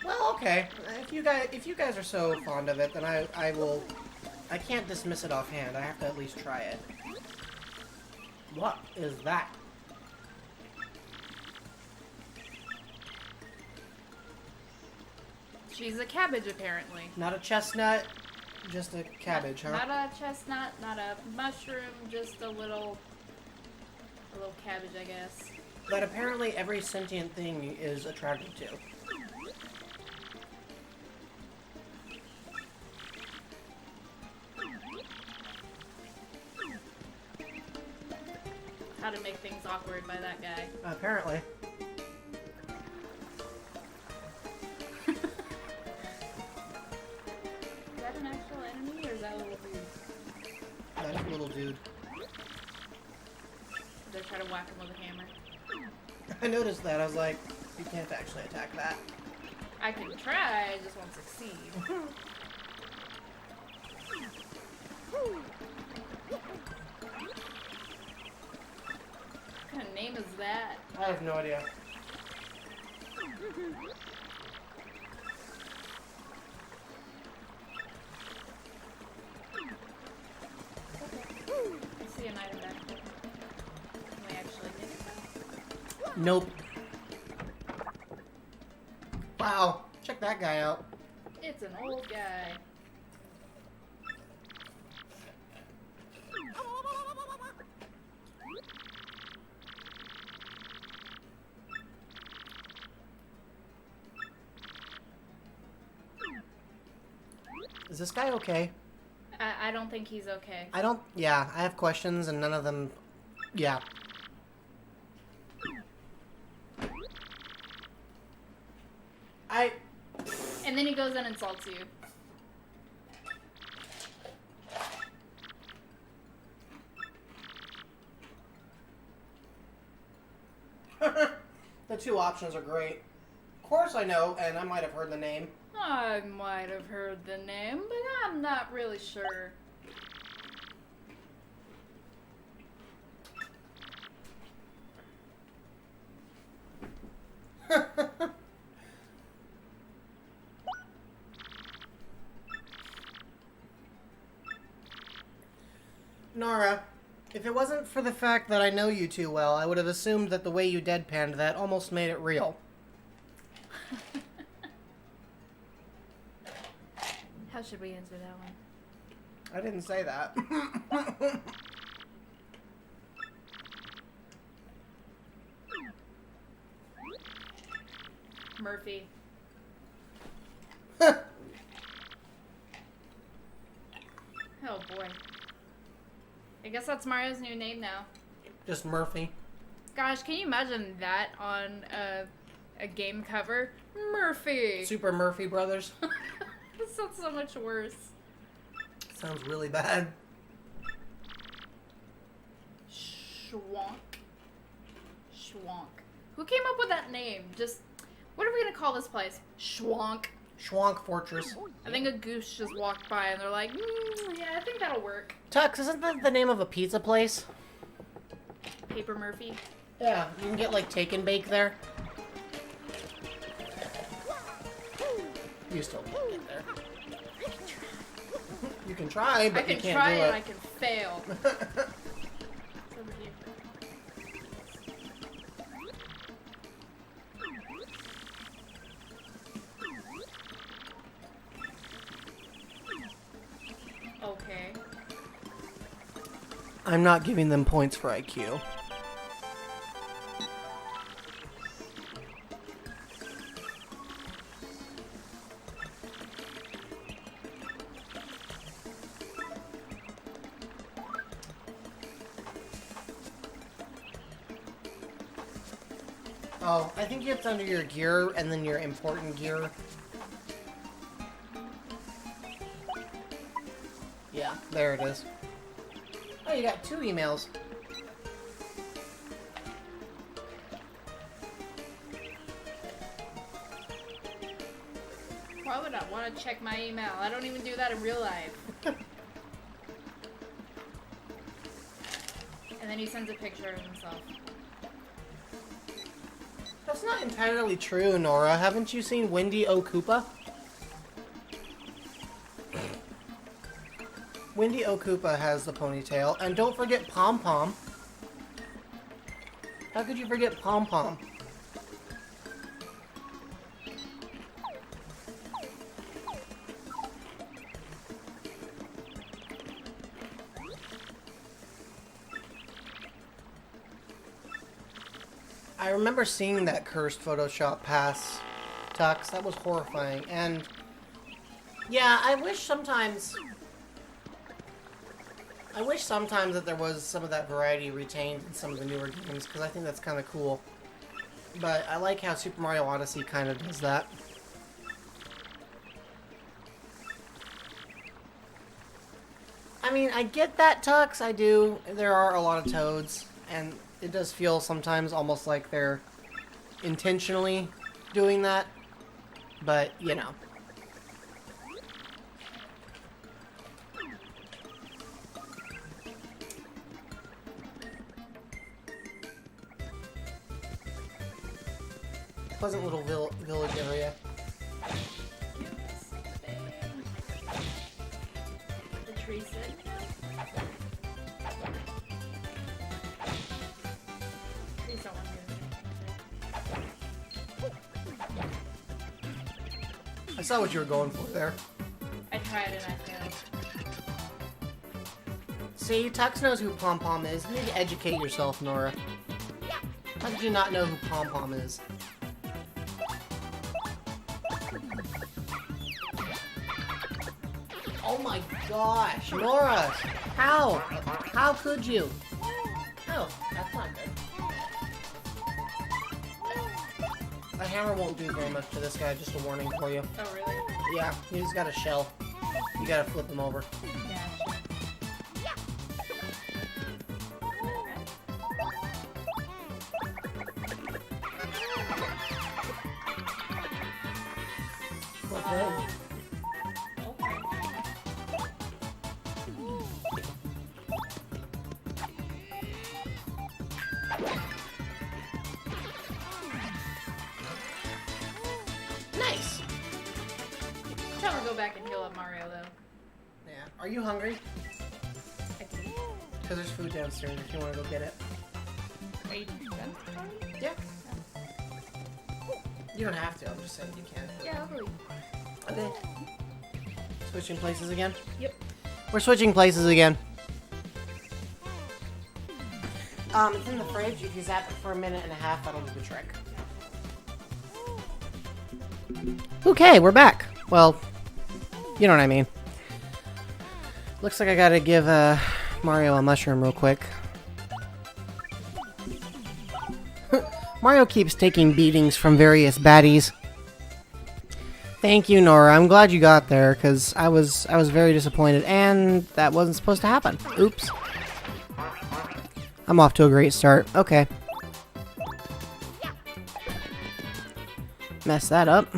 Speaker 1: Well, okay. If you guys are so fond of it, then I will. I can't dismiss it offhand. I have to at least try it. What is that?
Speaker 2: She's a cabbage, apparently.
Speaker 1: Not a chestnut, just a cabbage, huh?
Speaker 2: Not a chestnut, not a mushroom, just a little cabbage, I guess.
Speaker 1: That apparently every sentient thing is attracted to.
Speaker 2: How to make things awkward by that guy.
Speaker 1: Apparently.
Speaker 2: Is that an actual enemy, or is that a little dude?
Speaker 1: That's a little dude.
Speaker 2: Did I try to whack him with a hammer?
Speaker 1: I noticed that. I was like, you can't actually attack that.
Speaker 2: I can try, I just won't succeed. What kind of name is that?
Speaker 1: I have no idea.
Speaker 2: I see an item back there. Can we actually get it?
Speaker 1: Nope. Wow. Check that guy out.
Speaker 2: It's an old guy.
Speaker 1: Is this guy okay?
Speaker 2: I don't think he's okay.
Speaker 1: I don't... Yeah, I have questions and none of them... Yeah.
Speaker 2: And then he goes and insults you.
Speaker 1: The two options are great. Of course I know, and I might have heard the name.
Speaker 2: I might have heard the name, but I'm not really sure.
Speaker 1: Nara, if it wasn't for the fact that I know you too well, I would have assumed that the way you deadpanned that almost made it real.
Speaker 2: How should we answer that one?
Speaker 1: I didn't say that.
Speaker 2: Murphy. Oh boy. I guess that's Mario's new name now.
Speaker 1: Just Murphy.
Speaker 2: Gosh, can you imagine that on a game cover? Murphy!
Speaker 1: Super Murphy Brothers.
Speaker 2: This sounds so much worse.
Speaker 1: Sounds really bad.
Speaker 2: Schwank. Schwank. Who came up with that name? Just, what are we gonna call this place? Schwank.
Speaker 1: Schwank Fortress.
Speaker 2: I think a goose just walked by and they're like, yeah, I think that'll work.
Speaker 1: Tux, isn't that the name of a pizza place?
Speaker 2: Paper Murphy.
Speaker 1: Yeah, you can get like take and bake there. You still can't get there. You can try, but you can't do it.
Speaker 2: I can try and I can fail. It's over here. Okay.
Speaker 1: I'm not giving them points for IQ. Oh, I think it's under your gear and then your important gear. Yeah, there it is. Oh, you got 2 emails.
Speaker 2: Why would I want to check my email? I don't even do that in real life. And then he sends a picture of himself.
Speaker 1: That's not entirely true, Nora. Haven't you seen Wendy O. Koopa? Wendy O. Koopa has the ponytail. And don't forget Pom Pom. How could you forget Pom Pom? I remember seeing that cursed Photoshop pass, Tux. That was horrifying. And yeah, I wish sometimes that there was some of that variety retained in some of the newer games, because I think that's kind of cool. But I like how Super Mario Odyssey kind of does that. I mean, I get that, Tux. I do. There are a lot of Toads, and it does feel sometimes almost like they're intentionally doing that. But, you know. Pleasant little village area.
Speaker 2: The tree said no. Please don't want
Speaker 1: I saw what you were going for there.
Speaker 2: I tried and I failed.
Speaker 1: See, Tux knows who Pom Pom is. You need to educate yourself, Nora. How did you not know who Pom Pom is? Oh my gosh, Nora! How? How could you? Oh, that's not good. A hammer won't do very much to this guy, just a warning for you.
Speaker 2: Oh, really?
Speaker 1: Yeah, he's got a shell. You gotta flip him over.
Speaker 2: Yeah,
Speaker 1: Okay. Nice!
Speaker 2: I'm trying to go back and heal up Mario, though.
Speaker 1: Yeah. Are you hungry?
Speaker 2: I can.
Speaker 1: Because there's food downstairs if you want to go get it.
Speaker 2: Are you done?
Speaker 1: Yeah. You don't have to, I'm just saying you can.
Speaker 2: Yeah, I'll believe.
Speaker 1: Okay. Switching places again?
Speaker 2: Yep.
Speaker 1: We're switching places again. It's in the fridge. If you zap it for a minute and a half, that'll do the trick. Okay, we're back. Well, you know what I mean. Looks like I gotta give Mario a mushroom real quick. Mario keeps taking beatings from various baddies. Thank you, Nora. I'm glad you got there, because I was very disappointed, and that wasn't supposed to happen. Oops. I'm off to a great start. Okay. Mess that up.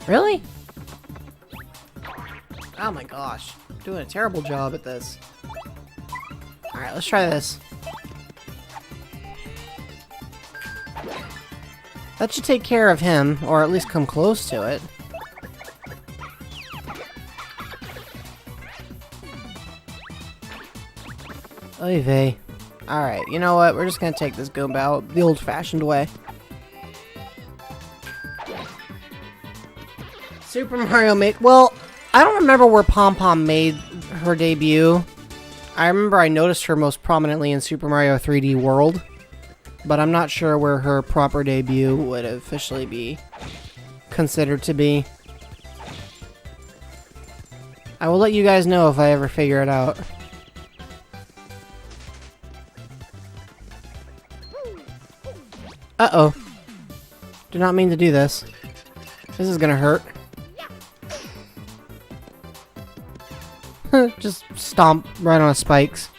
Speaker 1: Really? Oh my gosh. I'm doing a terrible job at this. Alright, let's try this. That should take care of him, or at least come close to it. Oy vey. Alright, you know what? We're just gonna take this Goomba out the old-fashioned way. Super Mario made... Well, I don't remember where Pom Pom made her debut. I remember I noticed her most prominently in Super Mario 3D World. But I'm not sure where her proper debut would officially be considered to be. I will let you guys know if I ever figure it out. Uh-oh. Did not mean to do this. This is gonna hurt. Just stomp right on his spikes.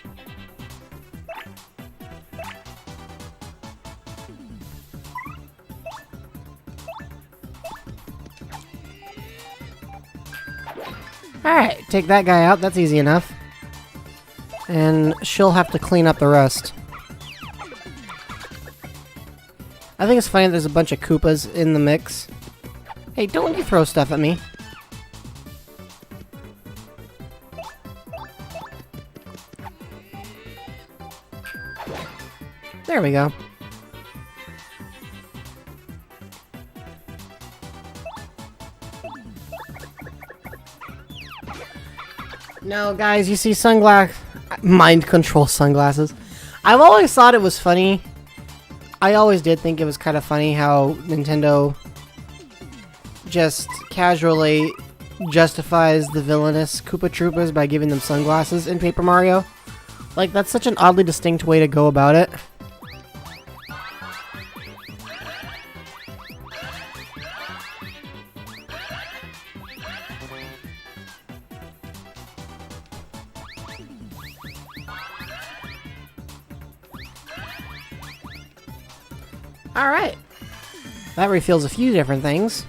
Speaker 1: Alright, take that guy out. That's easy enough. And she'll have to clean up the rest. I think it's funny that there's a bunch of Koopas in the mix. Hey, don't you throw stuff at me. There we go. No, guys, you see mind control sunglasses. I've always thought it was funny. I always did think it was kind of funny how Nintendo just casually justifies the villainous Koopa Troopas by giving them sunglasses in Paper Mario. Like, that's such an oddly distinct way to go about it. Alright. That reveals a few different things.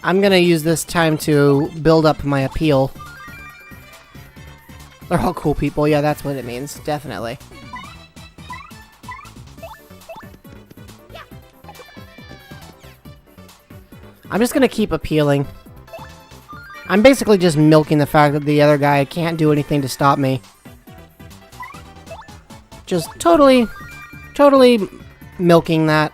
Speaker 1: I'm gonna use this time to build up my appeal. They're all cool people. Yeah, that's what it means. Definitely. I'm just gonna keep appealing. I'm basically just milking the fact that the other guy can't do anything to stop me. Just totally milking that.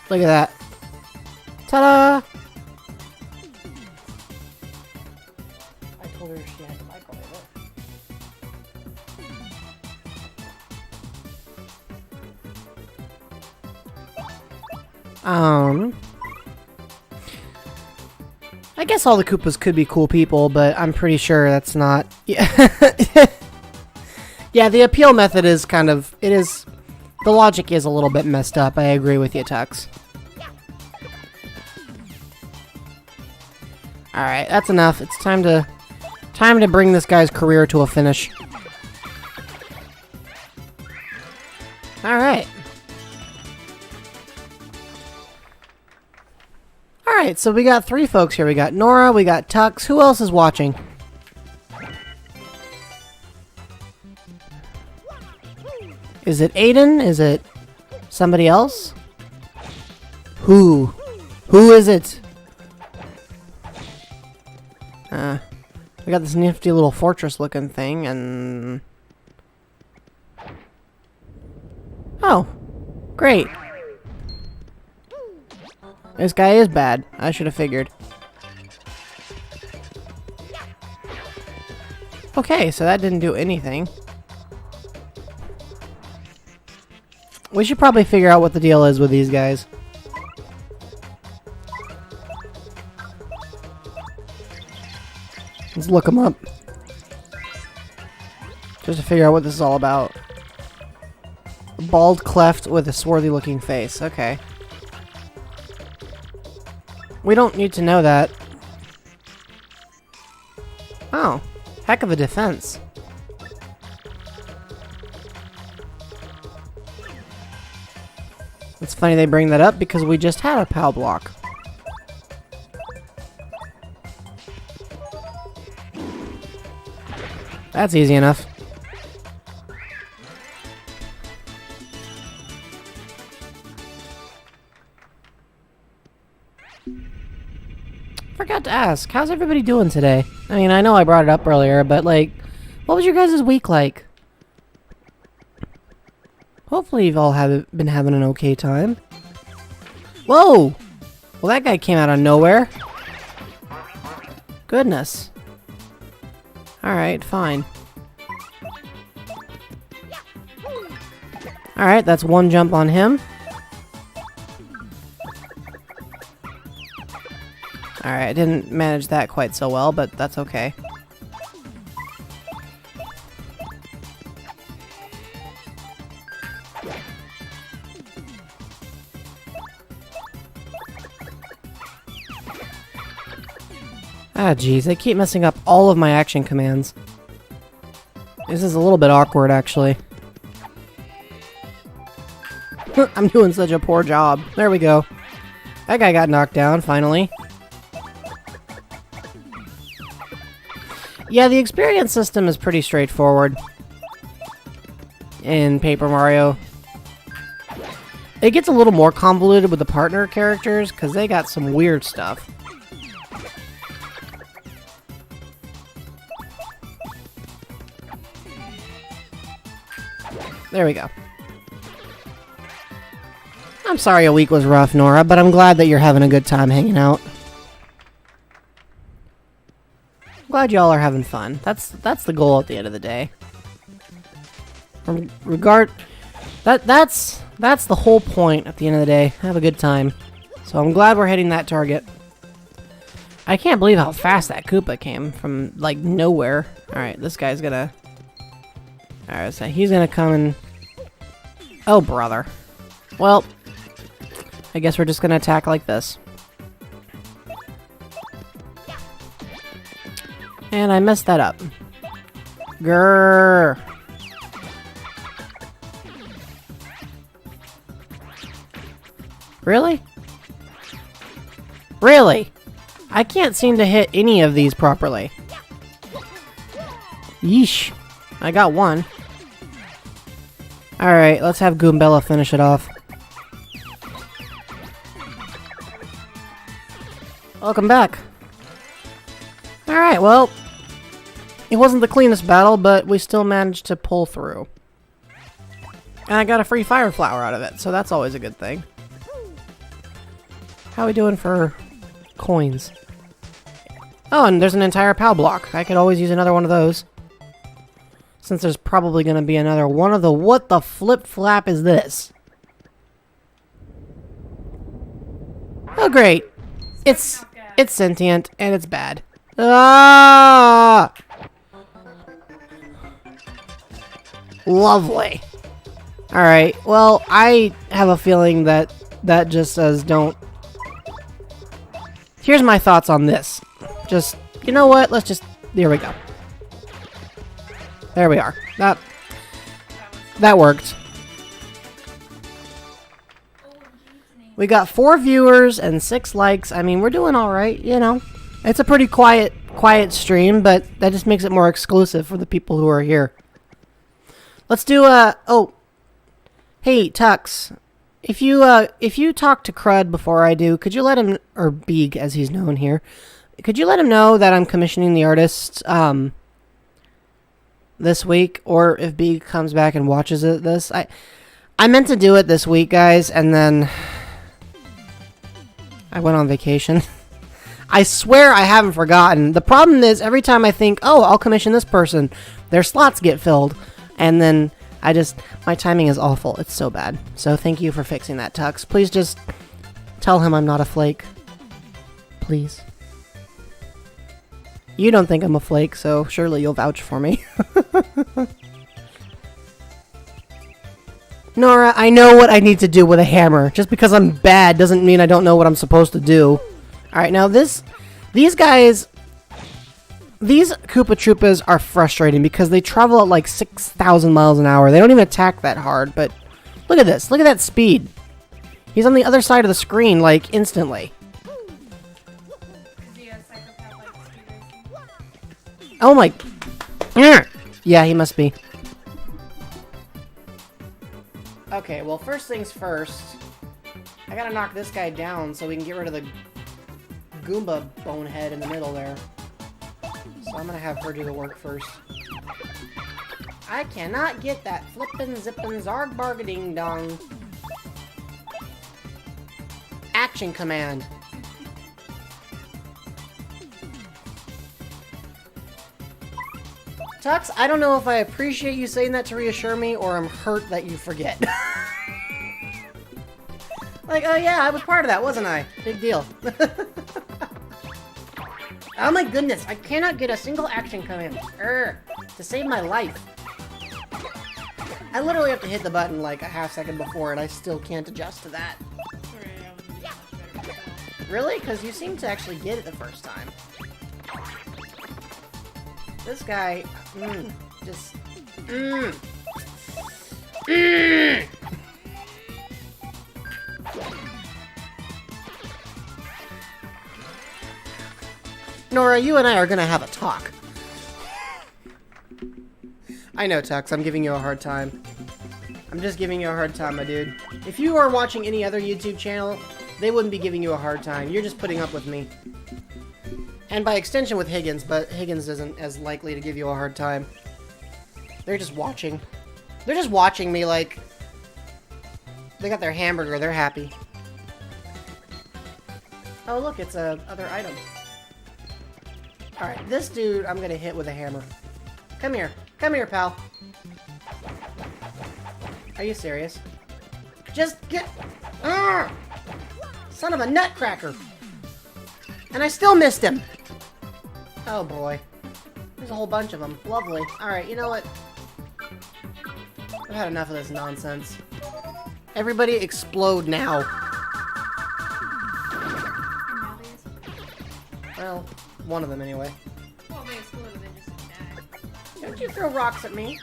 Speaker 1: Look at that. Ta-da! I told her she had the microwave it. I guess all the Koopas could be cool people, but I'm pretty sure that's not... Yeah, yeah, the appeal method is kind of... It is... The logic is a little bit messed up. I agree with you, Tux. Alright, that's enough. It's time to bring this guy's career to a finish. Alright. Alright, so we got 3 folks here. We got Nora, we got Tux. Who else is watching? Is it Aiden? Is it somebody else? Who? Who is it? We got this nifty little fortress looking thing and... Oh, great. This guy is bad. I should have figured. Okay, so that didn't do anything. We should probably figure out what the deal is with these guys. Let's look them up. Just to figure out what this is all about. A bald cleft with a swarthy looking face. Okay. We don't need to know that. Oh. Heck of a defense. It's funny they bring that up because we just had a POW block. That's easy enough. Forgot to ask, how's everybody doing today? I mean, I know I brought it up earlier, but like, what was your guys' week like? Hopefully you've all been having an okay time. Whoa! Well, that guy came out of nowhere. Goodness. Alright, fine. Alright, that's one jump on him. Alright, I didn't manage that quite so well, but that's okay. Ah, jeez, I keep messing up all of my action commands. This is a little bit awkward, actually. I'm doing such a poor job. There we go. That guy got knocked down, finally. Yeah, the experience system is pretty straightforward in Paper Mario. It gets a little more convoluted with the partner characters because they got some weird stuff. There we go. I'm sorry a week was rough, Nora, but I'm glad that you're having a good time hanging out. I'm glad y'all are having fun. That's the goal at the end of the day. That's the whole point at the end of the day. Have a good time. So I'm glad we're hitting that target. I can't believe how fast that Koopa came from, like, nowhere. Alright, this guy's gonna... Alright, so he's gonna come and... Oh, brother. Well, I guess we're just gonna attack like this. And I messed that up. Grrr. Really? Really? I can't seem to hit any of these properly. Yeesh. I got one. Alright, let's have Goombella finish it off. Welcome back. Alright, well, it wasn't the cleanest battle, but we still managed to pull through. And I got a free fire flower out of it, so that's always a good thing. How are we doing for coins? Oh, and there's an entire POW block. I could always use another one of those. Since there's probably going to be another one of the... What the flip-flap is this? Oh, great. It's sentient, and it's bad. Ah! Lovely. Alright, well, I have a feeling that that just says don't... Here's my thoughts on this. Just, you know what? Let's just... There we go. There we are. That worked. We got 4 viewers and 6 likes. I mean, we're doing alright, you know. It's a pretty quiet stream, but that just makes it more exclusive for the people who are here. Let's do a... Oh. Hey, Tux. If you talk to Crud before I do, could you let him... Or Beeg, as he's known here. Could you let him know that I'm commissioning the artist, this week? Or if Beeg comes back and watches this. I meant to do it this week, guys, and then... I went on vacation. I swear I haven't forgotten. The problem is, every time I think, oh, I'll commission this person, their slots get filled. And then my timing is awful. It's so bad. So thank you for fixing that, Tux. Please just tell him I'm not a flake. Please. You don't think I'm a flake, so surely you'll vouch for me. Nora, I know what I need to do with a hammer. Just because I'm bad doesn't mean I don't know what I'm supposed to do. Alright, now these guys... These Koopa Troopas are frustrating because they travel at like 6,000 miles an hour. They don't even attack that hard, but... Look at this. Look at that speed. He's on the other side of the screen, like, instantly. Oh my... Yeah, he must be. Okay, well, first things first. I gotta knock this guy down so we can get rid of the Goomba bonehead in the middle there. So I'm gonna have her do the work first. I cannot get that flippin' zippin' zarg bargading dong. Action command. Tux, I don't know if I appreciate you saying that to reassure me, or I'm hurt that you forget. Like, oh yeah, I was part of that, wasn't I? Big deal. Oh my goodness, I cannot get a single action command. To save my life. I literally have to hit the button like a half second before, and I still can't adjust to that. Really? Because you seem to actually get it the first time. This guy, just, Nora, you and I are gonna have a talk. I know, Tux. I'm giving you a hard time. I'm just giving you a hard time, my dude. If you are watching any other YouTube channel, they wouldn't be giving you a hard time. You're just putting up with me. And by extension with Higgins, but Higgins isn't as likely to give you a hard time. They're just watching. They're just watching me like... They got their hamburger, they're happy. Oh look, it's a other item. Alright, this dude I'm gonna hit with a hammer. Come here. Come here, pal. Are you serious? Just get... Urgh! Son of a nutcracker! And I still missed him! Oh boy. There's a whole bunch of them. Lovely. Alright, you know what? I've had enough of this nonsense. Everybody explode now. Well, one of them anyway.
Speaker 2: Well, they exploded, they just died.
Speaker 1: Don't you throw rocks at me.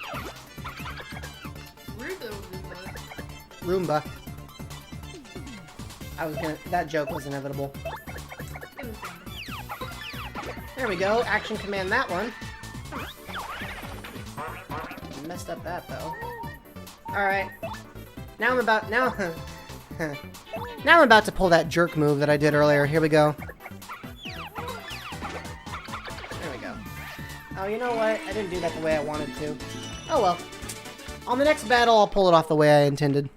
Speaker 1: Roomba. That joke was inevitable. There we go. Action command that one. Messed up that though. Alright. Now I'm about to pull that jerk move that I did earlier. Here we go. There we go. Oh, you know what? I didn't do that the way I wanted to. Oh well. On the next battle, I'll pull it off the way I intended.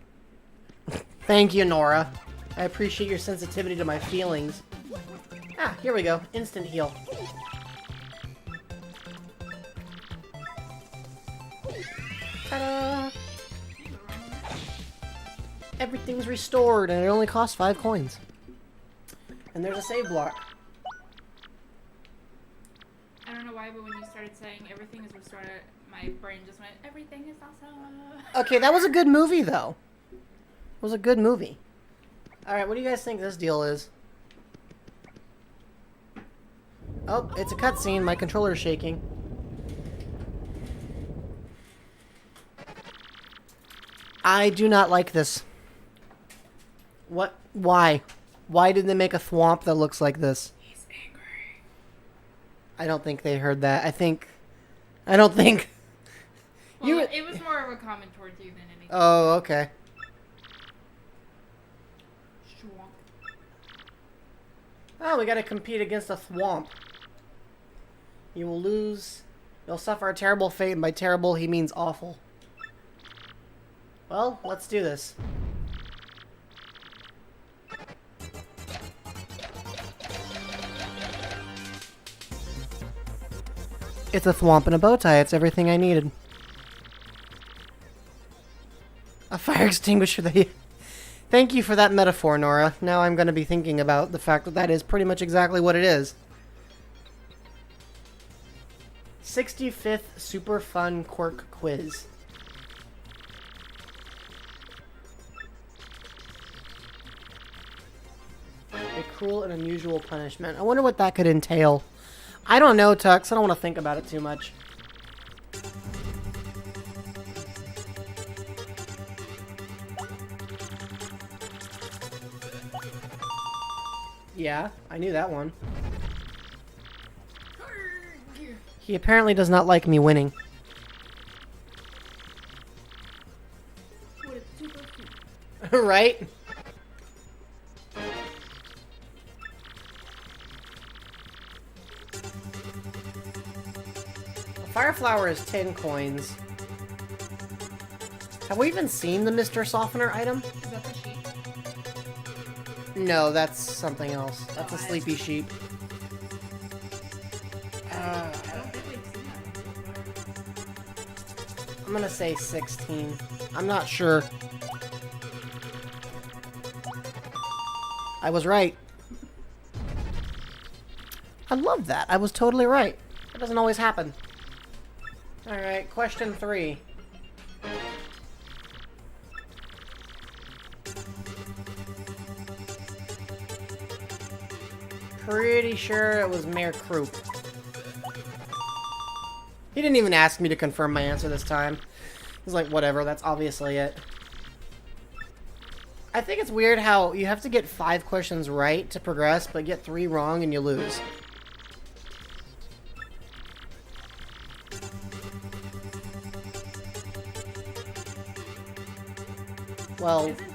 Speaker 1: Thank you, Nora. I appreciate your sensitivity to my feelings. Ah, here we go. Instant heal. Ta-da! Everything's restored, and it only costs 5 coins. And there's a save block.
Speaker 2: I don't know why, but when you started saying everything is restored, my brain just went, everything is awesome.
Speaker 1: Okay, that was a good movie, though. It was a good movie. Alright, what do you guys think this deal is? Oh, it's a cutscene. My controller's shaking. I do not like this. What? Why? Why did they make a thwomp that looks like this?
Speaker 2: He's angry.
Speaker 1: I don't think they heard that. I don't think...
Speaker 2: Well, it was more of a comment towards you than anything.
Speaker 1: Oh, okay. Oh, we gotta compete against a thwomp. You will lose. You'll suffer a terrible fate, and by terrible, he means awful. Well, let's do this. It's a thwomp and a bow tie. It's everything I needed. A fire extinguisher that... Thank you for that metaphor, Nora. Now I'm going to be thinking about the fact that that is pretty much exactly what it is. 65th Super Fun Quirk Quiz. A cruel and unusual punishment. I wonder what that could entail. I don't know, Tux. I don't want to think about it too much. Yeah, I knew that one. He apparently does not like me winning. Right? Fire flower is 10 coins. Have we even seen the Mr. Softener item?
Speaker 2: Is that the sheep?
Speaker 1: No, that's something else. That's a sleepy sheep.
Speaker 2: I don't think we've seen that.
Speaker 1: I'm gonna say 16. I'm not sure. I was right. I love that. I was totally right. That doesn't always happen. Alright, question 3. Pretty sure it was Mayor Croup. He didn't even ask me to confirm my answer this time. He's like, whatever, that's obviously it. I think it's weird how you have to get 5 questions right to progress, but get 3 wrong and you lose. Well,
Speaker 2: Is it?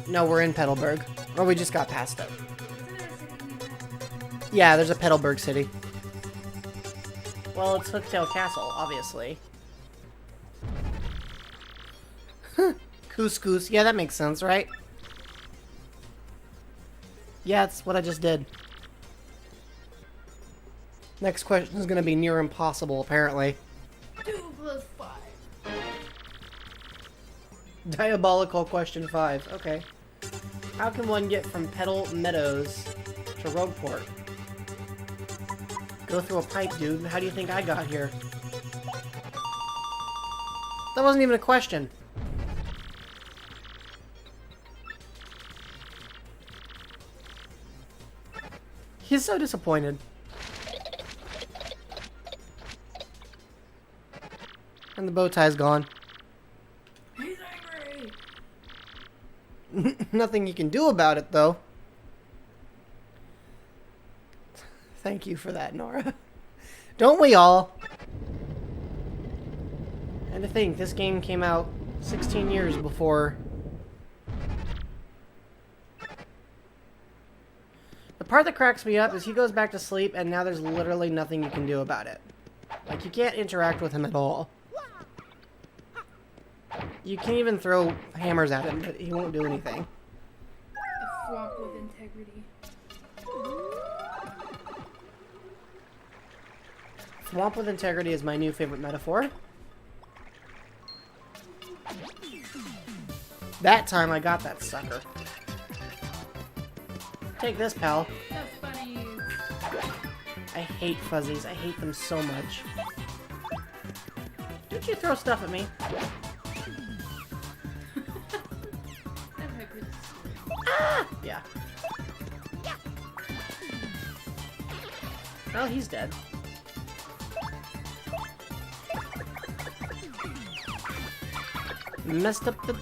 Speaker 1: no, we're in Petalburg. Or we just got past it.
Speaker 2: Isn't there a city named that?
Speaker 1: Yeah, there's a Petalburg city. Well, it's Hooktail Castle, obviously. Couscous. Yeah, that makes sense, right? Yeah, that's what I just did. Next question is going to be near impossible, apparently.
Speaker 2: 2 + 5.
Speaker 1: Diabolical question 5. Okay. How can one get from Petal Meadows to Rogueport? Go through a pipe, dude. How do you think I got here? That wasn't even a question. He's so disappointed. And the bow tie's gone.
Speaker 2: He's angry!
Speaker 1: Nothing you can do about it, though. Thank you for that, Nora. Don't we all? And to think, this game came out 16 years before. The part that cracks me up is he goes back to sleep, and now there's literally nothing you can do about it. Like, you can't interact with him at all. You can't even throw hammers at him, but he won't do anything.
Speaker 2: A swamp with integrity.
Speaker 1: Swamp with integrity is my new favorite metaphor. That time I got that sucker. Take this, pal.
Speaker 2: That's funny.
Speaker 1: I hate fuzzies. I hate them so much. Don't you throw stuff at me? Ah! Yeah. Oh, he's dead. Messed up the...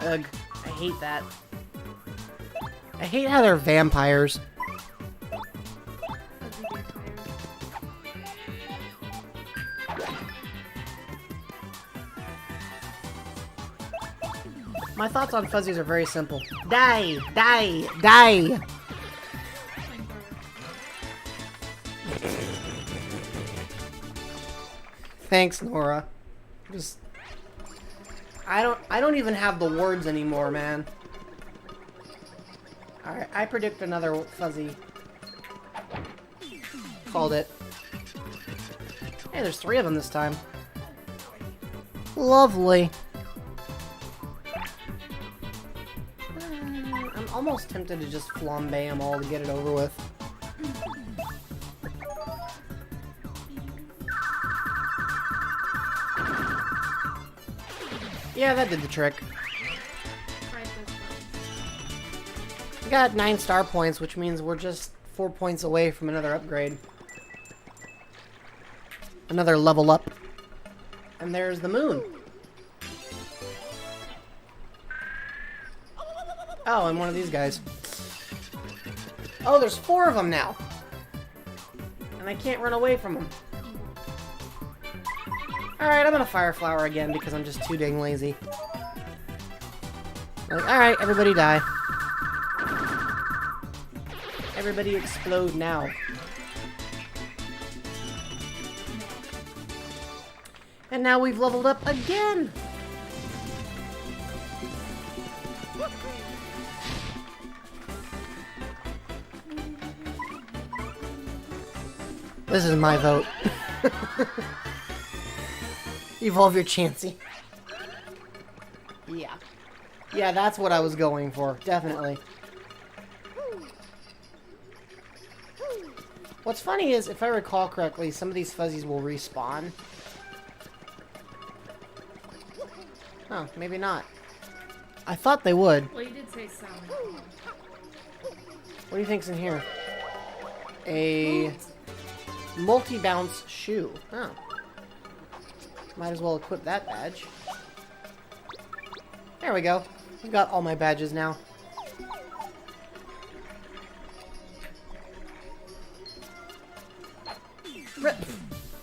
Speaker 1: Ugh. I hate that. I hate how they're vampires. My thoughts on fuzzies are very simple. Die! Die! Die! Thanks, Nora. Just... I don't even have the words anymore, man. Alright, I predict another fuzzy. Called it. Hey, there's 3 of them this time. Lovely. I'm almost tempted to just flambe them all to get it over with. Yeah, that did the trick. We got 9 star points, which means we're just 4 points away from another upgrade. Another level up. And there's the moon. Oh, and one of these guys. Oh, there's 4 of them now. And I can't run away from them. Alright, I'm gonna Fire Flower again because I'm just too dang lazy. Like, alright, everybody die. Everybody explode now. And now we've leveled up again! This is my vote. Evolve your Chansey. Yeah. Yeah, that's what I was going for. Definitely. What's funny is, if I recall correctly, some of these fuzzies will respawn. Oh, maybe not. I thought they would.
Speaker 2: Well, you did say some.
Speaker 1: What do you think's in here? A multi-bounce shoe. Oh. Might as well equip that badge. There we go. I've got all my badges now.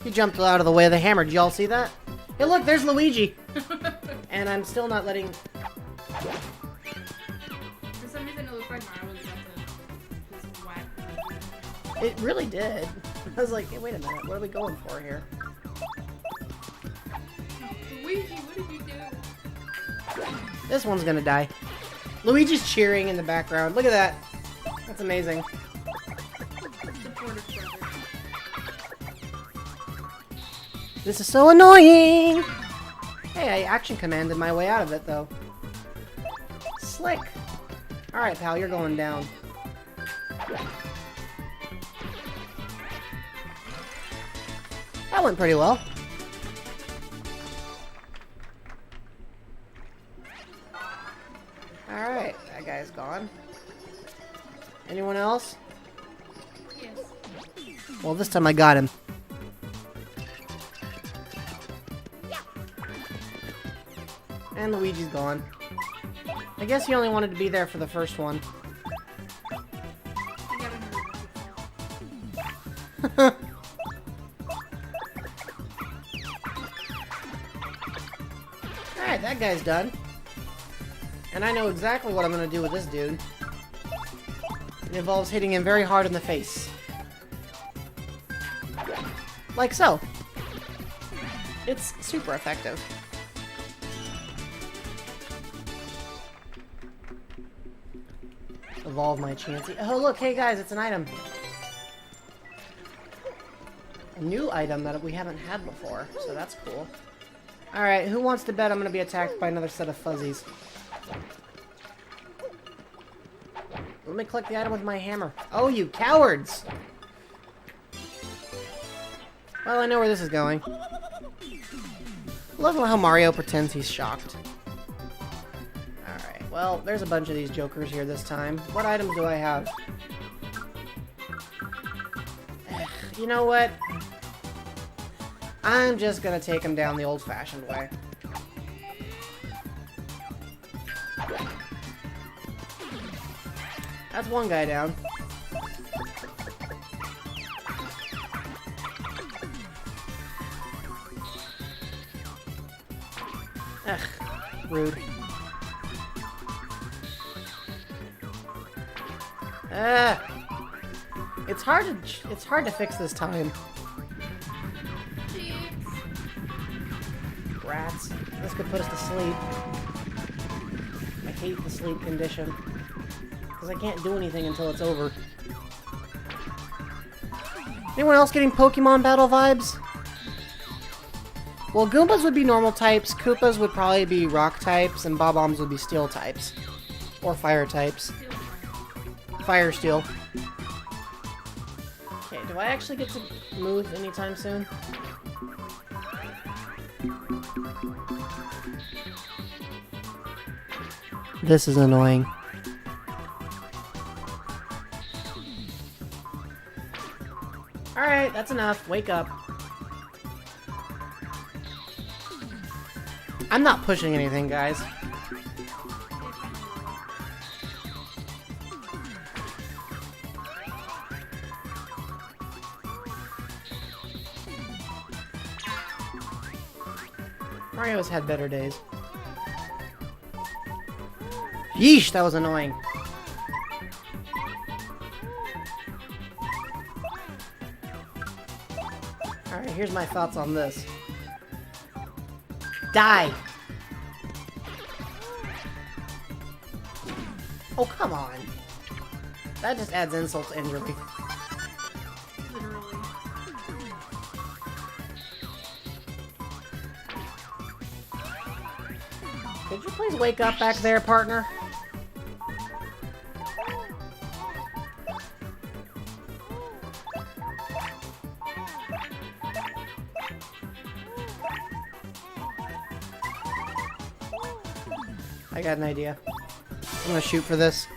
Speaker 1: He jumped out of the way of the hammer. Did y'all see that? Hey, look, there's Luigi. And I'm still not letting...
Speaker 2: For some reason, it looked like Mario was about to just whack.
Speaker 1: It really did. I was like, hey, wait a minute. What are we going for here?
Speaker 2: Luigi, what did you do?
Speaker 1: This one's gonna die. Luigi's cheering in the background. Look at that. That's amazing.
Speaker 2: Supportive brother.
Speaker 1: This is so annoying! Hey, I action commanded my way out of it, though. Slick. Alright, pal, you're going down. That went pretty well. Alright, that guy's gone. Anyone else?
Speaker 2: Yes.
Speaker 1: Well, this time I got him. And Luigi's gone. I guess he only wanted to be there for the first one.
Speaker 2: I got another.
Speaker 1: Alright, that guy's done. And I know exactly what I'm gonna do with this dude. It involves hitting him very hard in the face. Like so. It's super effective. Evolve my chance. Oh look, hey guys, it's an item. A new item that we haven't had before, so that's cool. Alright, who wants to bet I'm gonna be attacked by another set of fuzzies? Let me collect the item with my hammer. Oh, you cowards! Well, I know where this is going. Love how Mario pretends he's shocked. Alright, well, there's a bunch of these jokers here this time. What items do I have? You know what? I'm just gonna take him down the old-fashioned way. That's one guy down. Ugh, rude. It's hard to fix this time. Rats. This could put us to sleep. I hate the sleep condition. Because I can't do anything until it's over. Anyone else getting Pokemon battle vibes? Well, Goombas would be normal types, Koopas would probably be rock types, and Bob-ombs would be steel types. Or fire types. Fire steel. Okay, do I actually get to move anytime soon? This is annoying. Alright, that's enough. Wake up. I'm not pushing anything, guys. Mario's had better days. Yeesh, that was annoying. Alright, here's my thoughts on this. Die! Oh, come on. That just adds insult to injury.
Speaker 2: Literally.
Speaker 1: Could you please wake up back there, partner? I got an idea. I'm gonna shoot for this.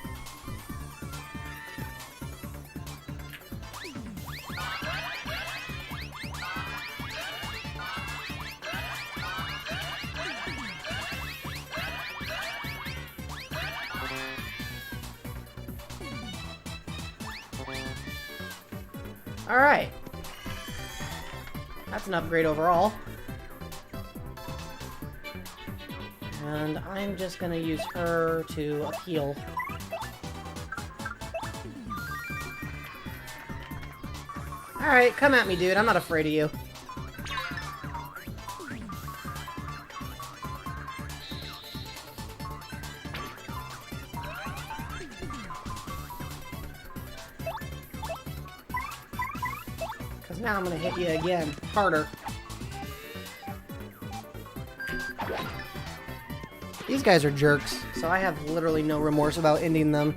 Speaker 1: Alright. That's an upgrade overall. And I'm just gonna use her to heal. Alright, come at me, dude. I'm not afraid of you. Because now I'm gonna hit you again. Harder. These guys are jerks, so I have literally no remorse about ending them.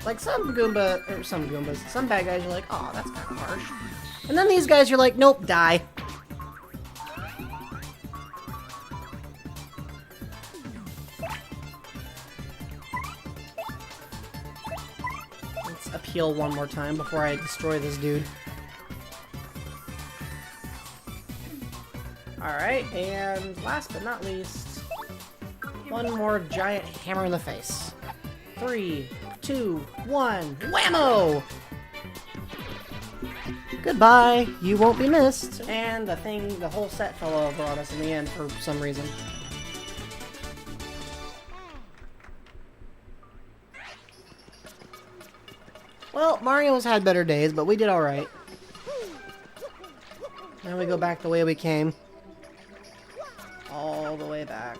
Speaker 1: Like some Goombas, some bad guys are like, oh, that's kind of harsh. And then these guys, you're like, nope, die. Let's appeal one more time before I destroy this dude. Alright, and last but not least, one more giant hammer in the face. 3, 2, 1, whammo! Goodbye, you won't be missed. And the whole set fell over on us in the end for some reason. Well, Mario's had better days, but we did alright. Now we go back the way we came. All the way back.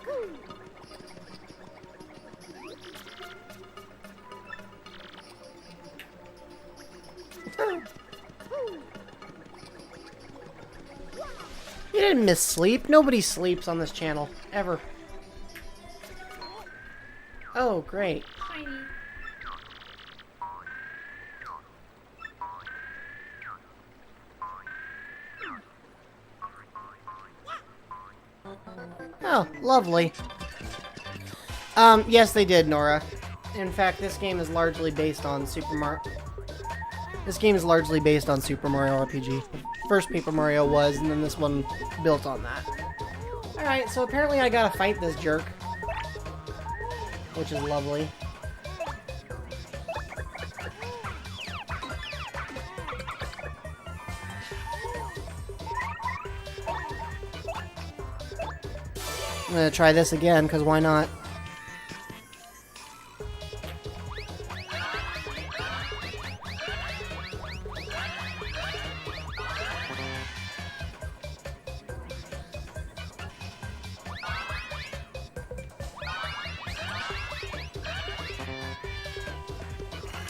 Speaker 1: You didn't miss sleep. Nobody sleeps on this channel. Ever. Oh, great.
Speaker 2: Tiny.
Speaker 1: Oh, lovely. Yes, they did, Nora. In fact, this game is largely based on Super Mario. This game is largely based on Super Mario RPG. First Paper Mario was, and then this one built on that. Alright, so apparently I gotta fight this jerk. Which is lovely. I'm gonna try this again, because why not?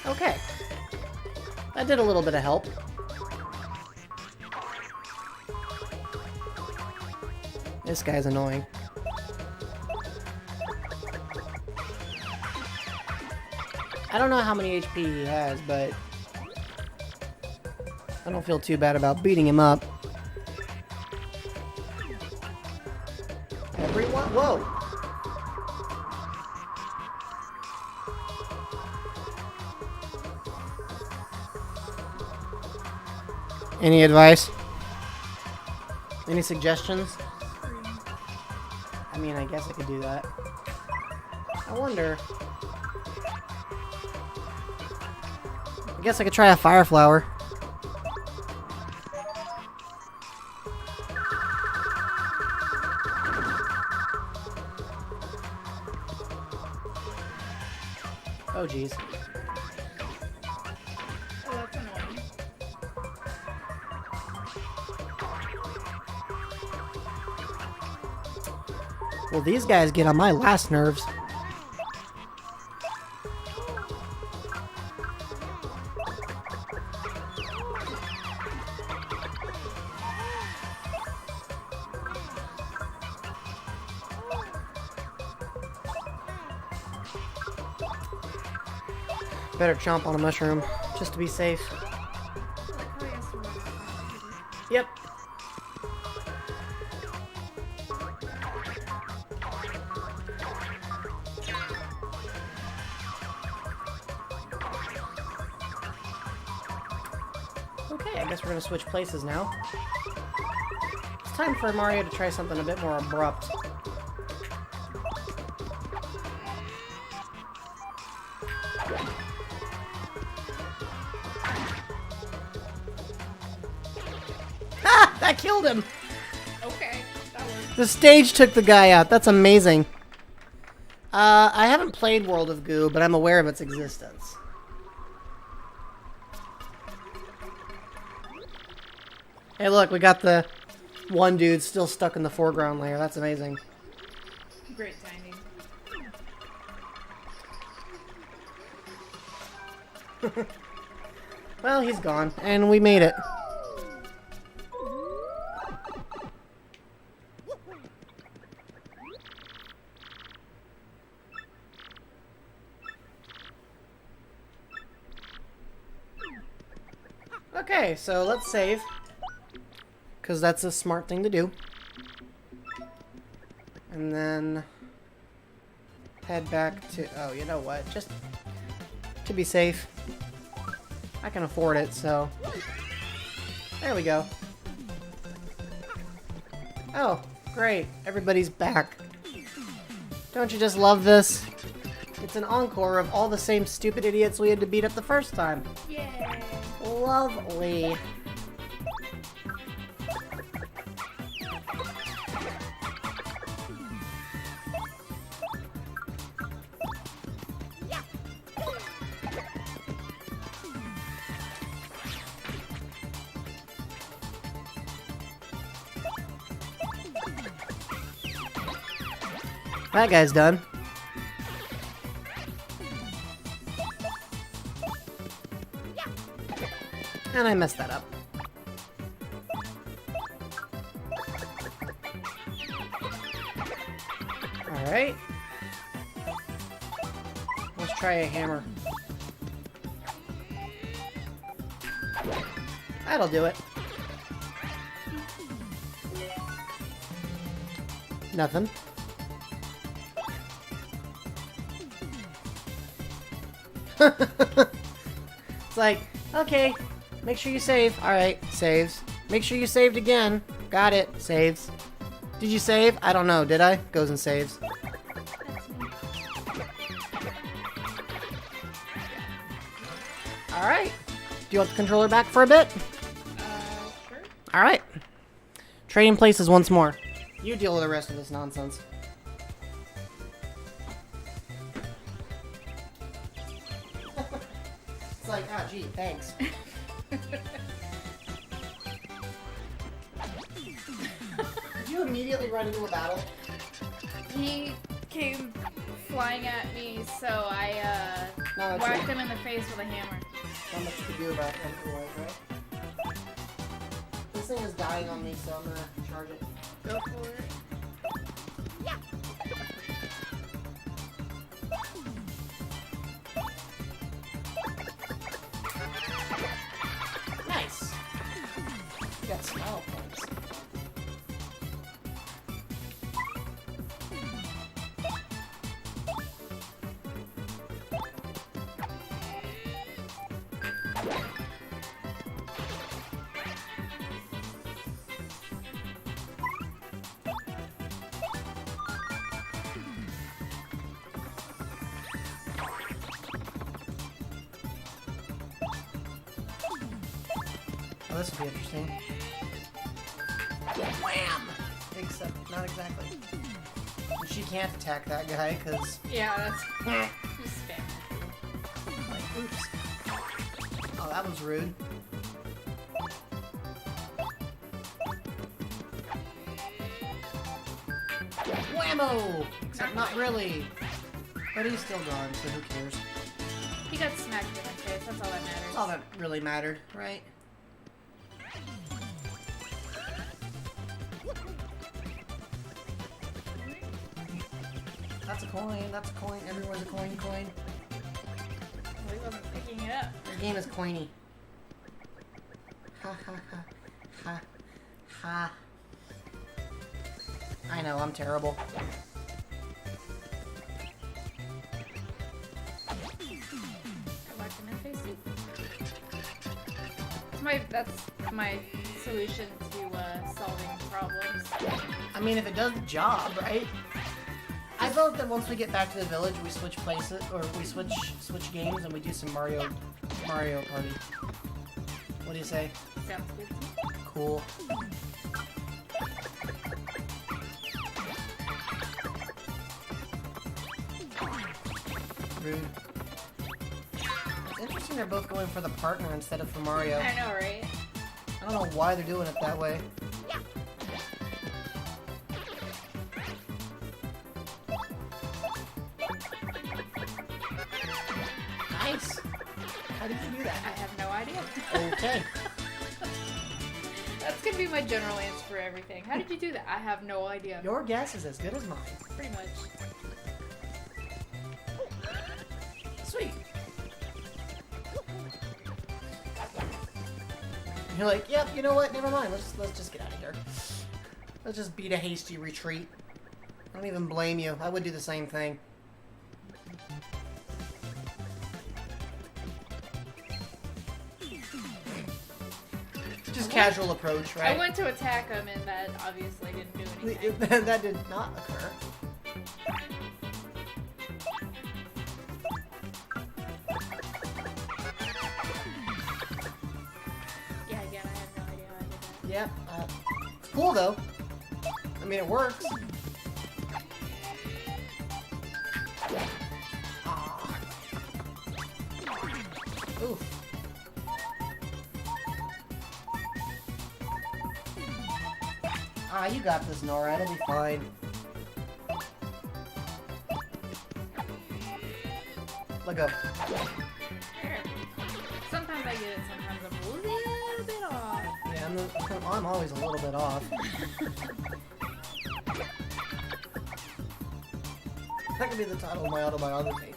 Speaker 1: Okay. That did a little bit of help. This guy's annoying. I don't know how many HP he has, but I don't feel too bad about beating him up. Everyone, whoa! Any advice? Any suggestions? I mean, I guess I could do that. I wonder... I guess I could try a fire flower. Oh jeez.
Speaker 2: Oh, that's annoying.
Speaker 1: Well, these guys get on my last nerves. Better chomp on a mushroom, just to be safe. Yep. Okay, I guess we're gonna switch places now. It's time for Mario to try something a bit more abrupt. I killed him.
Speaker 2: Okay, that works.
Speaker 1: The stage took the guy out. That's amazing. I haven't played World of Goo, but I'm aware of its existence. Hey, look, we got the one dude still stuck in the foreground layer. That's amazing.
Speaker 2: Great timing.
Speaker 1: Well, he's gone, and we made it. Okay, so let's save. Because that's a smart thing to do. And then head back to... Oh, you know what? Just to be safe. I can afford it, so... There we go. Oh, great. Everybody's back. Don't you just love this? It's an encore of all the same stupid idiots we had to beat up the first time.
Speaker 2: Yay!
Speaker 1: Lovely. That guy's done. And I messed that up. Alright. Let's try a hammer. That'll do it. Nothing. It's like, okay, make sure you save. Alright, saves. Make sure you saved again. Got it, saves. Did you save? I don't know, did I? Goes and saves. Alright. Do you want the controller back for a bit?
Speaker 2: Sure.
Speaker 1: Alright. Trading places once more. You deal with the rest of this nonsense. It's like, ah, gee, thanks. Did you immediately run into a battle?
Speaker 2: He came flying at me, so I
Speaker 1: No, it's
Speaker 2: whacked him in the face with a hammer.
Speaker 1: not much to do about that, right? This thing is dying on me, so I'm gonna charge it.
Speaker 2: Go for it.
Speaker 1: Nice! You got smile points. Oh, this will be interesting. Wham! Except, not exactly. She can't attack that guy, because...
Speaker 2: Yeah, that's just spam.
Speaker 1: Like, oops. Oh, that was rude. Whammo! Except not really. But he's still gone, so who cares?
Speaker 2: He got smacked in the face, that's all that matters.
Speaker 1: That's all that really mattered, right? That's a coin, that's a coin, everywhere's a coin.
Speaker 2: Well, he wasn't picking it up.
Speaker 1: The game is coiny. Ha ha ha. Ha. Ha. I know, I'm terrible.
Speaker 2: Whacked him in the face. That's my solution to solving problems.
Speaker 1: I mean, if it does the job, right? I vote that once we get back to the village, we switch places, or we switch games, and we do some Mario Party. What do you say?
Speaker 2: Sounds good.
Speaker 1: Cool. Rude. It's interesting they're both going for the partner instead of for Mario.
Speaker 2: I know, right?
Speaker 1: I don't know why they're doing it that way. Nice! How did you do
Speaker 2: I
Speaker 1: that?
Speaker 2: have no idea.
Speaker 1: Okay.
Speaker 2: That's gonna be my general answer for everything. How did you do that? I have no idea.
Speaker 1: Your guess is as good as mine.
Speaker 2: Pretty much.
Speaker 1: Sweet. You're like, yep, you know what? Never mind. Let's just get out of here. Let's just beat a hasty retreat. I don't even blame you. I would do the same thing. Just casual approach, right?
Speaker 2: I went to attack him and that obviously didn't do anything.
Speaker 1: That did not occur.
Speaker 2: Yeah, again, I have no idea how I did that.
Speaker 1: Yep. It's cool though. I mean, it works. Ah. Oof. Ah, you got this, Nora. It'll be fine. Let go.
Speaker 2: There. Sometimes I get it, sometimes I'm a little bit off.
Speaker 1: Yeah, I'm always a little bit off. That could be the title of my autobiography.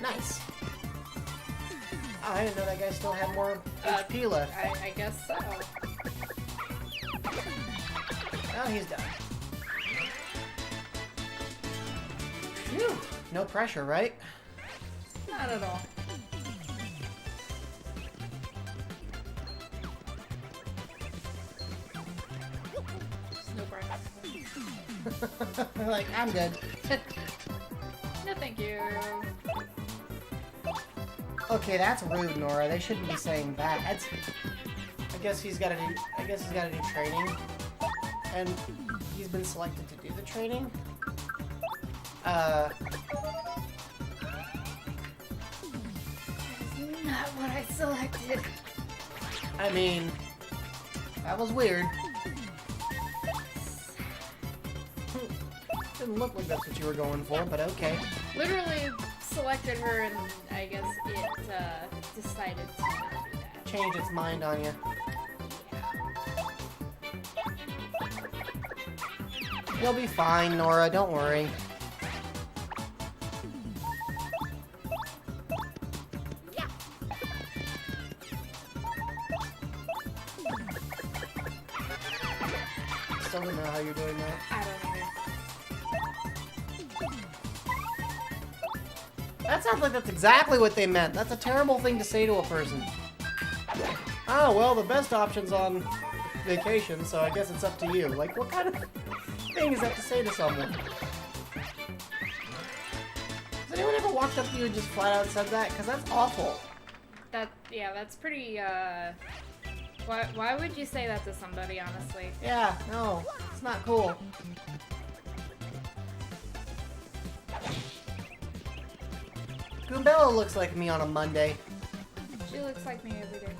Speaker 1: Nice. Oh, I didn't know that guy still had more HP left.
Speaker 2: I guess so.
Speaker 1: Oh, he's done. Phew. No pressure, right?
Speaker 2: Not at all. No pressure.
Speaker 1: Like, I'm good.
Speaker 2: No, thank you.
Speaker 1: Okay, that's rude, Nora. They shouldn't be saying that. I guess he's got to do training, and he's been selected to do the training.
Speaker 2: That's not what I selected.
Speaker 1: I mean, that was weird. Didn't look like that's what you were going for, but okay.
Speaker 2: Literally selected her and I guess it decided to not do that.
Speaker 1: Change its mind on you. You'll be fine, Nora. Don't worry. Still don't know how you're doing that.
Speaker 2: I don't either.
Speaker 1: That sounds like that's exactly what they meant. That's a terrible thing to say to a person. Oh, well, the best option's on vacation, so I guess it's up to you. Like, what kind of thing is that to say to someone? Has anyone ever walked up to you and just flat out said that? Because that's awful.
Speaker 2: Yeah, that's pretty, why would you say that to somebody, honestly?
Speaker 1: Yeah, no, it's not cool. Goombella looks like me on a Monday.
Speaker 2: She looks like me every day.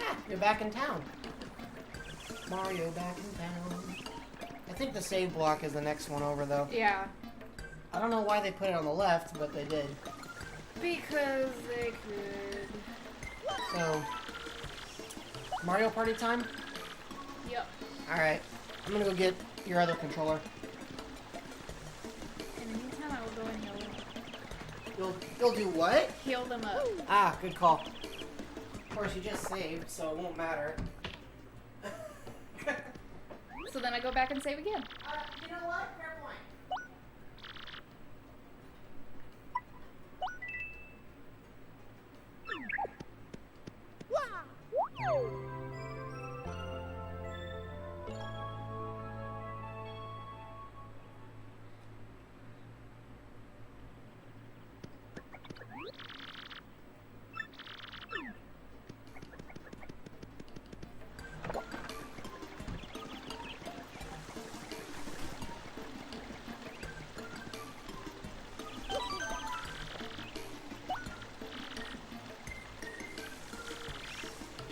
Speaker 1: Ah, you're back in town. Mario back in town. I think the save block is the next one over, though.
Speaker 2: Yeah.
Speaker 1: I don't know why they put it on the left, but they did.
Speaker 2: Because they could.
Speaker 1: So, Mario Party time?
Speaker 2: Yep.
Speaker 1: Alright. I'm gonna go get your other controller.
Speaker 2: In the meantime, I will go and heal them.
Speaker 1: You'll do what?
Speaker 2: Heal them up.
Speaker 1: Ah, good call. Of course, you just saved, so it won't matter.
Speaker 2: So then I go back and save again.
Speaker 1: You know what? Fair point.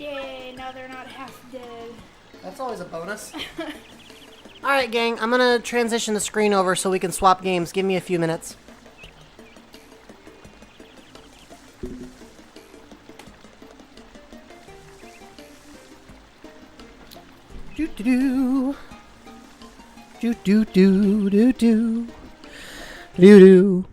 Speaker 2: Yay, now they're not half dead.
Speaker 1: That's always a bonus. Alright, gang, I'm gonna transition the screen over so we can swap games. Give me a few minutes. Do-do-do. Do-do-do-do-do. Do-do.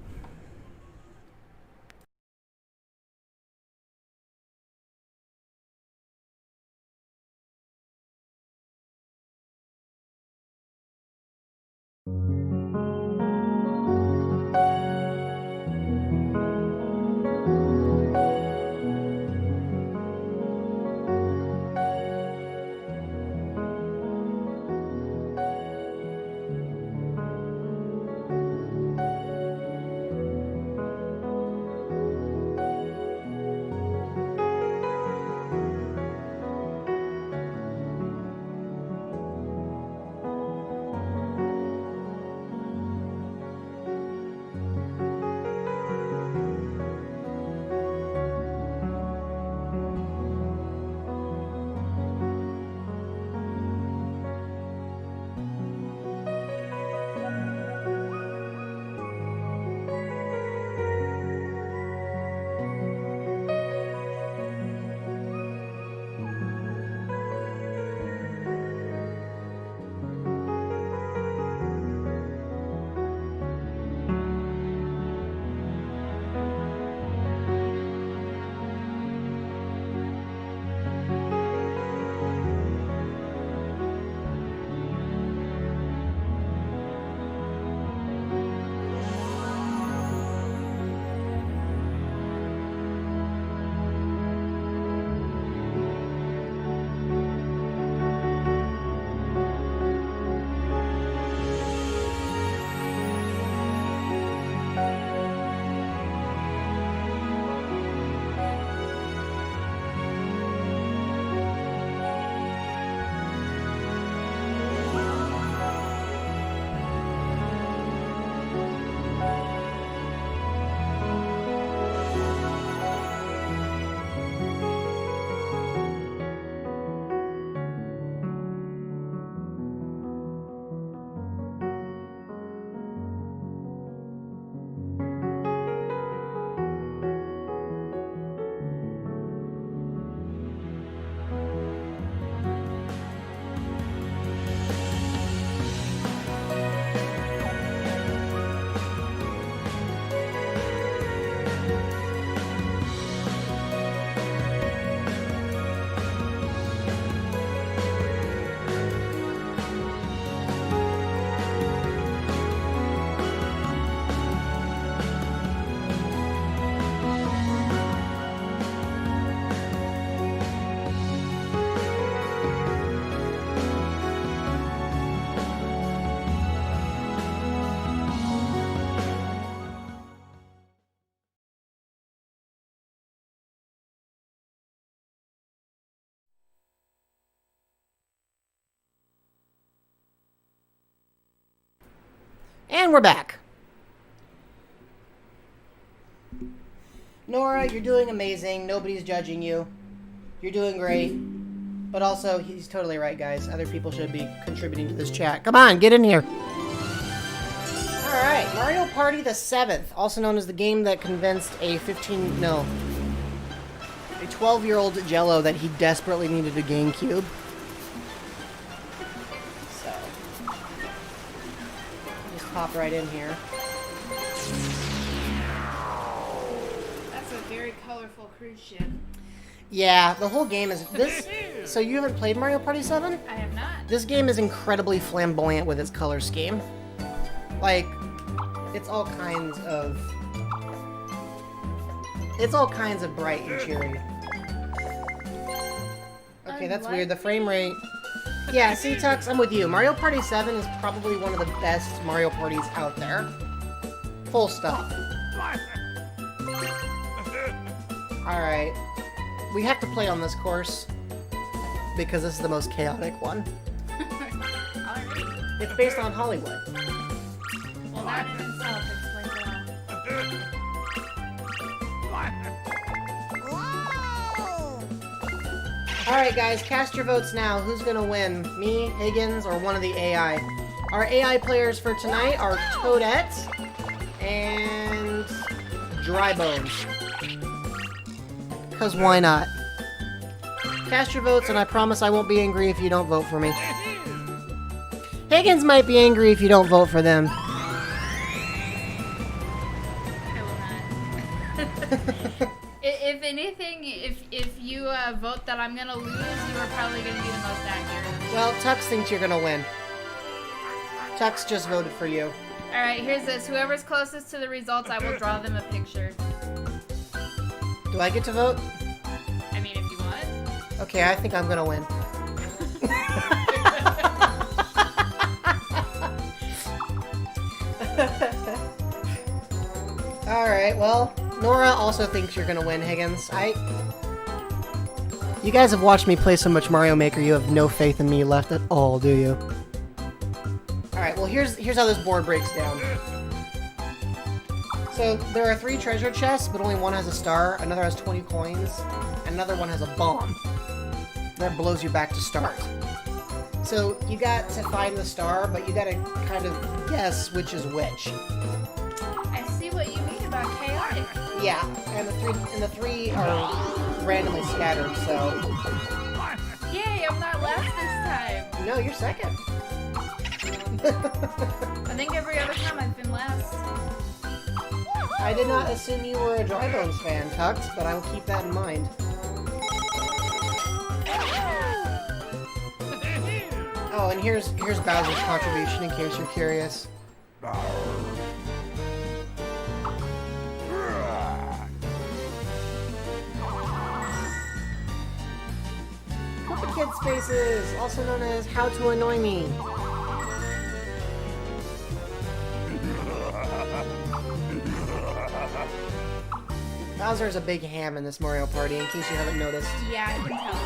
Speaker 1: And we're back. Nora, you're doing amazing. Nobody's judging you. You're doing great. But also, he's totally right, guys. Other people should be contributing to this chat. Come on, get in here. Alright, Mario Party the 7th, also known as the game that convinced a 12-year-old Jello that he desperately needed a GameCube. So, just hop right in here.
Speaker 2: That's a very colorful cruise ship.
Speaker 1: Yeah, the whole game is this. So you haven't played Mario Party 7?
Speaker 2: I have not.
Speaker 1: This game is incredibly flamboyant with its color scheme. Like, it's all kinds of bright and cheery. Okay, that's weird. The frame rate. Yeah, see, Tux, I'm with you. Mario Party 7 is probably one of the best Mario Parties out there. Full stop. Alright. We have to play on this course because this is the most chaotic one.
Speaker 2: Alright.
Speaker 1: It's based on Hollywood.
Speaker 2: Well, that in itself explains it all.
Speaker 1: Alright guys, cast your votes now. Who's gonna win? Me, Higgins, or one of the AI? Our AI players for tonight are Toadette and Drybones. Because why not? Cast your votes and I promise I won't be angry if you don't vote for me. Higgins might be angry if you don't vote for them.
Speaker 2: I will not. If anything, if you vote that I'm gonna lose, you are probably gonna be the most accurate.
Speaker 1: Well, Tux thinks you're gonna win. Tux just voted for you.
Speaker 2: Alright, here's this. Whoever's closest to the results, I will draw them a picture.
Speaker 1: Do I get to vote?
Speaker 2: I mean, if you want.
Speaker 1: Okay, I think I'm gonna win. Alright, well, Nora also thinks you're gonna win, Higgins. You guys have watched me play so much Mario Maker, you have no faith in me left at all, do you? Alright, well here's how this board breaks down. So, there are 3 treasure chests, but only one has a star, another has 20 coins, and another one has a bomb. That blows you back to start. So, you got to find the star, but you gotta kind of guess which is which.
Speaker 2: I see what you mean about chaotic.
Speaker 1: Yeah, and the three are randomly scattered, so...
Speaker 2: Yay, I'm not last this time.
Speaker 1: No, you're second.
Speaker 2: I think every other time I've been last.
Speaker 1: I did not assume you were a Drybones fan, Tux, but I will keep that in mind. Oh, and here's Bowser's contribution in case you're curious. Kid Spaces, also known as How to Annoy Me. Bowser's a big ham in this Mario Party, in case you haven't noticed.
Speaker 2: Yeah, I can tell.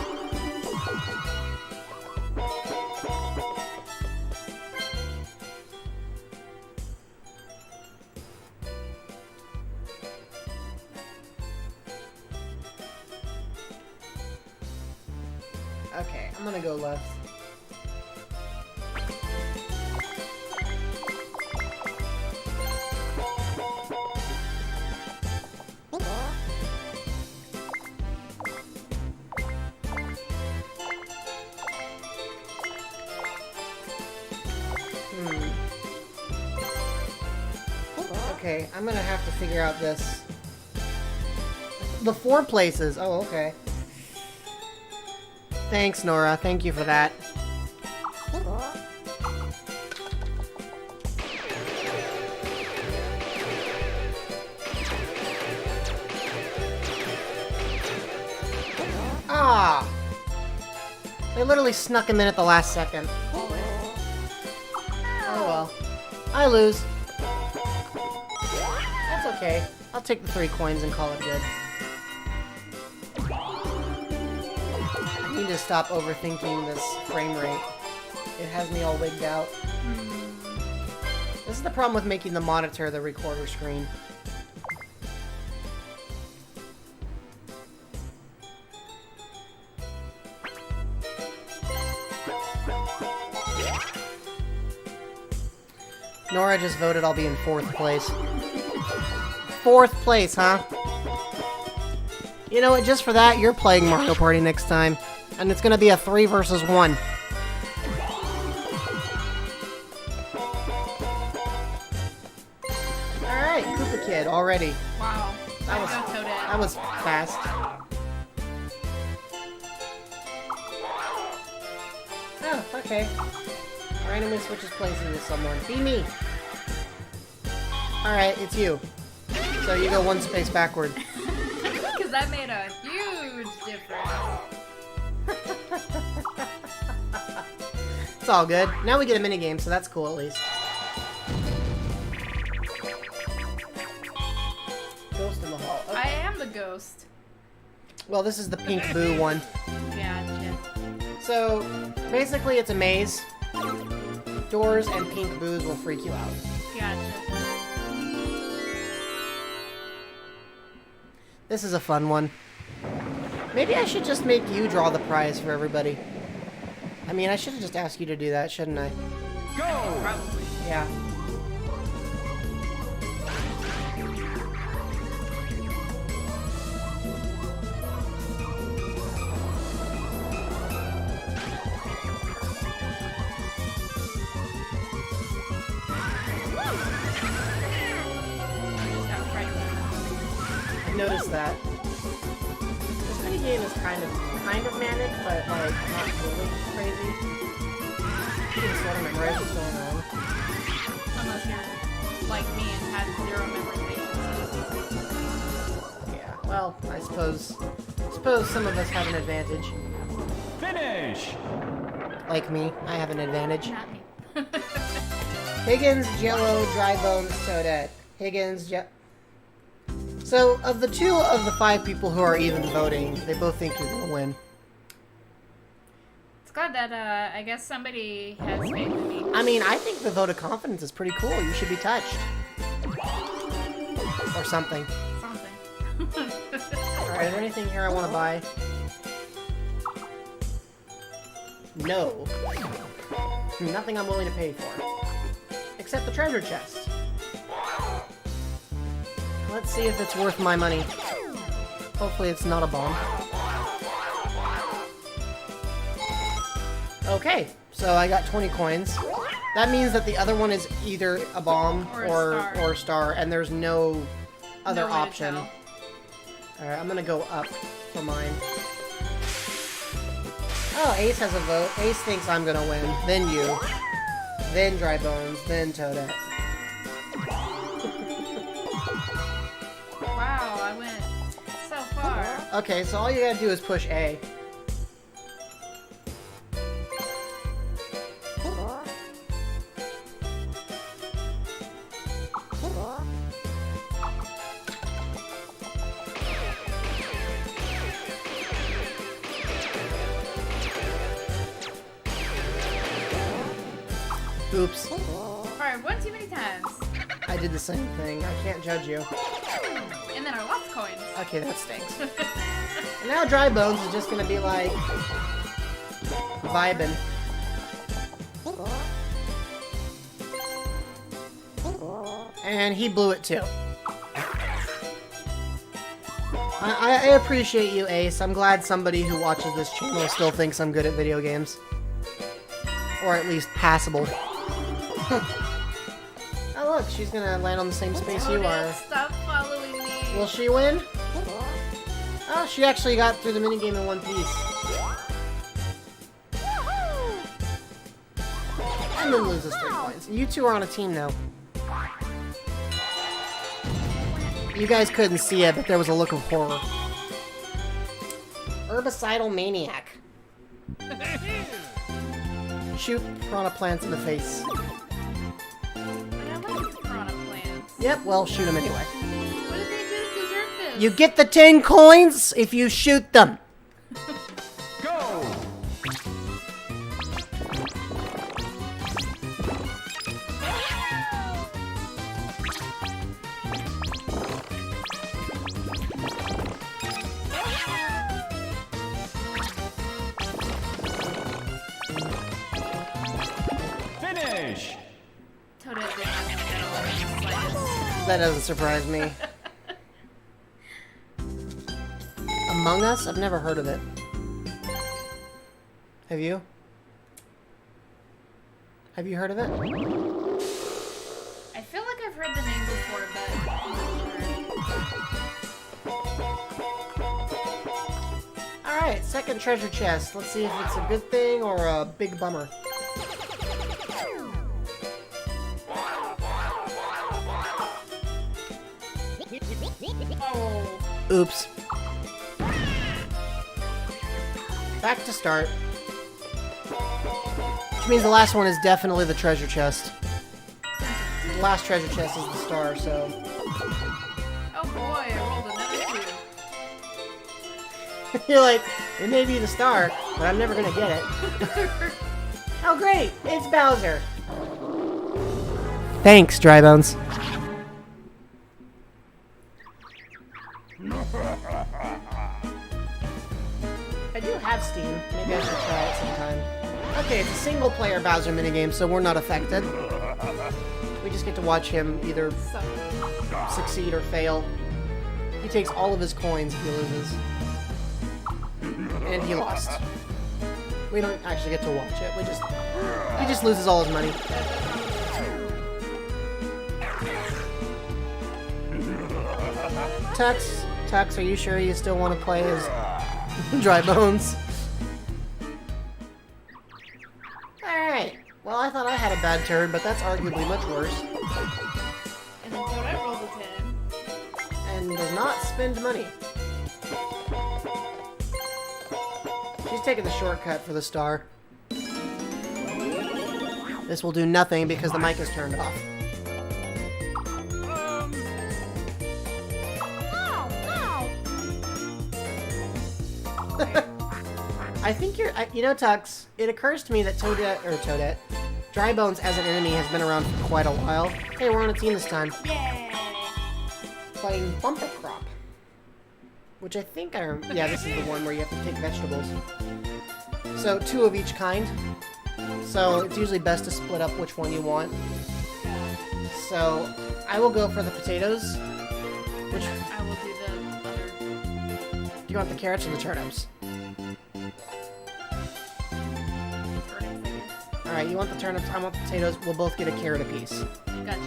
Speaker 1: Okay, I'm gonna go left. Okay, I'm gonna have to figure out this. The 4 places. Oh, okay. Thanks, Nora. Thank you for that. Ah! They literally snuck him in at the last second. Oh well. I lose. That's okay. I'll take the 3 coins and call it good. I need to stop overthinking this frame rate. It has me all wigged out. This is the problem with making the monitor the recorder screen. Nora just voted I'll be in 4th place. 4th place, huh? You know what, just for that, you're playing Mario Party next time. And it's gonna be a 3 versus 1. Alright, Koopa Kid, already.
Speaker 2: Wow.
Speaker 1: That was fast. Oh, okay. Randomly switches places with someone. Be me! Alright, it's you. So you go 1 space backward.
Speaker 2: Because that made a huge difference.
Speaker 1: It's all good. Now we get a minigame, so that's cool at least. Ghost in the hall. Okay.
Speaker 2: I am the ghost.
Speaker 1: Well, this is the pink boo one.
Speaker 2: Gotcha.
Speaker 1: So, basically it's a maze. Doors and pink boos will freak you out.
Speaker 2: Gotcha.
Speaker 1: This is a fun one. Maybe I should just make you draw the prize for everybody. I mean, I should have just asked you to do that, shouldn't I?
Speaker 3: Go!
Speaker 2: Probably.
Speaker 1: Yeah. I noticed that. This mini game is kind of manic, but like not really crazy. You can sort of memorize what's going on.
Speaker 2: Unless you're like me and had zero memorization.
Speaker 1: Yeah. Well, I suppose some of us have an advantage.
Speaker 3: Finish!
Speaker 1: Like me, I have an advantage.
Speaker 2: Not me.
Speaker 1: Higgins, Jello, Dry Bones, Toadette. Higgins, So, of the 2 of the 5 people who are even voting, they both think you're gonna win.
Speaker 2: It's glad that I guess somebody has faith in me.
Speaker 1: I mean, I think the vote of confidence is pretty cool. You should be touched. Or something.
Speaker 2: Something.
Speaker 1: Alright, is there anything here I want to buy? No. Nothing I'm willing to pay for. Except the treasure chest. Let's see if it's worth my money. Hopefully it's not a bomb. Okay, so I got 20 coins. That means that the other one is either a bomb or a star, and there's no other
Speaker 2: No way to
Speaker 1: option.
Speaker 2: tell.
Speaker 1: Alright, I'm gonna go up for mine. Oh, Ace has a vote. Ace thinks I'm gonna win. Then you. Then Dry Bones. Then Toadette.
Speaker 2: Wow, I went so far.
Speaker 1: Okay, so all you gotta do is push A. Oops.
Speaker 2: Alright, one too many times.
Speaker 1: I did the same thing. I can't judge you.
Speaker 2: And then I lost coins.
Speaker 1: Okay, that stinks. And now Dry Bones is just gonna be like... vibing. And he blew it too. I appreciate you, Ace. I'm glad somebody who watches this channel still thinks I'm good at video games. Or at least passable. Oh look, she's gonna land on the same space you are.
Speaker 2: Stop following me.
Speaker 1: Will she win? Oh, she actually got through the minigame in one piece. And then loses 3 points. You two are on a team now. You guys couldn't see it, but there was a look of horror. Herbicidal Maniac. Shoot piranha plants in the face.
Speaker 2: I like piranha plants.
Speaker 1: Yep, well, shoot them anyway.
Speaker 2: What did they do to deserve this?
Speaker 1: You get the 10 coins if you shoot them.
Speaker 3: Go! Finish!
Speaker 2: Toadette did not win at all. in the slightest.
Speaker 1: That doesn't surprise me. Among Us? I've never heard of it. Have you? Have you heard of it?
Speaker 2: I feel like I've heard the name before, but I'm not sure.
Speaker 1: Alright, second treasure chest. Let's see if it's a good thing or a big bummer.
Speaker 2: Oh.
Speaker 1: Oops. Back to start. Which means the last one is definitely the treasure chest. The last treasure chest is the star, so...
Speaker 2: Oh boy, I rolled another 2.
Speaker 1: You're like, it may be the star, but I'm never gonna get it. Oh great, it's Bowser. Thanks, Dry Bones. have Steam. Maybe I should try it sometime. Okay, it's a single-player Bowser minigame, so we're not affected. We just get to watch him either
Speaker 2: So,
Speaker 1: succeed or fail. He takes all of his coins if he loses. And he lost. We don't actually get to watch it. He just loses all his money. Tux, are you sure you still want to play as Dry Bones? Alright. Well, I thought I had a bad turn, but that's arguably much worse.
Speaker 2: and then Toadette rolls a 10.
Speaker 1: And does not spend money. She's taking the shortcut for the star. This will do nothing because the mic is turned off. I think you know, Tux, it occurs to me that Toadette, Dry Bones as an enemy has been around for quite a while. Hey, we're on a team this time.
Speaker 2: Yay!
Speaker 1: Playing Bumper Crop. Which I think yeah, this is the one where you have to pick vegetables. So, 2 of each kind. So, it's usually best to split up which one you want. So, I will go for the potatoes. Which,
Speaker 2: I will do the other.
Speaker 1: do you want the carrots or the turnips?
Speaker 2: Turnips, I guess.
Speaker 1: Alright, you want the turnips, I want the potatoes. We'll both get a carrot apiece.
Speaker 2: Gotcha.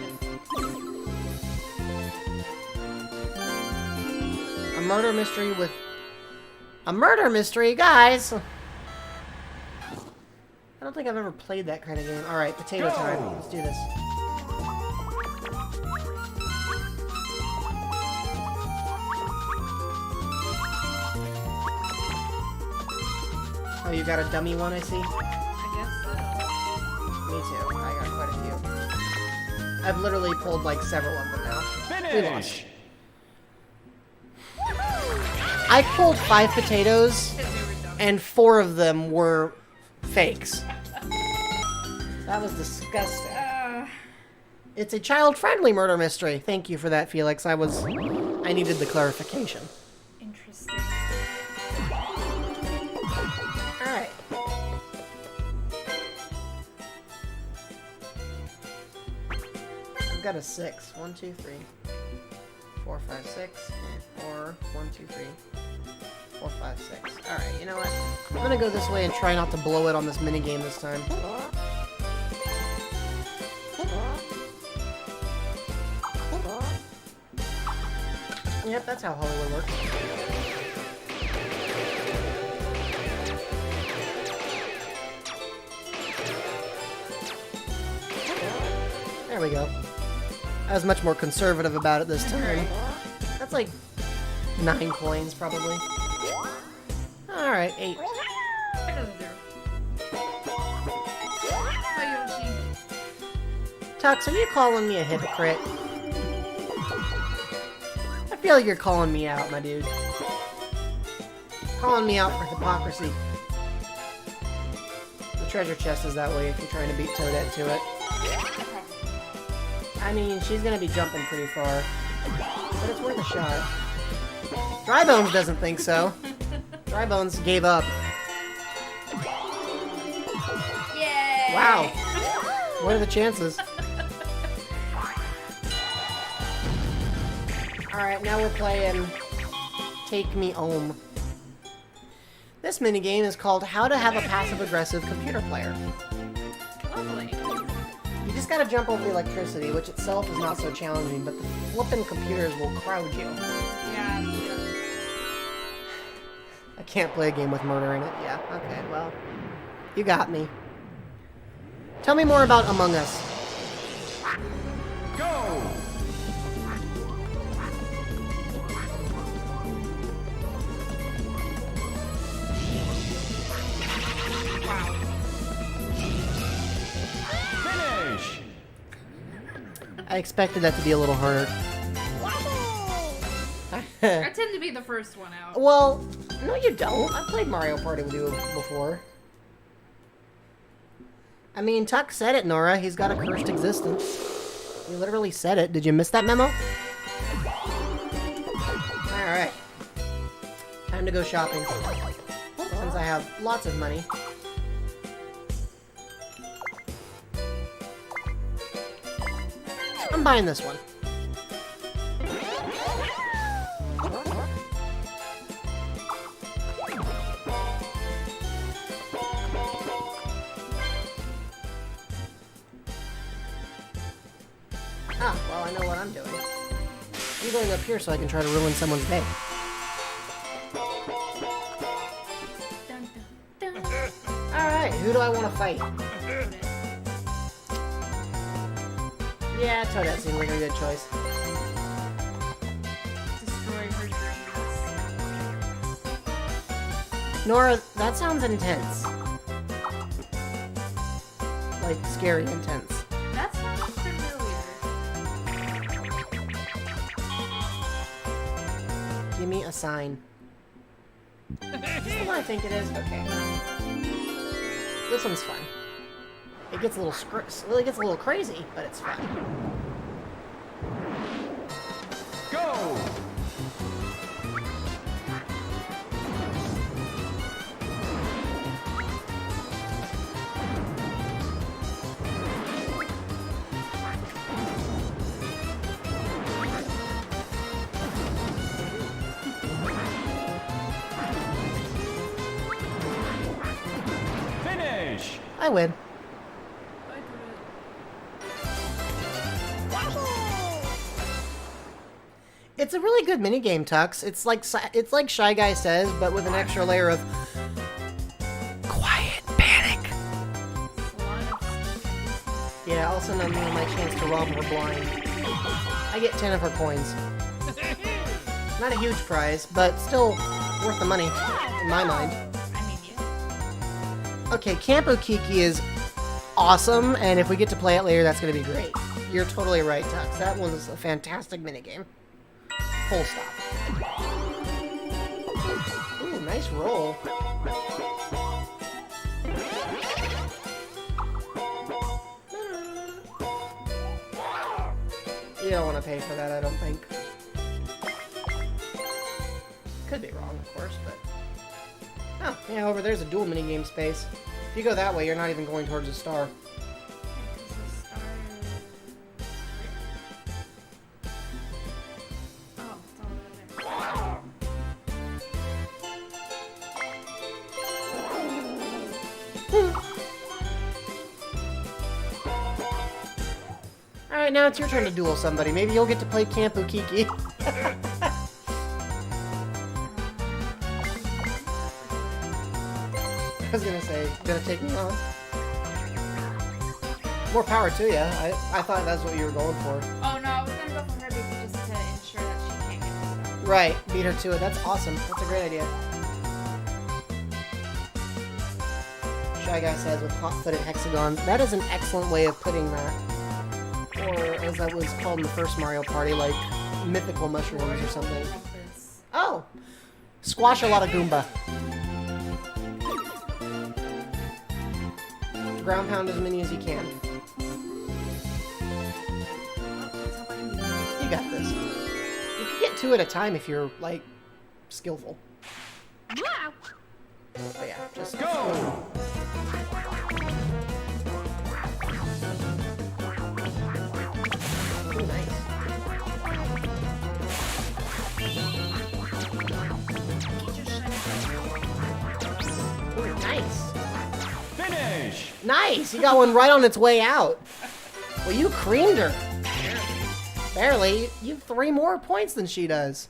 Speaker 1: A murder mystery with... A murder mystery, guys! I don't think I've ever played that kind of game. Alright, potato time. Let's do this. Oh, you got a dummy one, I see?
Speaker 2: I guess
Speaker 1: Me too. I got quite a few. I've literally pulled like several of them now. We lost.
Speaker 3: Finish.
Speaker 1: I pulled 5 potatoes,
Speaker 2: so. Here we go.
Speaker 1: and 4 of them were fakes. That was disgusting. It's a child-friendly murder mystery. Thank you for that, Felix. I needed the clarification.
Speaker 2: Interesting.
Speaker 1: Alright. I've got a 6. 1, 2, 3. 4, 5, 6. 4, 1, 2, 3. 4, 5, 6. Alright, you know what? I'm gonna go this way and try not to blow it on this minigame this time. Yep, that's how Hollywood works. There we go. I was much more conservative about it this time. That's like 9 coins, probably. Alright, 8.
Speaker 2: That doesn't do. Hi, Yoshi.
Speaker 1: Tux, are you calling me a hypocrite? I feel like you're calling me out, my dude. Calling me out for hypocrisy. The treasure chest is that way if you're trying to beat Toadette to it. I mean, she's gonna be jumping pretty far. But it's worth a shot. Dry Bones doesn't think so. Dry Bones gave up.
Speaker 2: Yay!
Speaker 1: Wow. What are the chances? Alright, now we're playing Take Me Home. This minigame is called How to Have a Passive-Aggressive Computer Player.
Speaker 2: Lovely.
Speaker 1: You just gotta jump over the electricity, which itself is not so challenging, but the flippin' computers will crowd you.
Speaker 2: Yeah.
Speaker 1: I can't play a game with murder in it. Yeah, okay, well. You got me. Tell me more about Among Us.
Speaker 3: Go. Finish.
Speaker 1: I expected that to be a little harder.
Speaker 2: I tend to be the first one out.
Speaker 1: Well, no you don't. I've played Mario Party with you before. I mean, Tuck said it, Nora. He's got a cursed existence. He literally said it. Did you miss that memo? Alright. Time to go shopping. Since since I have lots of money. I'm buying this one. Ah, well, I know what I'm doing. I'm going up here so I can try to ruin someone's day.
Speaker 2: Dun, dun, dun.
Speaker 1: Alright, who do I want to fight? Yeah, Toadette seems like a good choice.
Speaker 2: Destroy her dreams.
Speaker 1: Nora, that sounds intense. Like, scary intense.
Speaker 2: That sounds familiar.
Speaker 1: Give me a sign. Is this the one I think it is? Okay. This one's fun. It gets a little really gets a little crazy, but it's fun.
Speaker 3: Go! Finish!
Speaker 1: I win. It's a really good minigame, Tux. It's like Shy Guy Says, but with an extra layer of quiet panic. Yeah, also known me my chance to rob her blind. I get 10 of her coins. Not a huge prize, but still worth the money, in my mind.
Speaker 2: I mean, yeah.
Speaker 1: Okay, Campo Kiki is awesome, and if we get to play it later, that's going to be great. You're totally right, Tux. That was a fantastic minigame. Full stop. Ooh, nice roll. You don't want to pay for that, I don't think. Could be wrong, of course, but... Oh, yeah, over there's a dual minigame space. If you go that way, you're not even going towards a star. Alright, now it's your turn to duel somebody. Maybe you'll get to play Campo Kiki. I was gonna say, gonna take me on. More power to you. I thought that's what you were going for.
Speaker 2: Oh no, I was gonna go for her just to ensure that she can't get stuck.
Speaker 1: Right, beat her to it. That's awesome. That's a great idea. Shy Guy Says with hot-footed hexagons. That is an excellent way of putting that. Or, as that was called in the first Mario Party, like mythical mushrooms or something. Oh! Squash a lot of Goomba. Ground pound as many as you can. You got this. You can get two at a time if you're, like, skillful. But yeah, just
Speaker 3: Go!
Speaker 1: Ooh, nice. Ooh, nice.
Speaker 3: Finish!
Speaker 1: Nice! You got one right on its way out. Well, you creamed her. Barely. You have 3 more points than she does.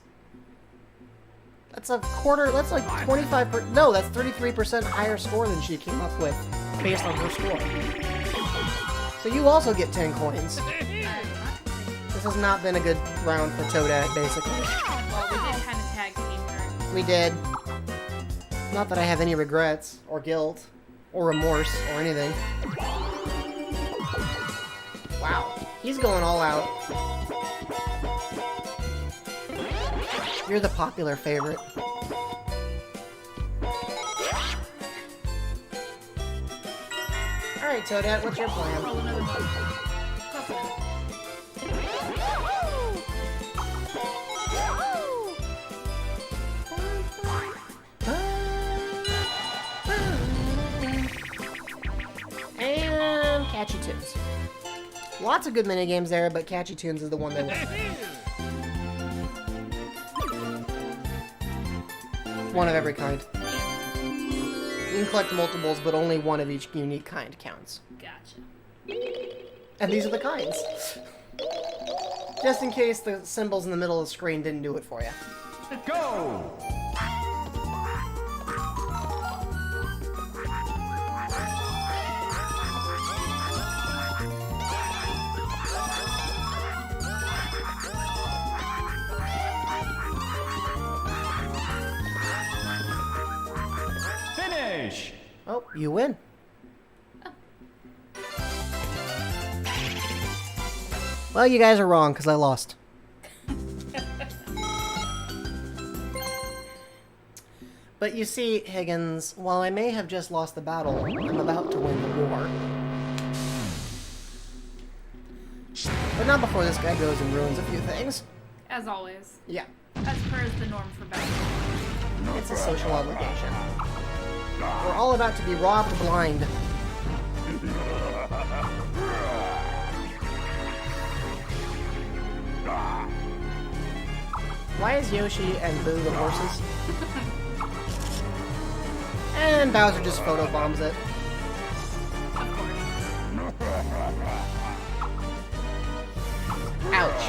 Speaker 1: That's a quarter. That's like 25%. No, that's 33% higher score than she came up with based on her score. So you also get 10 coins. This has not been a good round for Toadette, basically.
Speaker 2: Well, we did kind of tag team her.
Speaker 1: We did. Not that I have any regrets, or guilt, or remorse, or anything. Wow. He's going all out. You're the popular favorite. Alright, Toadette, what's your plan?
Speaker 2: Roll another one. Coconut.
Speaker 1: Catchy Tunes. Lots of good minigames there, but Catchy Tunes is the one they went with. One of every kind. You can collect multiples, but only one of each unique kind counts.
Speaker 2: Gotcha.
Speaker 1: And these are the kinds. Just in case the symbols in the middle of the screen didn't do it for you.
Speaker 3: Go! Finish!
Speaker 1: Oh, you win. Well, you guys are wrong, because I lost. But you see, Higgins, while I may have just lost the battle, I'm about to win the war. But not before this guy goes and ruins a few things.
Speaker 2: As always.
Speaker 1: Yeah,
Speaker 2: As per is the norm for battle.
Speaker 1: it's a social obligation. We're all about to be robbed blind. Why is Yoshi and Boo the horses? And Bowser just photobombs it.
Speaker 2: Of course.
Speaker 1: Ouch.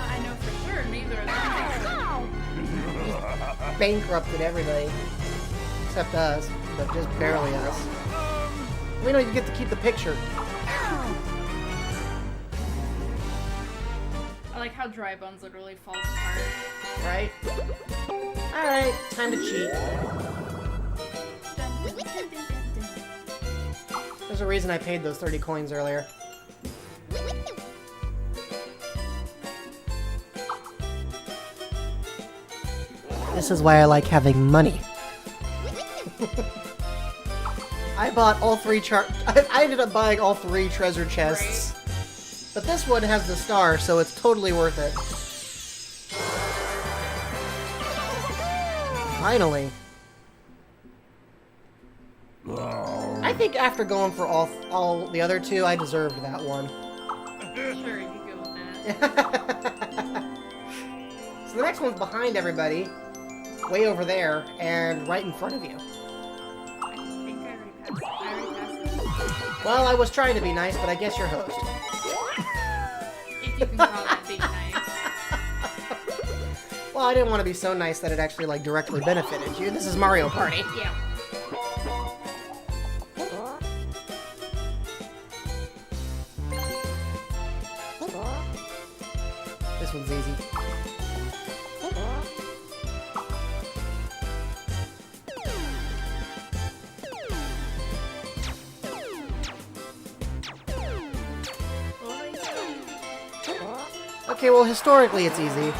Speaker 2: I know for sure neither of them.
Speaker 1: Bankrupted everybody. Except us, but just barely us. We know you get to keep the picture.
Speaker 2: I like how Dry Bones literally falls apart.
Speaker 1: Right? Alright, time to cheat. There's a reason I paid those 30 coins earlier. This is why I like having money. I bought all three I ended up buying all 3 treasure chests. But this one has the star, so it's totally worth it. Finally. I think after going for all the other 2, I deserved that one.
Speaker 2: Sure, you go with that.
Speaker 1: So the next one's behind everybody, way over there, and right in front of you.
Speaker 2: I think I already passed it.
Speaker 1: Well, I was trying to be nice, but I guess you're host.
Speaker 2: If you can call that being nice.
Speaker 1: Well, I didn't want to be so nice that it actually, like, directly benefited you. This is Mario Party.
Speaker 2: Yeah.
Speaker 1: This one's easy. Okay, well, historically it's easy.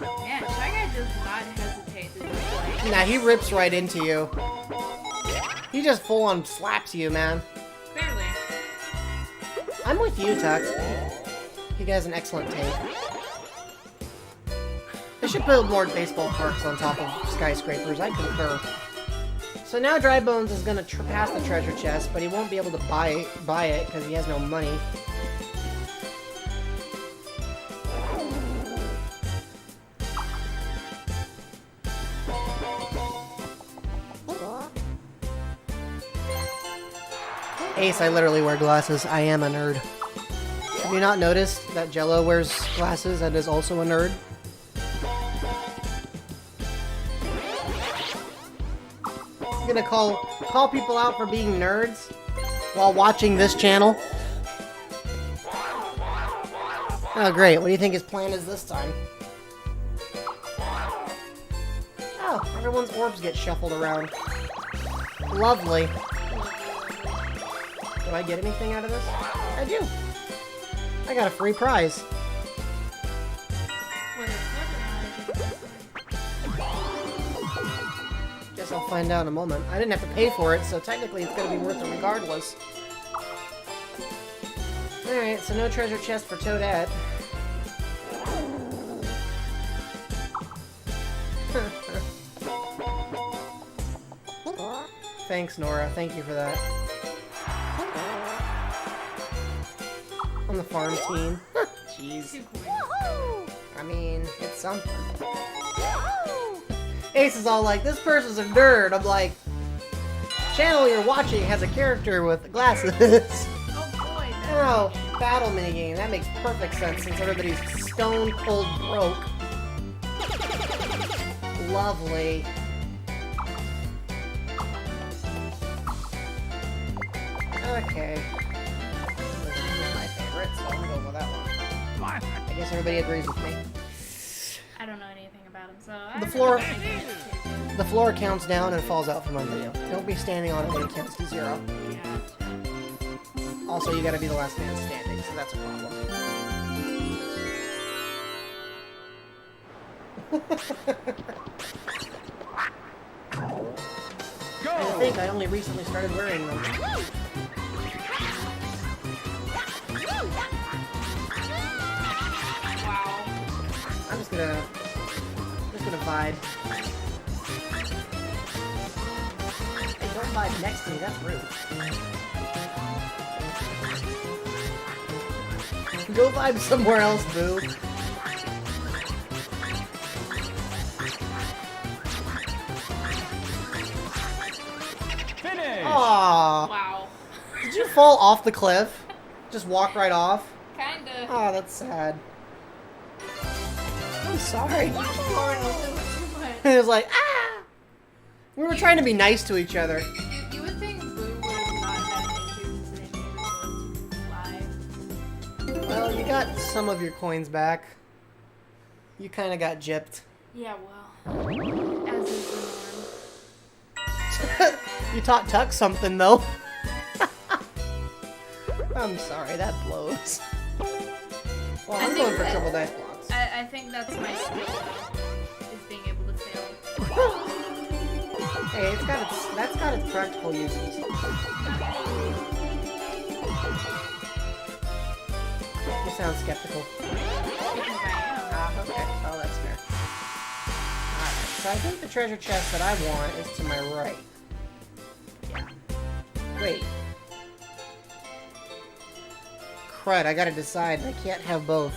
Speaker 2: Man, Shy Guy does not hesitate to just like...
Speaker 1: Nah, he rips right into you. He just full-on slaps you, man.
Speaker 2: Clearly.
Speaker 1: I'm with you, Tux. You guys an excellent take. They should build more baseball parks on top of skyscrapers, I concur. So now Dry Bones is gonna pass the treasure chest, but he won't be able to buy it because he has no money. Ace, I literally wear glasses. I am a nerd. Have you not noticed that Jello wears glasses and is also a nerd? You gonna call people out for being nerds while watching this channel? Oh great, what do you think his plan is this time? Oh, everyone's orbs get shuffled around. Lovely. Do I get anything out of this? I do. I got a free prize.
Speaker 2: What is
Speaker 1: Guess I'll find out in a moment. I didn't have to pay for it, so technically it's gonna be worth it regardless. Alright, so no treasure chest for Toadette. Thanks, Nora. Thank you for that. On the farm team. Jeez.
Speaker 2: 2 coins.
Speaker 1: I mean, it's something. Ace is all like, this person's a nerd. I'm like, channel you're watching has a character with glasses.
Speaker 2: Oh boy.
Speaker 1: Oh, battle minigame. That makes perfect sense since everybody's stone cold broke. Lovely. Okay. This is my favorite, so I'm gonna go with that one. I guess everybody agrees with me.
Speaker 2: I don't know anything about him, so
Speaker 1: The floor counts down and falls out from under you. Don't be standing on it when it counts to 0.
Speaker 2: Yeah.
Speaker 1: Also, you gotta be the last man standing, so that's a problem.
Speaker 3: Go!
Speaker 1: I think I only recently started wearing them.
Speaker 2: Wow.
Speaker 1: I'm just gonna vibe. Hey, don't vibe next to me, that's rude. Go vibe somewhere else, boo.
Speaker 3: Finish!
Speaker 1: Aww.
Speaker 2: Wow.
Speaker 1: Did you fall off the cliff? Just walk right off?
Speaker 2: Kinda.
Speaker 1: Oh, that's sad. I'm sorry. It was like, ah! We were trying to be nice to each other.
Speaker 2: You would think Boo would not have issues being able to fly.
Speaker 1: Well, you got some of your coins back. You kind of got gypped.
Speaker 2: Yeah, well, as is the norm.
Speaker 1: You taught Tuck something, though. I'm sorry, that blows. Well, I'm going for triple dice blocks.
Speaker 2: I think that's my skill, though, is being able to fail.
Speaker 1: Hey, that's got its practical uses. You sound skeptical.
Speaker 2: Because I am.
Speaker 1: Okay. Oh, that's fair. Alright, so I think the treasure chest that I want is to my right. Yeah. Wait. Crud, I gotta decide. I can't have both.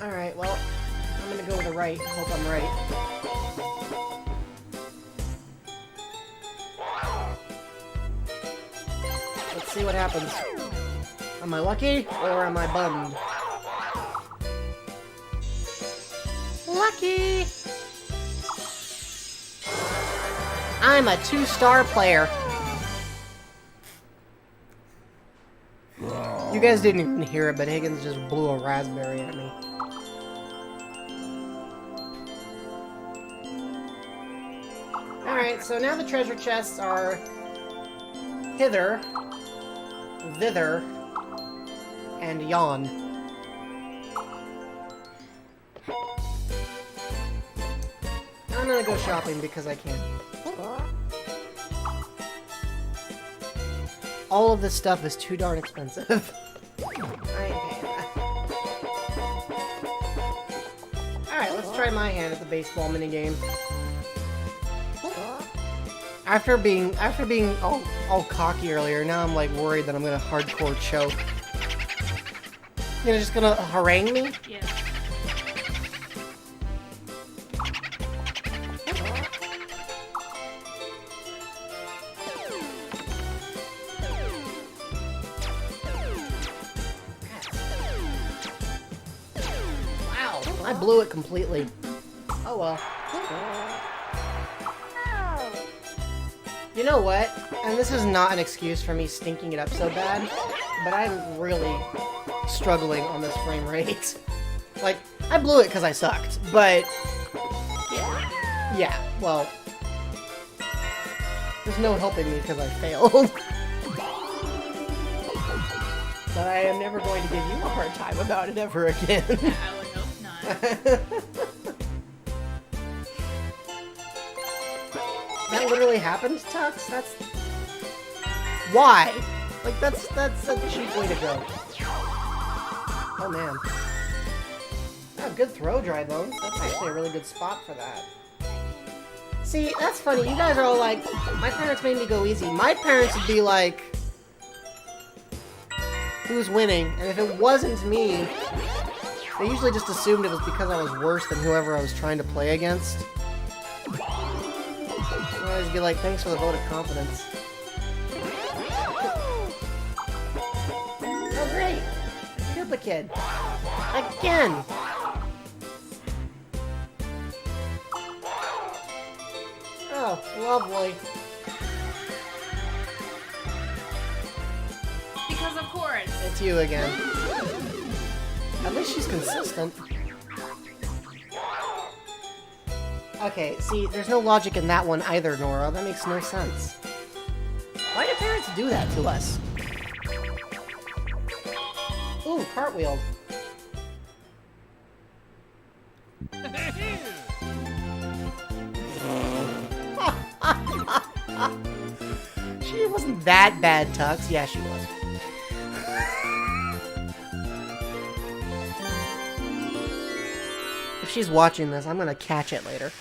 Speaker 1: Alright, well, I'm gonna go with the right. Hope I'm right. Let's see what happens. Am I lucky, or am I bummed? Lucky! I'm a 2-star player. You guys didn't even hear it, but Higgins just blew a raspberry at me. Alright, so now the treasure chests are hither, thither, and yon. I'm gonna go shopping because I can. All of this stuff is too darn expensive. I ain't paying that. Alright, let's try my hand at the baseball minigame. After being all cocky earlier, now I'm like worried that I'm gonna hardcore choke. You're just gonna harangue me?
Speaker 2: Yeah.
Speaker 1: Wow, I blew it completely. Oh well. You know what? And this is not an excuse for me stinking it up so bad, but I'm really struggling on this frame rate. Like, I blew it because I sucked, but... Yeah, well... There's no helping me because I failed. But I am never going to give you a hard time about it ever again.
Speaker 2: I would hope not.
Speaker 1: That literally happened, Tux? That's... Why? Like, that's a cheap way to go. Oh, man. Oh, good throw, Dry Bones. That's actually a really good spot for that. See, that's funny. You guys are all like, my parents made me go easy. My parents would be like, who's winning? And if it wasn't me, they usually just assumed it was because I was worse than whoever I was trying to play against. I'd always be like, thanks for the vote of confidence. Oh, great! Koopa Kid. Again! Oh, lovely.
Speaker 2: Because of course.
Speaker 1: It's you again. At least she's consistent. Okay, see, there's no logic in that one either, Nora. That makes no sense. Why do parents do that to us? Ooh, cartwheeled. She wasn't that bad, Tux. Yeah, she was. If she's watching this, I'm gonna catch it later.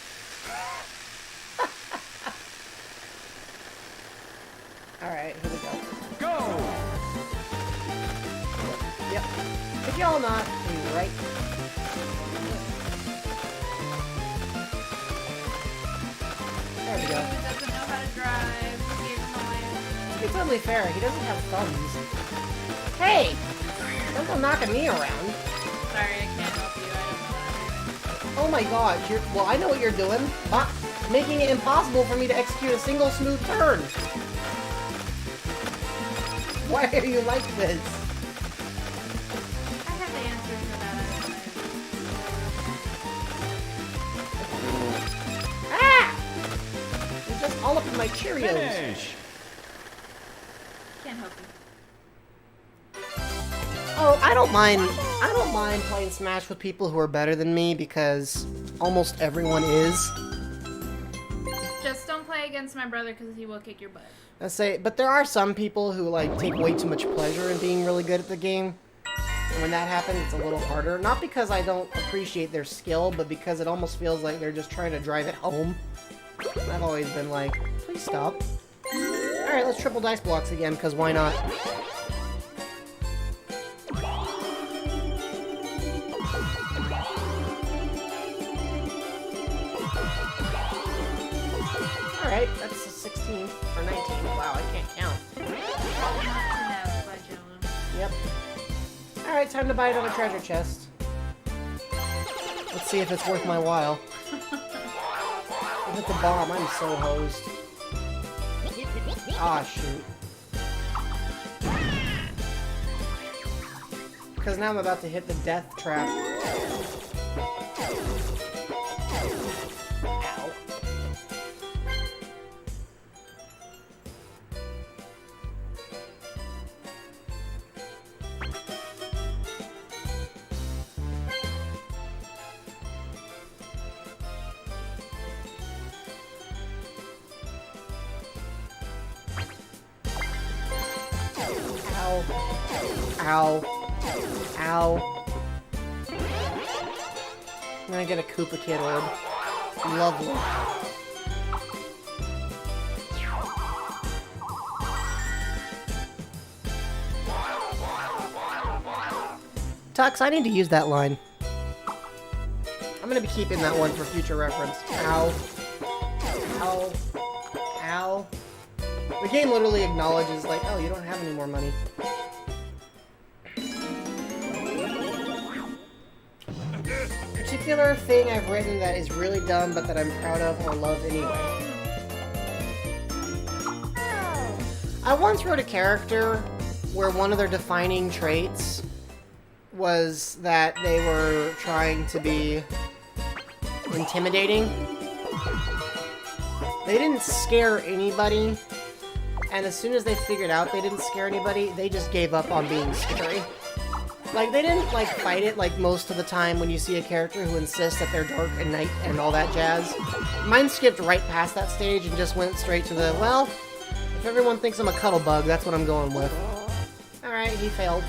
Speaker 1: Alright, here we go.
Speaker 3: Go!
Speaker 1: Yep. If y'all not, be right. There we go.
Speaker 2: He doesn't know how to drive. He's annoying.
Speaker 1: It's totally fair. He doesn't have thumbs. Hey! Don't go knocking me around.
Speaker 2: Sorry, I can't help you. I don't know what I'm doing.
Speaker 1: Oh my god, well, I know what you're doing. Making it impossible for me to execute a single smooth turn. Why are you like this?
Speaker 2: I have the answer for that.
Speaker 1: Ah! You're just all up in my Cheerios.
Speaker 3: Finish!
Speaker 2: Can't help you.
Speaker 1: Oh, I don't mind playing Smash with people who are better than me because almost everyone is.
Speaker 2: Just don't play against my brother because he will kick your butt.
Speaker 1: But there are some people who like take way too much pleasure in being really good at the game. And when that happens, it's a little harder. Not because I don't appreciate their skill, but because it almost feels like they're just trying to drive it home. And I've always been like, please stop. Alright, let's triple dice blocks again, because why not? Alright, that's a 16 or 19. Wow, I can't count. Yep. Alright, time to buy another treasure chest. Let's see if it's worth my while. I hit the bomb, I'm so hosed. Ah, shoot. Because now I'm about to hit the death trap. Ow. Ow. Ow. I'm gonna get a Koopa Kid orb. Lovely. Tux, I need to use that line. I'm gonna be keeping that one for future reference. Ow. Ow. Ow. The game literally acknowledges, like, oh, you don't have any more money. Particular thing I've written that is really dumb, but that I'm proud of or love anyway. I once wrote a character where one of their defining traits was that they were trying to be intimidating. They didn't scare anybody, and as soon as they figured out they didn't scare anybody, they just gave up on being scary. Like, they didn't, like, fight it like most of the time when you see a character who insists that they're dark and night and all that jazz. Mine skipped right past that stage and just went straight to the, well, if everyone thinks I'm a cuddle bug, that's what I'm going with. Alright, he failed.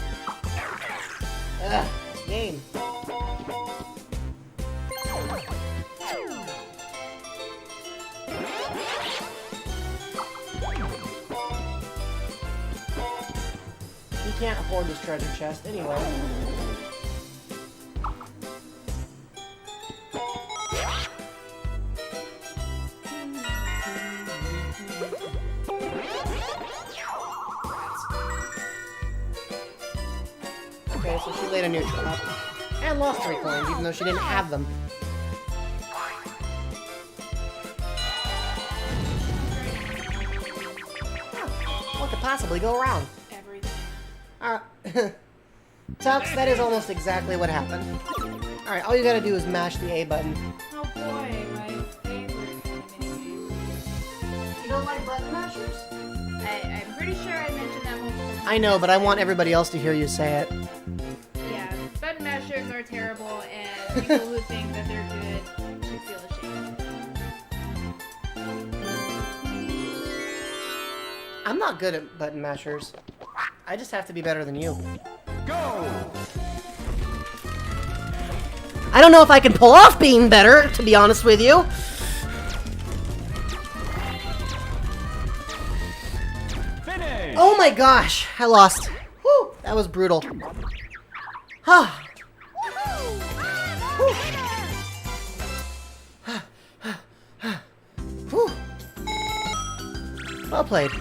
Speaker 1: Ugh, this game. can't afford this treasure chest anyway. Okay, so she laid a new trap. And lost 3 coins, even though she didn't have them. What could possibly go wrong?
Speaker 2: Everything.
Speaker 1: Tux, that is almost exactly what happened. Alright, all you gotta do is mash the A button.
Speaker 2: Oh boy, my favorite kind of minigame.
Speaker 1: You don't like button mashers?
Speaker 2: I'm pretty sure I mentioned that multiple times.
Speaker 1: I know, but I want everybody else to hear you say it.
Speaker 2: Yeah, button mashers are terrible, and people who think that they're good should feel ashamed.
Speaker 1: I'm not good at button mashers. I just have to be better than you.
Speaker 3: Go!
Speaker 1: I don't know if I can pull off being better, to be honest with you.
Speaker 3: Finish!
Speaker 1: Oh my gosh, I lost. Whew, that was brutal. Ah. Whew. Well played.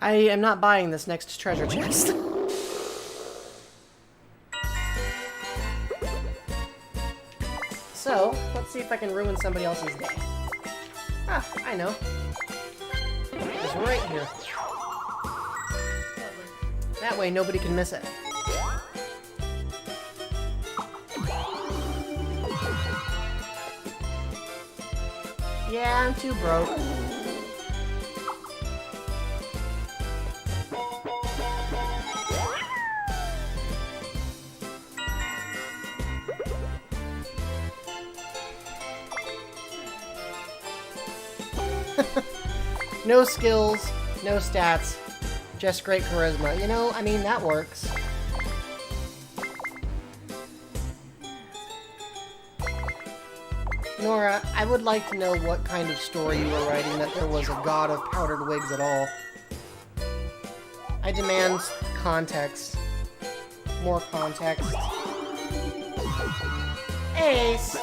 Speaker 1: I am not buying this next treasure chest. So, let's see if I can ruin somebody else's day. Ah, I know. It's right here. That way nobody can miss it. Yeah, I'm too broke. No skills, no stats, just great charisma. You know, I mean, that works. Nora, I would like to know what kind of story you were writing that there was a god of powdered wigs at all. I demand context. More context. Ace!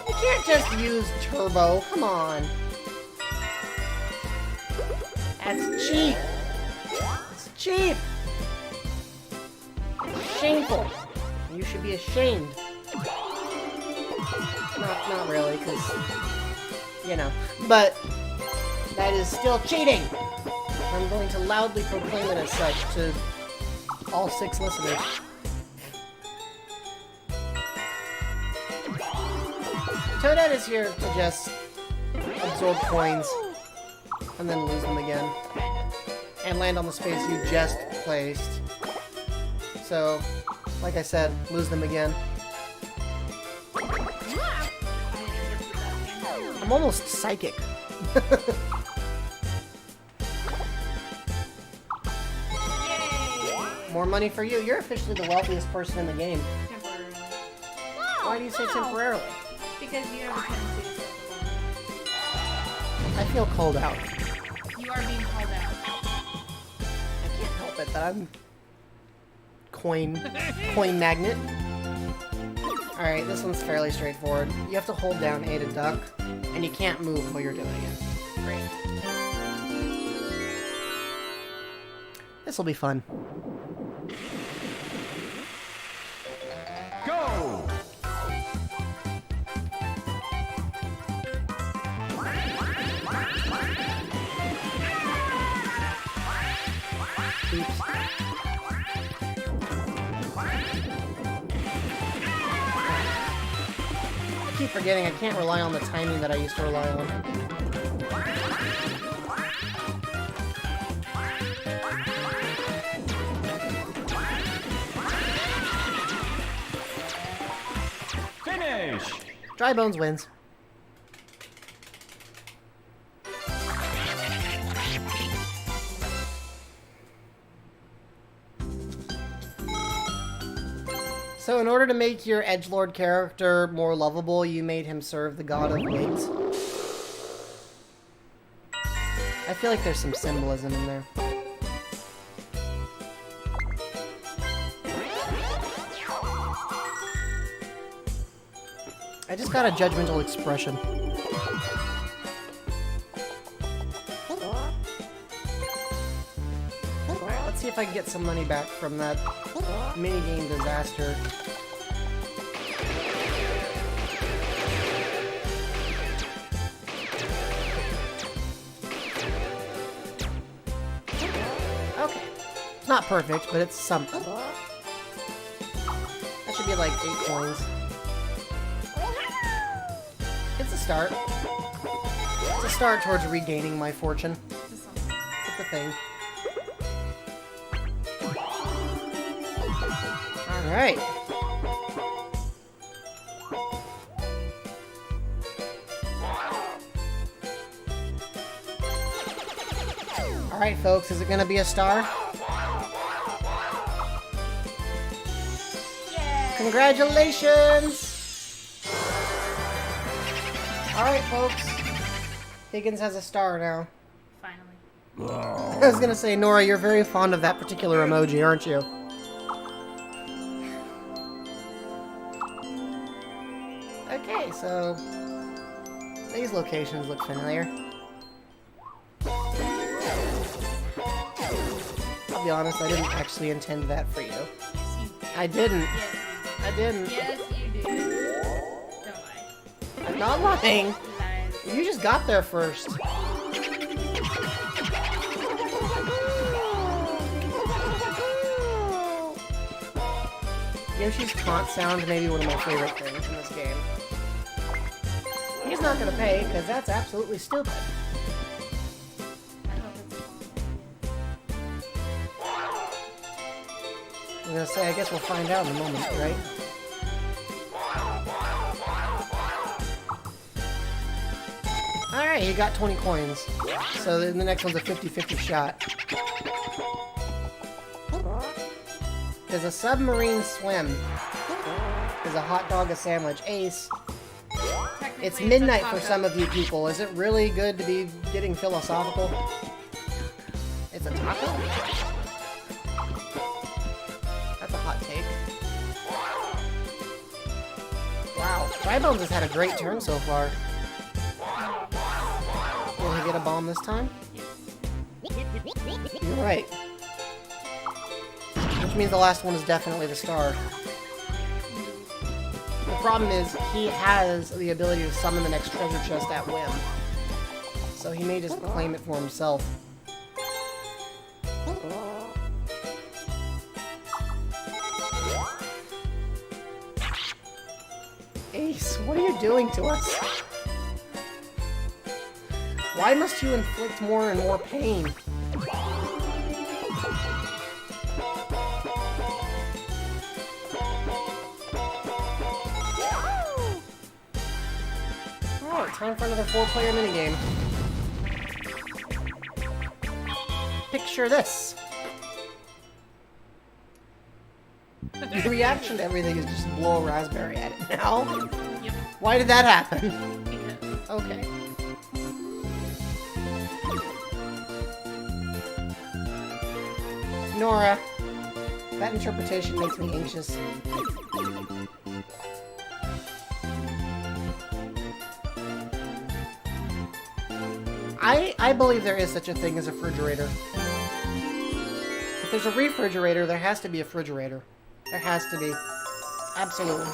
Speaker 1: You can't just use turbo, come on. That's cheap. It's cheap. It's shameful. You should be ashamed. Not really, because, you know. But that is still cheating. I'm going to loudly proclaim it as such to all 6 listeners. Toadette is here to just absorb coins and then lose them again. And land on the space you just placed. So, like I said, lose them again. I'm almost psychic.
Speaker 2: Yay!
Speaker 1: More money for you. You're officially the wealthiest person in the game.
Speaker 2: Temporarily.
Speaker 1: Why do you say temporarily?
Speaker 2: Because you have a tendency to say
Speaker 1: I feel called out.
Speaker 2: you are being called out.
Speaker 1: I can't help it that I'm coin magnet. Alright, this one's fairly straightforward. You have to hold down A to duck, and you can't move while you're doing it.
Speaker 2: Great.
Speaker 1: This'll be fun.
Speaker 3: Go!
Speaker 1: Oops. I keep forgetting I can't rely on the timing that I used to rely on.
Speaker 3: Finish!
Speaker 1: Dry Bones wins. So in order to make your edgelord character more lovable, you made him serve the god of wigs. I feel like there's some symbolism in there. I just got a judgmental expression. Alright, let's see if I can get some money back from that minigame disaster. Okay. It's not perfect, but it's something. That should be like 8 coins. It's a start. It's a start towards regaining my fortune. It's a thing. Alright. Alright, folks, is it gonna be a star? Congratulations! Alright, folks. Higgins has a star now.
Speaker 2: Finally.
Speaker 1: I was gonna say, Nora, you're very fond of that particular emoji, aren't you? Okay, so... these locations look familiar. I'll be honest, I didn't actually intend that for you.
Speaker 2: Yes, you did.
Speaker 1: I didn't.
Speaker 2: Yes,
Speaker 1: I didn't.
Speaker 2: yes, you did. Don't lie.
Speaker 1: I'm not lying.
Speaker 2: Lies.
Speaker 1: You just got there first. Yoshi's taunt sound may be one of my favorite things in this game. He's not gonna pay, because that's absolutely stupid.
Speaker 2: I hope it's
Speaker 1: I'm gonna say, I guess we'll find out in a moment, right? Alright, he got 20 coins. So then the next one's a 50-50 shot. There's a submarine swim. There's a hot dog, a sandwich. Ace.
Speaker 2: technically
Speaker 1: It's
Speaker 2: a
Speaker 1: midnight for
Speaker 2: taco.
Speaker 1: some of you people. Is it really good to be getting philosophical? It's a taco? That's a hot take. Wow. Drybones has had a great turn so far. Will he get a bomb this time? You're right. Which means the last one is definitely the star. The problem is, he has the ability to summon the next treasure chest at whim. So he may just claim it for himself. Ace, what are you doing to us? Why must you inflict more and more pain? Alright, time for another 4-player minigame. Picture this. The reaction to everything is just blow a raspberry at it now.
Speaker 2: Yep.
Speaker 1: Why did that happen?
Speaker 2: Because
Speaker 1: Okay. Nora, that interpretation makes me anxious. I believe there is such a thing as a refrigerator. If there's a refrigerator, there has to be a refrigerator. There has to be. Absolutely.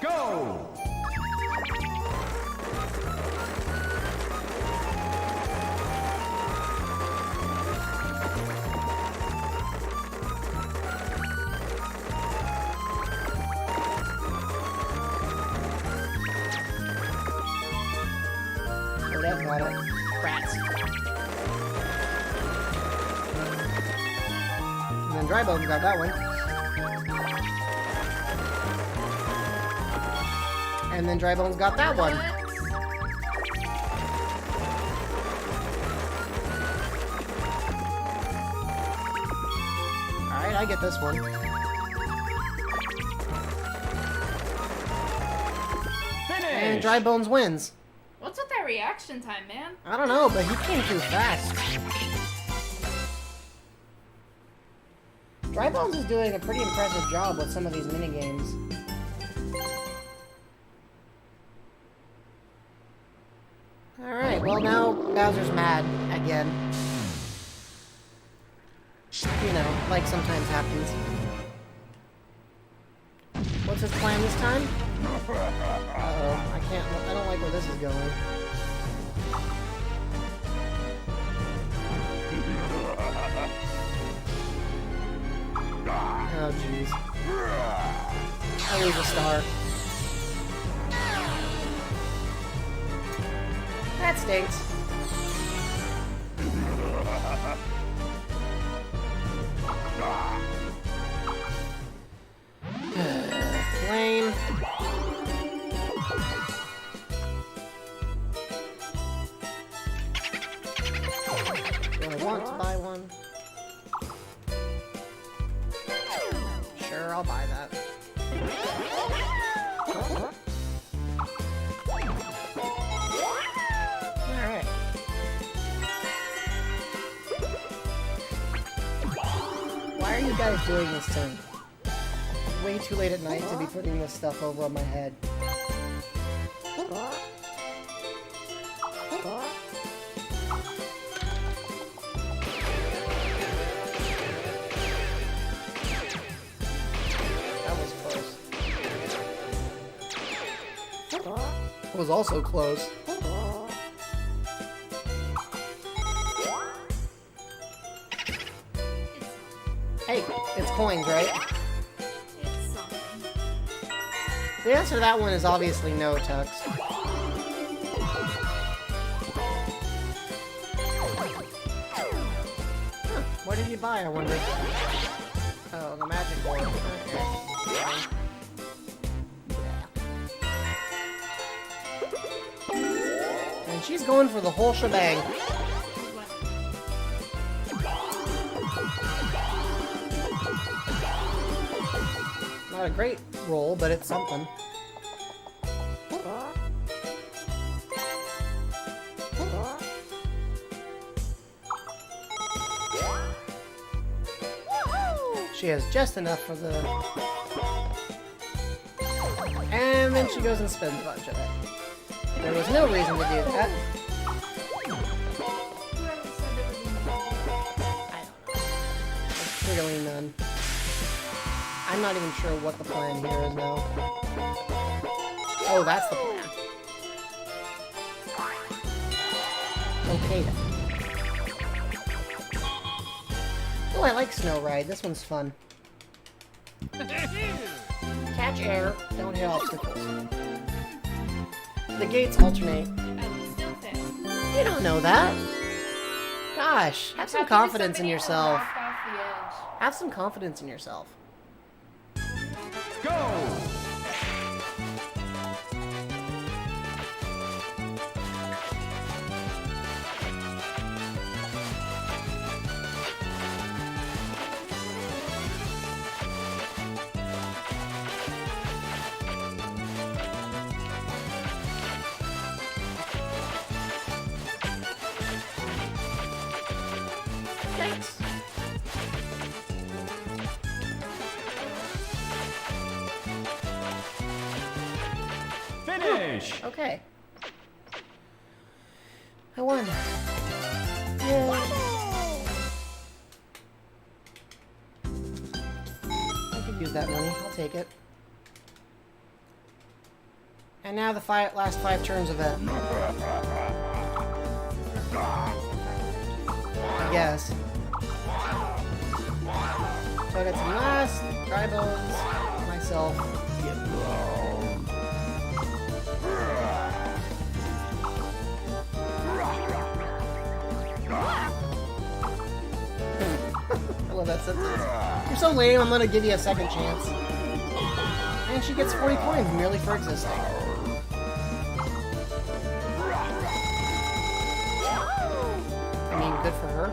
Speaker 3: Go!
Speaker 1: Oh, that got it. Rats. And then Drybone got that one. And then Drybone's got that one. Alright, I get this one. And
Speaker 3: Finish!
Speaker 1: Drybones wins.
Speaker 2: what's with that got reaction time, man.
Speaker 1: I don't know, but he came too fast. Dry Bones is doing a pretty impressive job with some of these minigames. Alright, well now Bowser's mad again. You know, like sometimes happens. What's his plan this time? Uh-oh, I don't like where this is going. Oh, jeez. I lose a star. That stinks. Lame. Do I want to buy one? Sure, I'll buy that. Alright. Why are you guys doing this to me? Way too late at night to be putting this stuff over on my head. That was close. It was also close. Hey, it's coins, right?
Speaker 2: It's something.
Speaker 1: The answer to that one is obviously no, Tux. Huh, what did you buy, I wonder? Oh, the magic board. Okay. Yeah. And she's going for the whole shebang. Not a great roll, but it's something. She has just enough for the... And then she goes and spends a bunch of it. There was no reason to do that. I don't know. There's clearly none. I'm not even sure what the plan here is now. Oh, that's the plan. Okay then. Oh, I like Snow Ride. This one's fun. Catch air, don't hit obstacles. The gates alternate.
Speaker 2: Still fail.
Speaker 1: You don't know that. Gosh, have some confidence in yourself.
Speaker 2: Off the edge.
Speaker 1: Have some confidence in yourself.
Speaker 3: Go!
Speaker 1: Thanks.
Speaker 3: Finish!
Speaker 1: Okay. I won. Yay. I could use that money. I'll take it. And now the last 5 turns of it. I guess. So I got some last dry bones, myself. I love that sentence. You're so lame, I'm gonna give you a second chance. And she gets 40 coins merely for existing. I mean, good for her.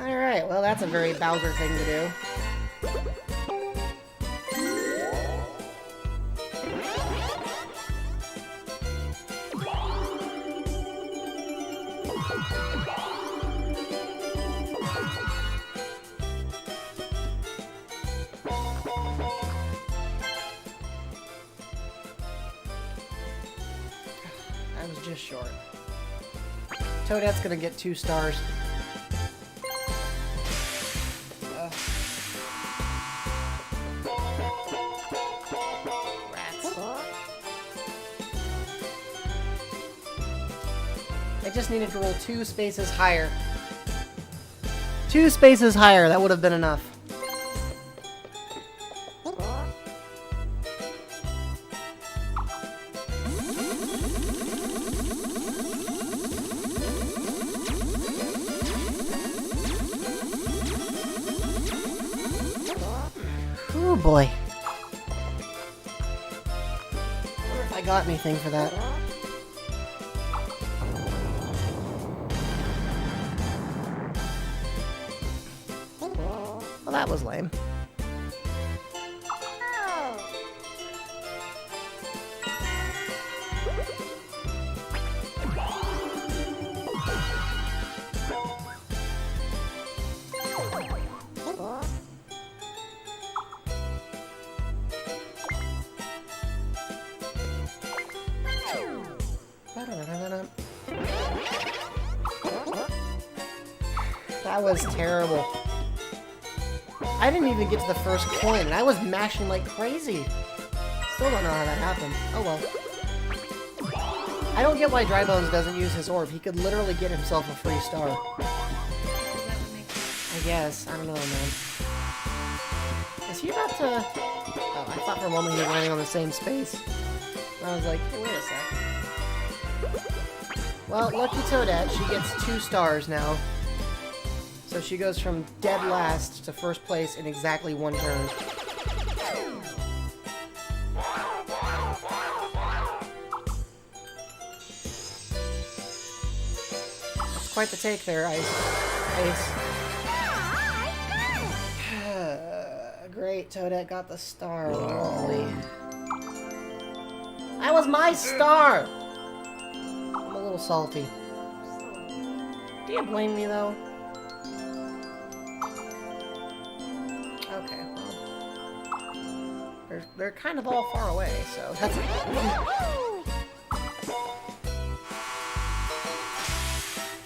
Speaker 1: Alright, well that's a very Bowser thing to do. I was just short. Toadette's gonna get 2 stars. Rats. I just needed to roll 2 spaces higher. 2 spaces higher, that would have been enough. Oh boy. I wonder if I got anything for that. Well, that was lame. That was terrible. I didn't even get to the first coin, and I was mashing like crazy. Still don't know how that happened. Oh well. I don't get why Drybones doesn't use his orb. He could literally get himself a free star. I guess. I don't know, man. Is he about to... Oh, I thought for a moment he was landing on the same space. I was like, hey, wait a sec. Well, lucky Toadette, she gets 2 stars now. So she goes from dead last to first place in exactly 1 turn. That's quite the take there, Ice. Great, Toadette got the star. Lovely. That was my star! I'm a little salty. Do you blame me, though? Okay, well... They're kind of all far away, so that's...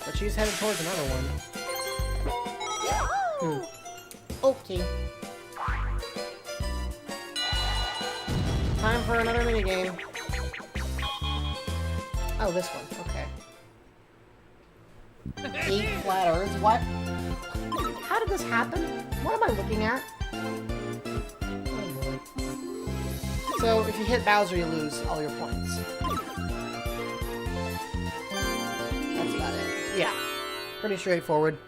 Speaker 1: But she's headed towards another one. Okay. Time for another minigame. Oh, this one. Okay. 8 flat earths. What? How did this happen? What am I looking at? Oh boy. So, if you hit Bowser, you lose all your points. That's about it. Yeah. Pretty straightforward.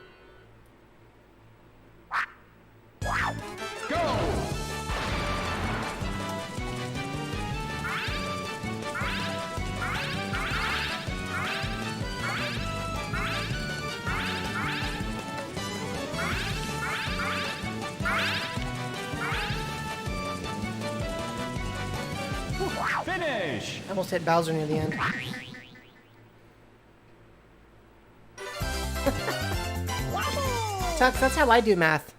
Speaker 3: Finish!
Speaker 1: I almost hit Bowser near the end. That's how I do math.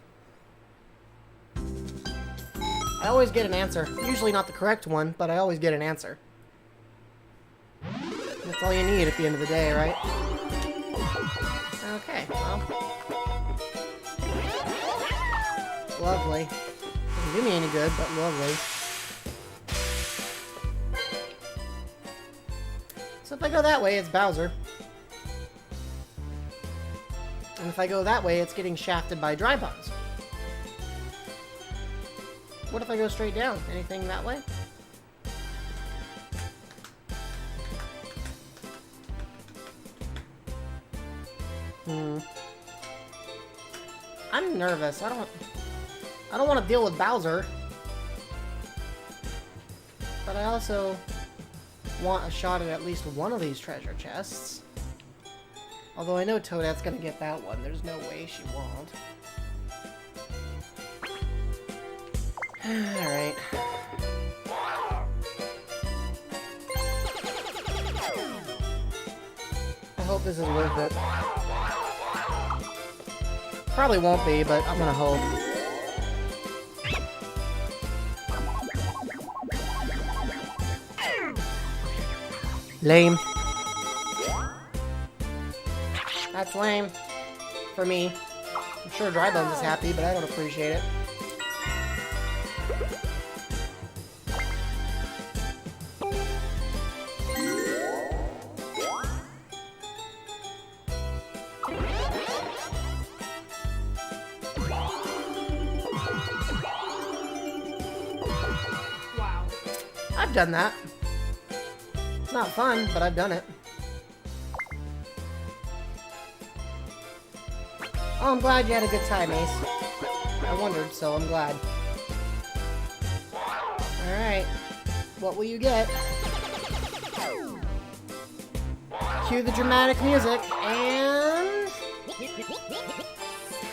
Speaker 1: I always get an answer. Usually not the correct one, but I always get an answer. That's all you need at the end of the day, right? Okay, well. Lovely. Doesn't do me any good, but lovely. So if I go that way, it's Bowser. And if I go that way, it's getting shafted by Drybones. What if I go straight down? Anything that way? I'm nervous. I don't want to deal with Bowser. But I also want a shot at least one of these treasure chests. Although I know Toadette's gonna get that one. There's no way she won't. Alright. I hope this is worth it. Probably won't be, but I'm gonna hope. Lame. That's lame. For me. I'm sure Drybones is happy, but I don't appreciate it.
Speaker 2: Wow.
Speaker 1: I've done that. It's not fun, but I've done it. Oh, I'm glad you had a good time, Ace. I wondered, so I'm glad. Alright. What will you get? Cue the dramatic music, and...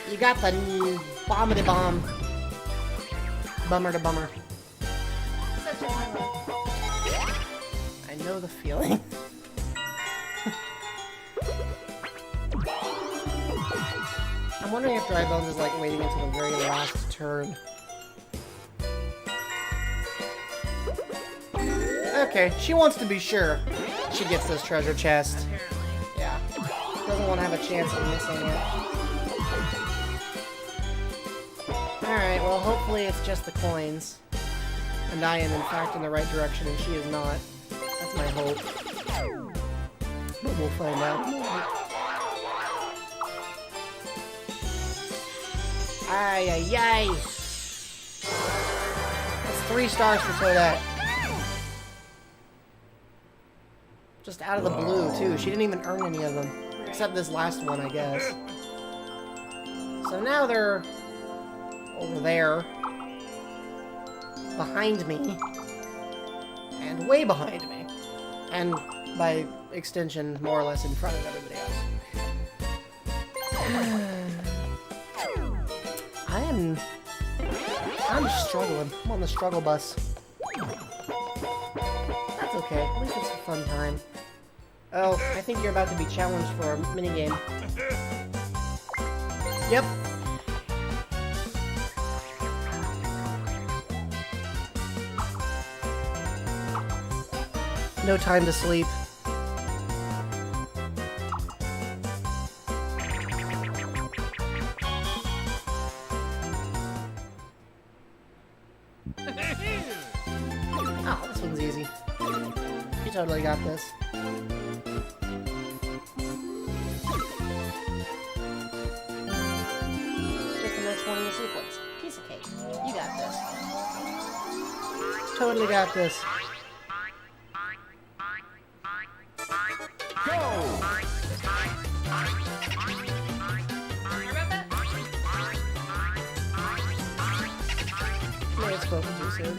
Speaker 1: you got the bombity bomb. Bummer to bummer.
Speaker 2: Such a good one.
Speaker 1: I know the feeling. I'm wondering if Drybones is like waiting until the very last turn. Okay, she wants to be sure she gets this treasure chest.
Speaker 2: Apparently.
Speaker 1: Yeah. Doesn't want to have a chance of missing it. Alright, well hopefully it's just the coins. And I am in fact in the right direction and she is not. That's my hope. But we'll find out. Ay, ay, ay. That's 3 stars for Toadette. Just out of the blue, too. She didn't even earn any of them. Except this last one, I guess. So now they're over there. Behind me. And way behind me. And by extension, more or less in front of everybody else. I'm just struggling. I'm on the struggle bus. That's okay. At least it's a fun time. Oh, I think you're about to be challenged for a minigame. Yep. No time to sleep. Oh, this one's easy. You totally got this. Just the next one in the sequence. Piece of cake. You got this. Totally got this.
Speaker 3: Go!
Speaker 2: Sorry about that.
Speaker 1: May have spoken too soon.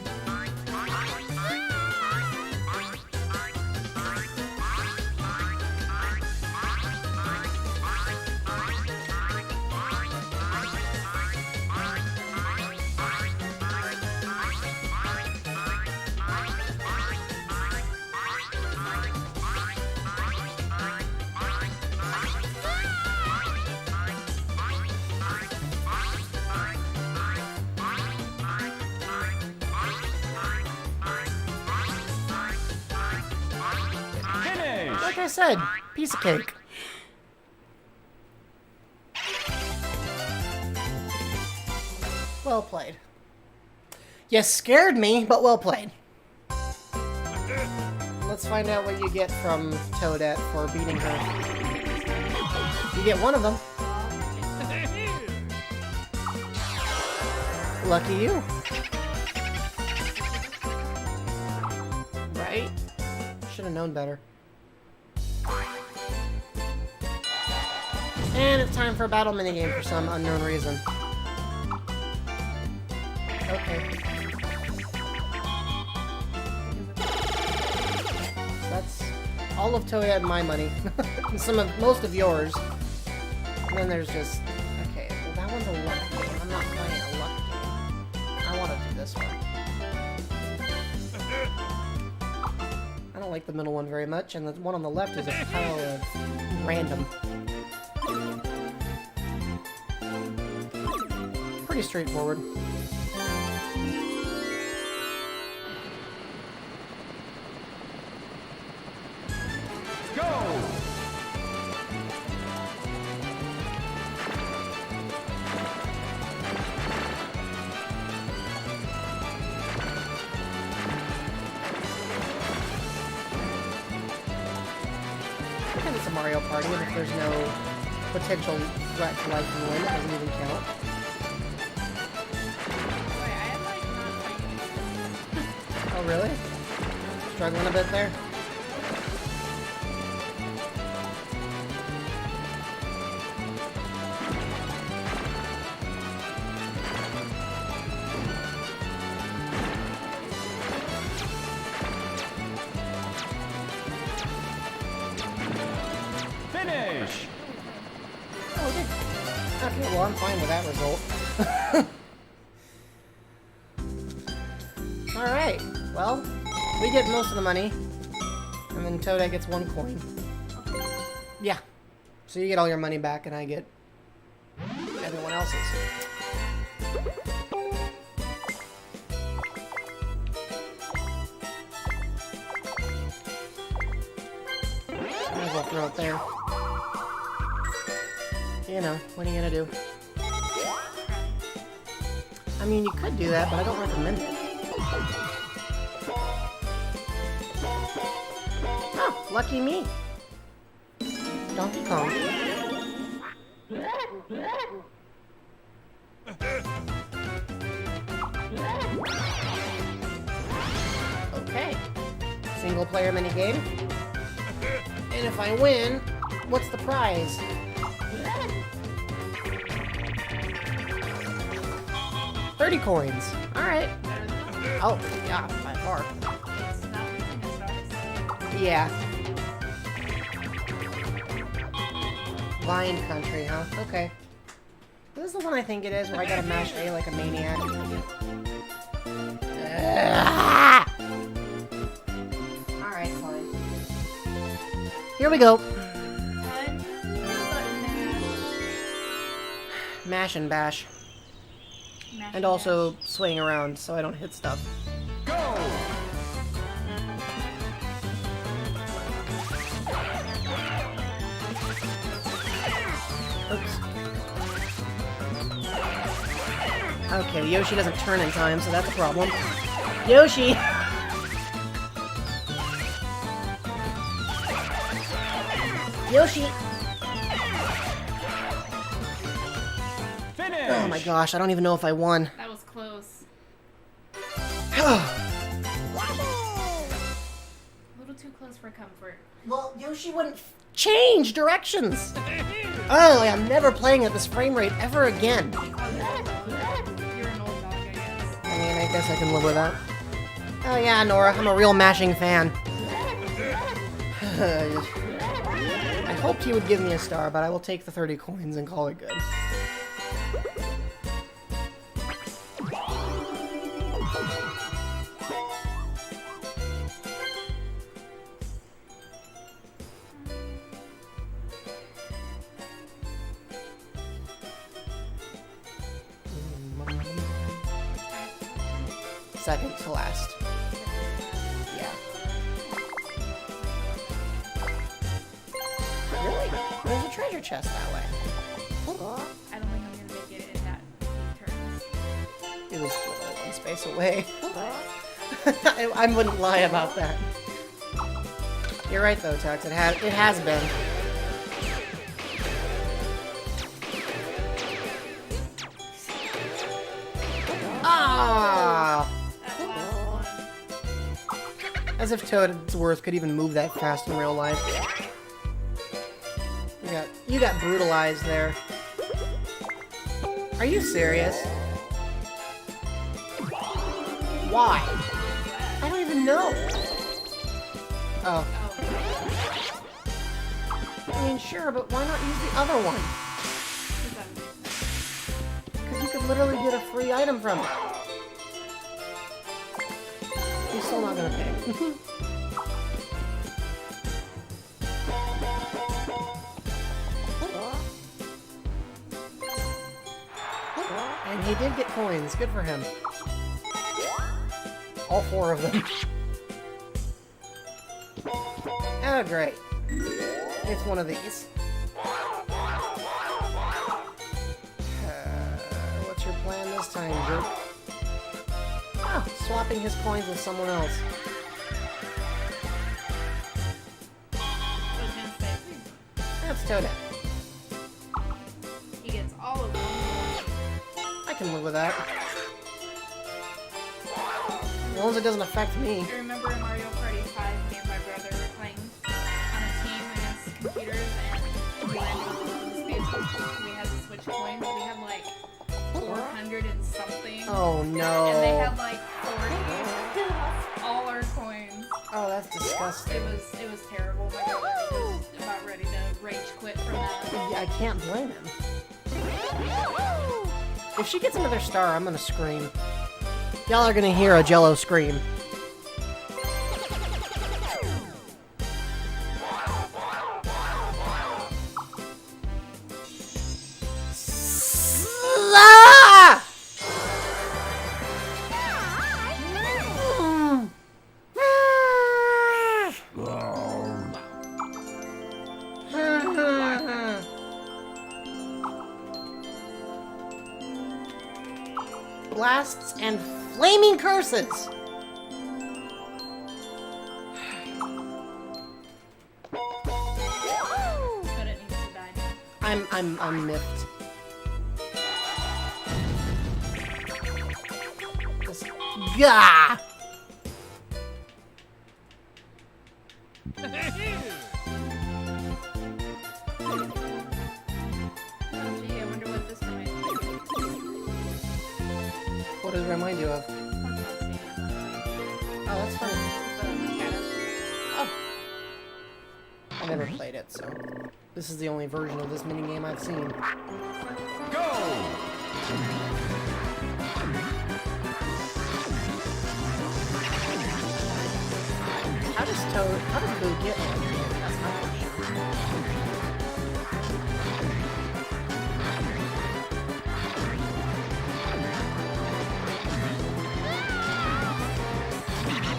Speaker 3: Finish!
Speaker 1: Like I said, piece of cake. Well played. You scared me, but well played. Let's find out what you get from Toadette for beating her. You get one of them. Lucky you. Right? Should have known better. And it's time for a battle minigame for some unknown reason. Okay. That's all of Toadette and my money. And most of yours. And then there's just... okay, well that one's a luck game. I'm not playing a luck game. I want to do this one. I don't like the middle one very much, and the one on the left is a pile of random. Pretty straightforward.
Speaker 3: Go!
Speaker 1: And it's a Mario Party, and if there's no potential threat to life and limb, it doesn't even count.
Speaker 2: Wait, I am like not playing.
Speaker 1: Oh, really? Struggling a bit there?
Speaker 3: Finish!
Speaker 1: Oh, okay. Okay, well, I'm fine with that result. Alright, well, we get most of the money. And then Toadette gets 1 coin. Yeah. So you get all your money back, and I get everyone else's. Might as well throw it there. You know, what are you gonna do? I mean, you could do that, but I don't recommend it. Oh, lucky me. Donkey Kong. Okay. Single player minigame. And if I win, what's the prize? $30 coins. Alright. Oh, yeah, by far.
Speaker 2: It's not losing its stars.
Speaker 1: Yeah. Lion Country, huh? Okay. This is the one I think it is, where I gotta mash A like a maniac. Alright, fine. Here we go.
Speaker 2: One button
Speaker 1: Mash and bash.
Speaker 2: mash.
Speaker 1: And also swing around so I don't hit stuff.
Speaker 3: Go!
Speaker 1: Oops. Okay, Yoshi doesn't turn in time, so that's a problem. Yoshi! Yoshi!
Speaker 3: Finish!
Speaker 1: Oh my gosh, I don't even know if I won.
Speaker 2: That was close.
Speaker 1: Well,
Speaker 2: A little too close for comfort.
Speaker 1: Yoshi wouldn't change directions! Oh, I'm never playing at this frame rate ever again.
Speaker 2: You're an old dog, I guess.
Speaker 1: I mean, I guess I can live with that. Oh yeah, Nora, I'm a real mashing fan. I hoped he would give me a star, but I will take the 30 coins and call it good. Second to last. Yeah. Really? There's a treasure chest that way.
Speaker 2: I don't think I'm gonna make it in that turns.
Speaker 1: It was literally one space away. I wouldn't lie about that. You're right though, Tux. It has been. Ah!
Speaker 2: That last one.
Speaker 1: As if Toadsworth could even move that fast in real life. You got brutalized there. Are you serious? Why? I don't even know. Oh.
Speaker 2: Oh.
Speaker 1: I mean, sure, but why not use the other one? Because you could literally get a free item from it. He's still not gonna pay. And he did get coins. Good for him. All 4 of them. Oh, great. It's one of these. What's your plan this time, jerk? Oh, swapping his coins with someone else.
Speaker 2: I was gonna say,
Speaker 1: Toadette.
Speaker 2: He gets all of them.
Speaker 1: I can live with that. As long as it doesn't affect me.
Speaker 2: I remember in Mario Party 5, me and my brother were playing on a team against computers, and we landed on the space. We had to switch coins. We had like 400 and something.
Speaker 1: Oh no.
Speaker 2: And they had like 40. All our coins.
Speaker 1: Oh, that's disgusting.
Speaker 2: It was terrible. My brother was about ready to rage quit from that.
Speaker 1: Yeah, I can't blame him. If she gets another star, I'm gonna scream. Y'all are gonna hear a Jello scream. Ah! Blasts and flaming curses.
Speaker 2: But it needs to die now.
Speaker 1: I'm miffed. Just, gah!
Speaker 2: Oh, gee, I wonder what this reminds me of.
Speaker 1: What does it remind you of?
Speaker 2: Pumpkin Stadium.
Speaker 1: Oh, that's funny.
Speaker 2: Kind of.
Speaker 1: Oh. I never played it, so this is the only version of this minigame I've seen.
Speaker 3: Go!
Speaker 1: How does Boo get one? That's my question.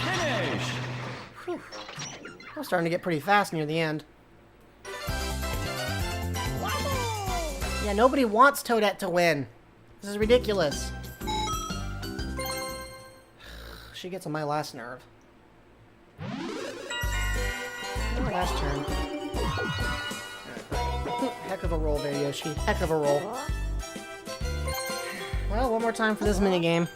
Speaker 3: Finish!
Speaker 1: Whew. I'm starting to get pretty fast near the end. Yeah, nobody wants Toadette to win. This is ridiculous. She gets on my last nerve. Last turn. Heck of a roll there, Yoshi. Heck of a roll. Well, one more time for this minigame.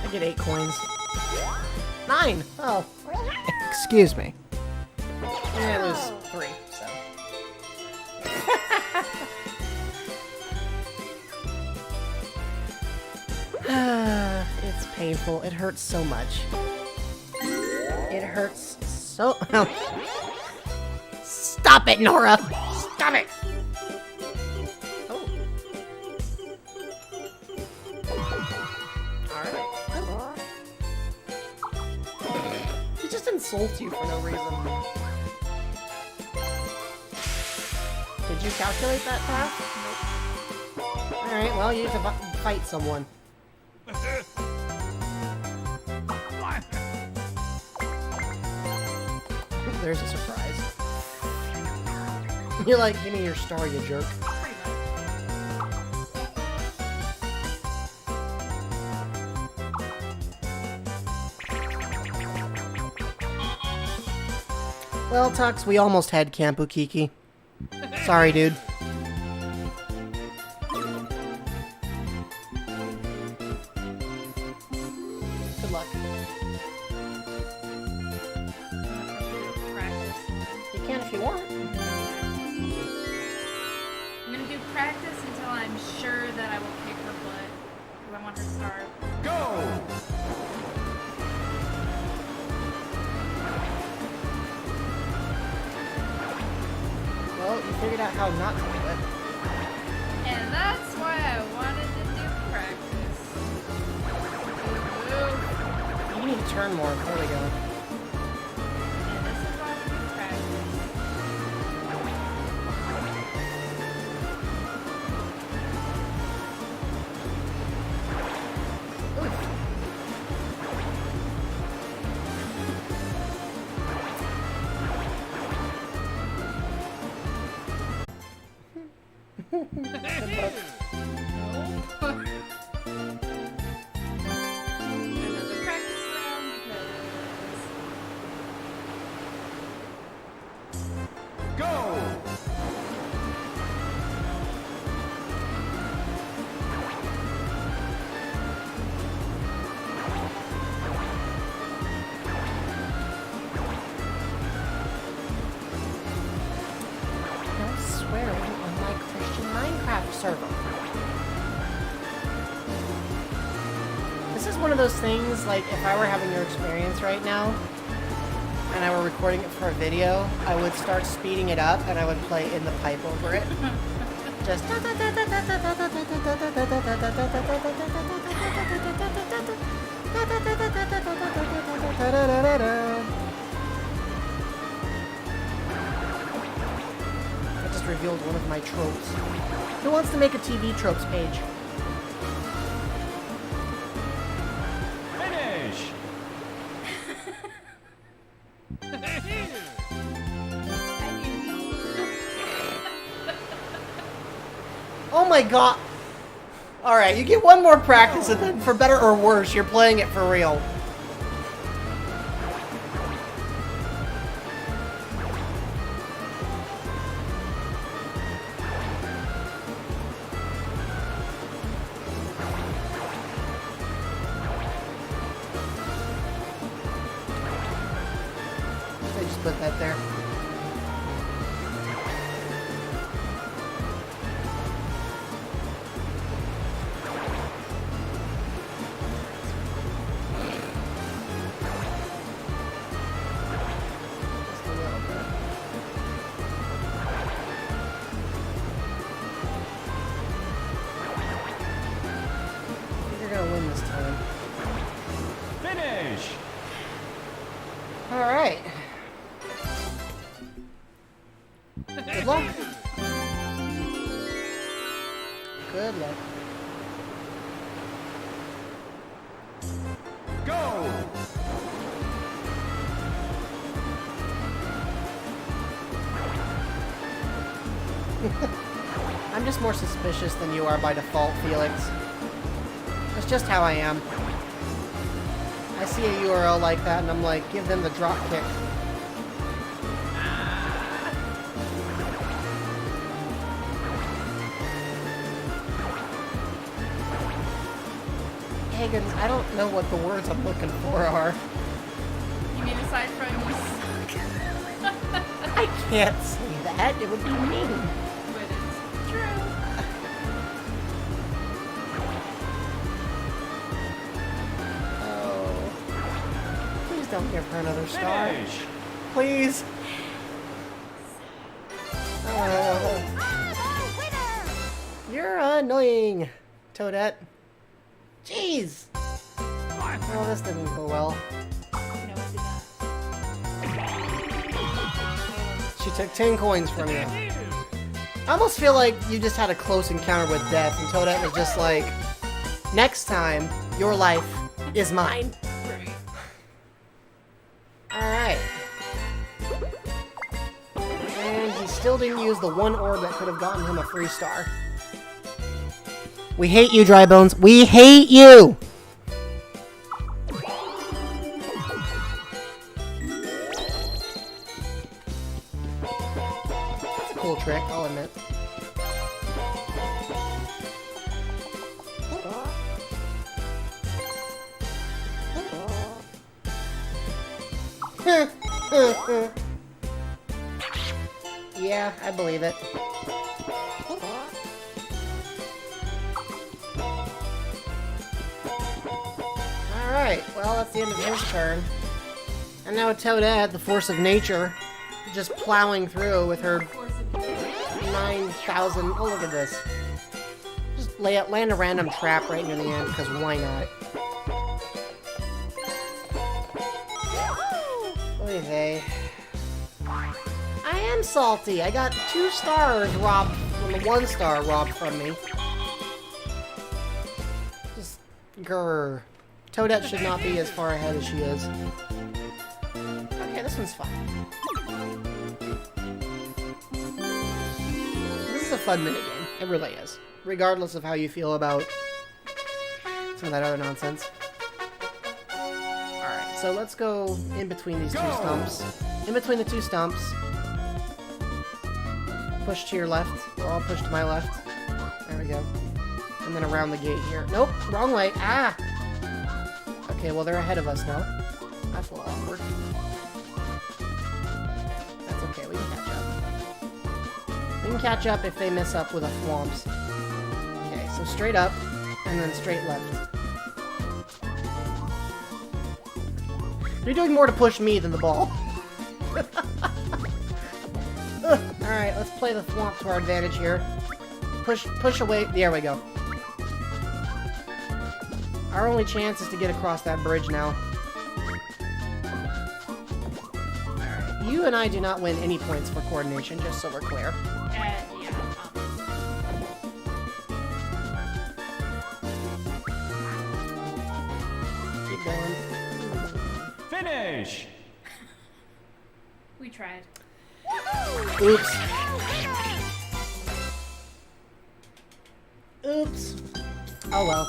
Speaker 1: I get 8 coins. 9! Oh. Excuse me. And I lose 3, so. It's painful. It hurts so much. It hurts so... Stop it, Nora! Stop it! Oh. Alright. He just insults you for no reason. Did you calculate that path? Nope. Alright, well, you need to fight someone. There's a surprise. You're like, give me your star, you jerk.
Speaker 2: Pretty much.
Speaker 1: Well, Tux, we almost had Campu Kiki. Sorry, dude. Good luck.
Speaker 2: Practice.
Speaker 1: You can if you want.
Speaker 2: I'm gonna do practice until I'm sure that I will kick her butt. Because I want her to start.
Speaker 3: Go!
Speaker 1: Well, you figured out how not to do it.
Speaker 2: And that's why I wanted to do practice. Ooh.
Speaker 1: You need to turn more. There we go.
Speaker 2: And this is why I do practice. No. Another practice round because
Speaker 3: Go!
Speaker 1: No swearing on my Christian Minecraft server. This is one of those things, like, if I were having your experience right now, and I were recording it for a video, I would start speeding it up, and I would play In the Pipe over it. Just... I just revealed one of my tropes. Who wants to make a TV tropes page?
Speaker 3: Finish!
Speaker 1: Oh my god! Alright, you get one more practice and then for better or worse, you're playing it for real. They just put that there. Just a little bit. I think you're gonna win this time.
Speaker 3: Finish!
Speaker 1: Alright. Good luck. Good luck.
Speaker 3: Go!
Speaker 1: I'm just more suspicious than you are by default, Felix. That's just how I am. I see a URL like that and I'm like, give them the drop kick. Higgins, I don't know what the words I'm looking for are.
Speaker 2: you mean aside from you suck,
Speaker 1: I can't say that. It would be mean.
Speaker 2: but it's true.
Speaker 1: Oh. Please don't give her another star.
Speaker 3: Finish!
Speaker 1: Please. Oh. You're annoying, Toadette. Jeez. Oh, this didn't go well.
Speaker 2: No, it did not.
Speaker 1: She took 10 coins from you. I almost feel like you just had a close encounter with death, and Toadette was just like, next time, your life is mine.
Speaker 2: Right.
Speaker 1: Alright. And he still didn't use the one orb that could have gotten him a free star. We hate you, Dry Bones. We hate you! That's a cool trick, I'll admit. Yeah, I believe it. Alright, well, that's the end of his turn. And now Toadette, the force of nature, just plowing through with her 9,000... Oh, look at this. Just land a random trap right near the end, because why not? Oy vey. I am salty. I got 2 stars robbed, from 1 star robbed from me. Just, grrr. Toadette should not be as far ahead as she is. Okay, this one's fun. This is a fun minigame. It really is. Regardless of how you feel about some of that other nonsense. Alright, so let's go in between these two stumps. In between the two stumps. Push to your left. Or I'll push to my left. There we go. And then around the gate here. Nope, wrong way. Ah! Okay, well they're ahead of us now. That's a little awkward. That's okay, we can catch up. We can catch up if they mess up with a thwomps. Okay, so straight up, and then straight left. You're doing more to push me than the ball. Alright, let's play the thwomp to our advantage here. Push away. There we go. Our only chance is to get across that bridge now. Alright, you and I do not win any points for coordination, just so we're clear.
Speaker 2: Yeah.
Speaker 1: Keep going.
Speaker 3: Finish!
Speaker 2: We tried.
Speaker 1: Oops. Oops. Oh well.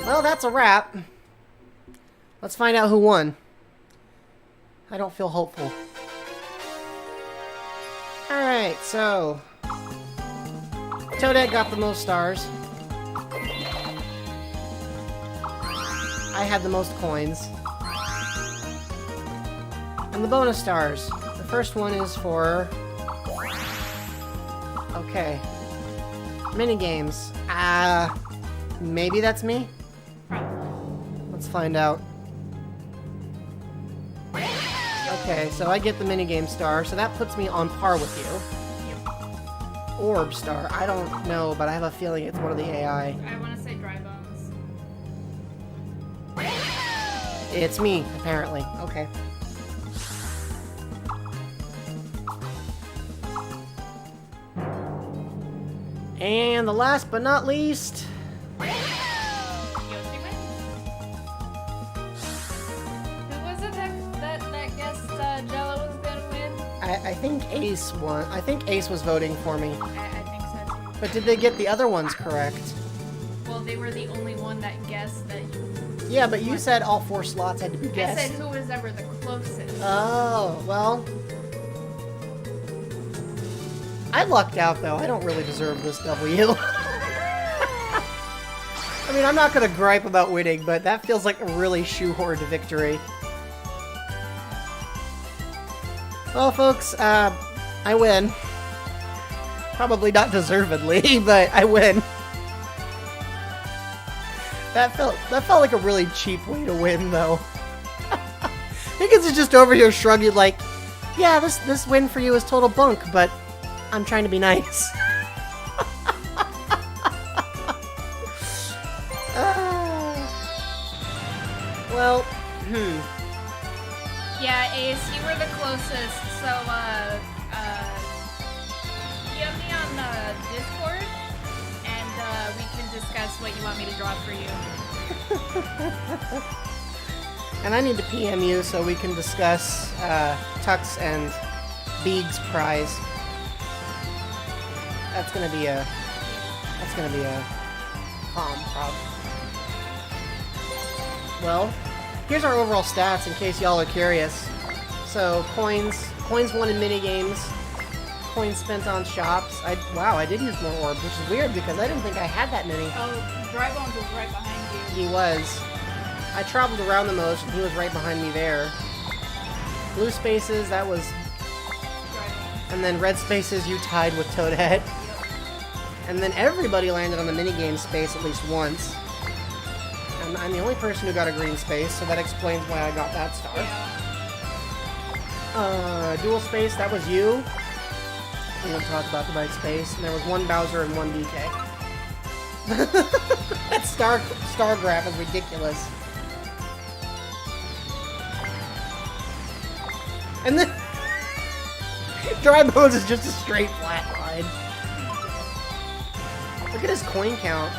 Speaker 1: Well, that's a wrap. Let's find out who won. I don't feel hopeful. Alright, so... Toadette got the most stars. I had the most coins. And the bonus stars. The first one is for... Okay. Minigames. Maybe that's me? Let's find out. Okay, so I get the minigame star, so that puts me on par with you. Orb star. I don't know, but I have a feeling it's one of the AI.
Speaker 2: I want to say dry bones.
Speaker 1: It's me, apparently. Okay. And the last but not least...
Speaker 2: Yoshi wins. Who was it that guessed Jello was gonna win?
Speaker 1: I think Ace won. I think Ace was voting for me.
Speaker 2: I think so too.
Speaker 1: But did they get the other ones correct?
Speaker 2: Well, they were the only one that guessed that you...
Speaker 1: Yeah, but you said all 4 slots had to be
Speaker 2: I
Speaker 1: guessed.
Speaker 2: said who was ever the closest.
Speaker 1: Oh, well... I lucked out, though. I don't really deserve this W. I mean, I'm not gonna gripe about winning, but that feels like a really shoehorned victory. Well, folks, I win. Probably not deservedly, but I win. That felt like a really cheap way to win, though. Higgins is just over here shrugging like, yeah, this win for you is total bunk, but I'm trying to be nice. Well,
Speaker 2: Yeah, Ace, you were the closest, so, DM me on Discord, and, we can discuss what you want me to draw for you.
Speaker 1: and I need to PM you so we can discuss Tux and Beeg's prize. That's gonna be a calm problem. Well, here's our overall stats in case y'all are curious. So coins won in minigames, coins spent on shops. Wow, I did use more orbs, which is weird because I didn't think I had that many.
Speaker 2: Oh, Dry Bones was right behind you.
Speaker 1: He was. I traveled around the most, and he was right behind me there. Blue spaces, that was...
Speaker 2: Dry Bones.
Speaker 1: And then red spaces, you tied with Toadette. And then everybody landed on the minigame space at least once. And I'm the only person who got a green space, so that explains why I got that star.
Speaker 2: Yeah.
Speaker 1: Dual space, that was you. We don't talk about the right space. And there was one Bowser and one DK. That star graph is ridiculous. And then Dry Bones is just a straight flat line. Look at his coin count.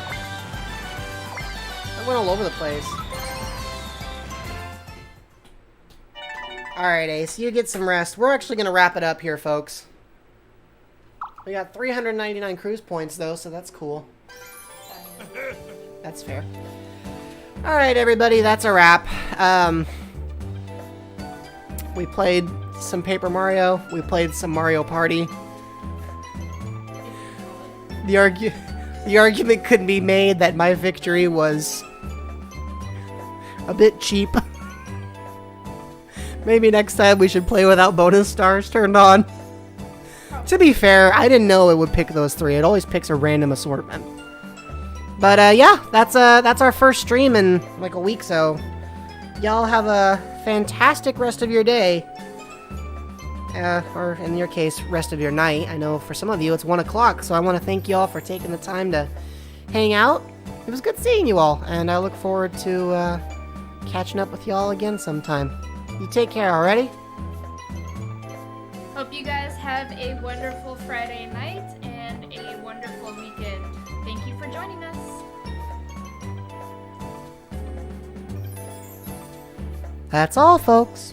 Speaker 1: That went all over the place. Alright, Ace, you get some rest. We're actually going to wrap it up here, folks. We got 399 cruise points, though, so that's cool. That's fair. Alright, everybody, that's a wrap. We played some Paper Mario. We played some Mario Party. The argument could be made that my victory was a bit cheap. Maybe next time we should play without bonus stars turned on. To be fair, I didn't know it would pick those three. It always picks a random assortment. But yeah, that's our first stream in like a week, so y'all have a fantastic rest of your day. Or in your case, rest of your night. I know for some of you it's 1 o'clock, so I want to thank y'all for taking the time to hang out. It was good seeing you all, and I look forward to catching up with y'all again sometime. You take care, alrighty?
Speaker 2: Hope you guys have a wonderful Friday night and a wonderful weekend. Thank you for joining us.
Speaker 1: That's all, folks.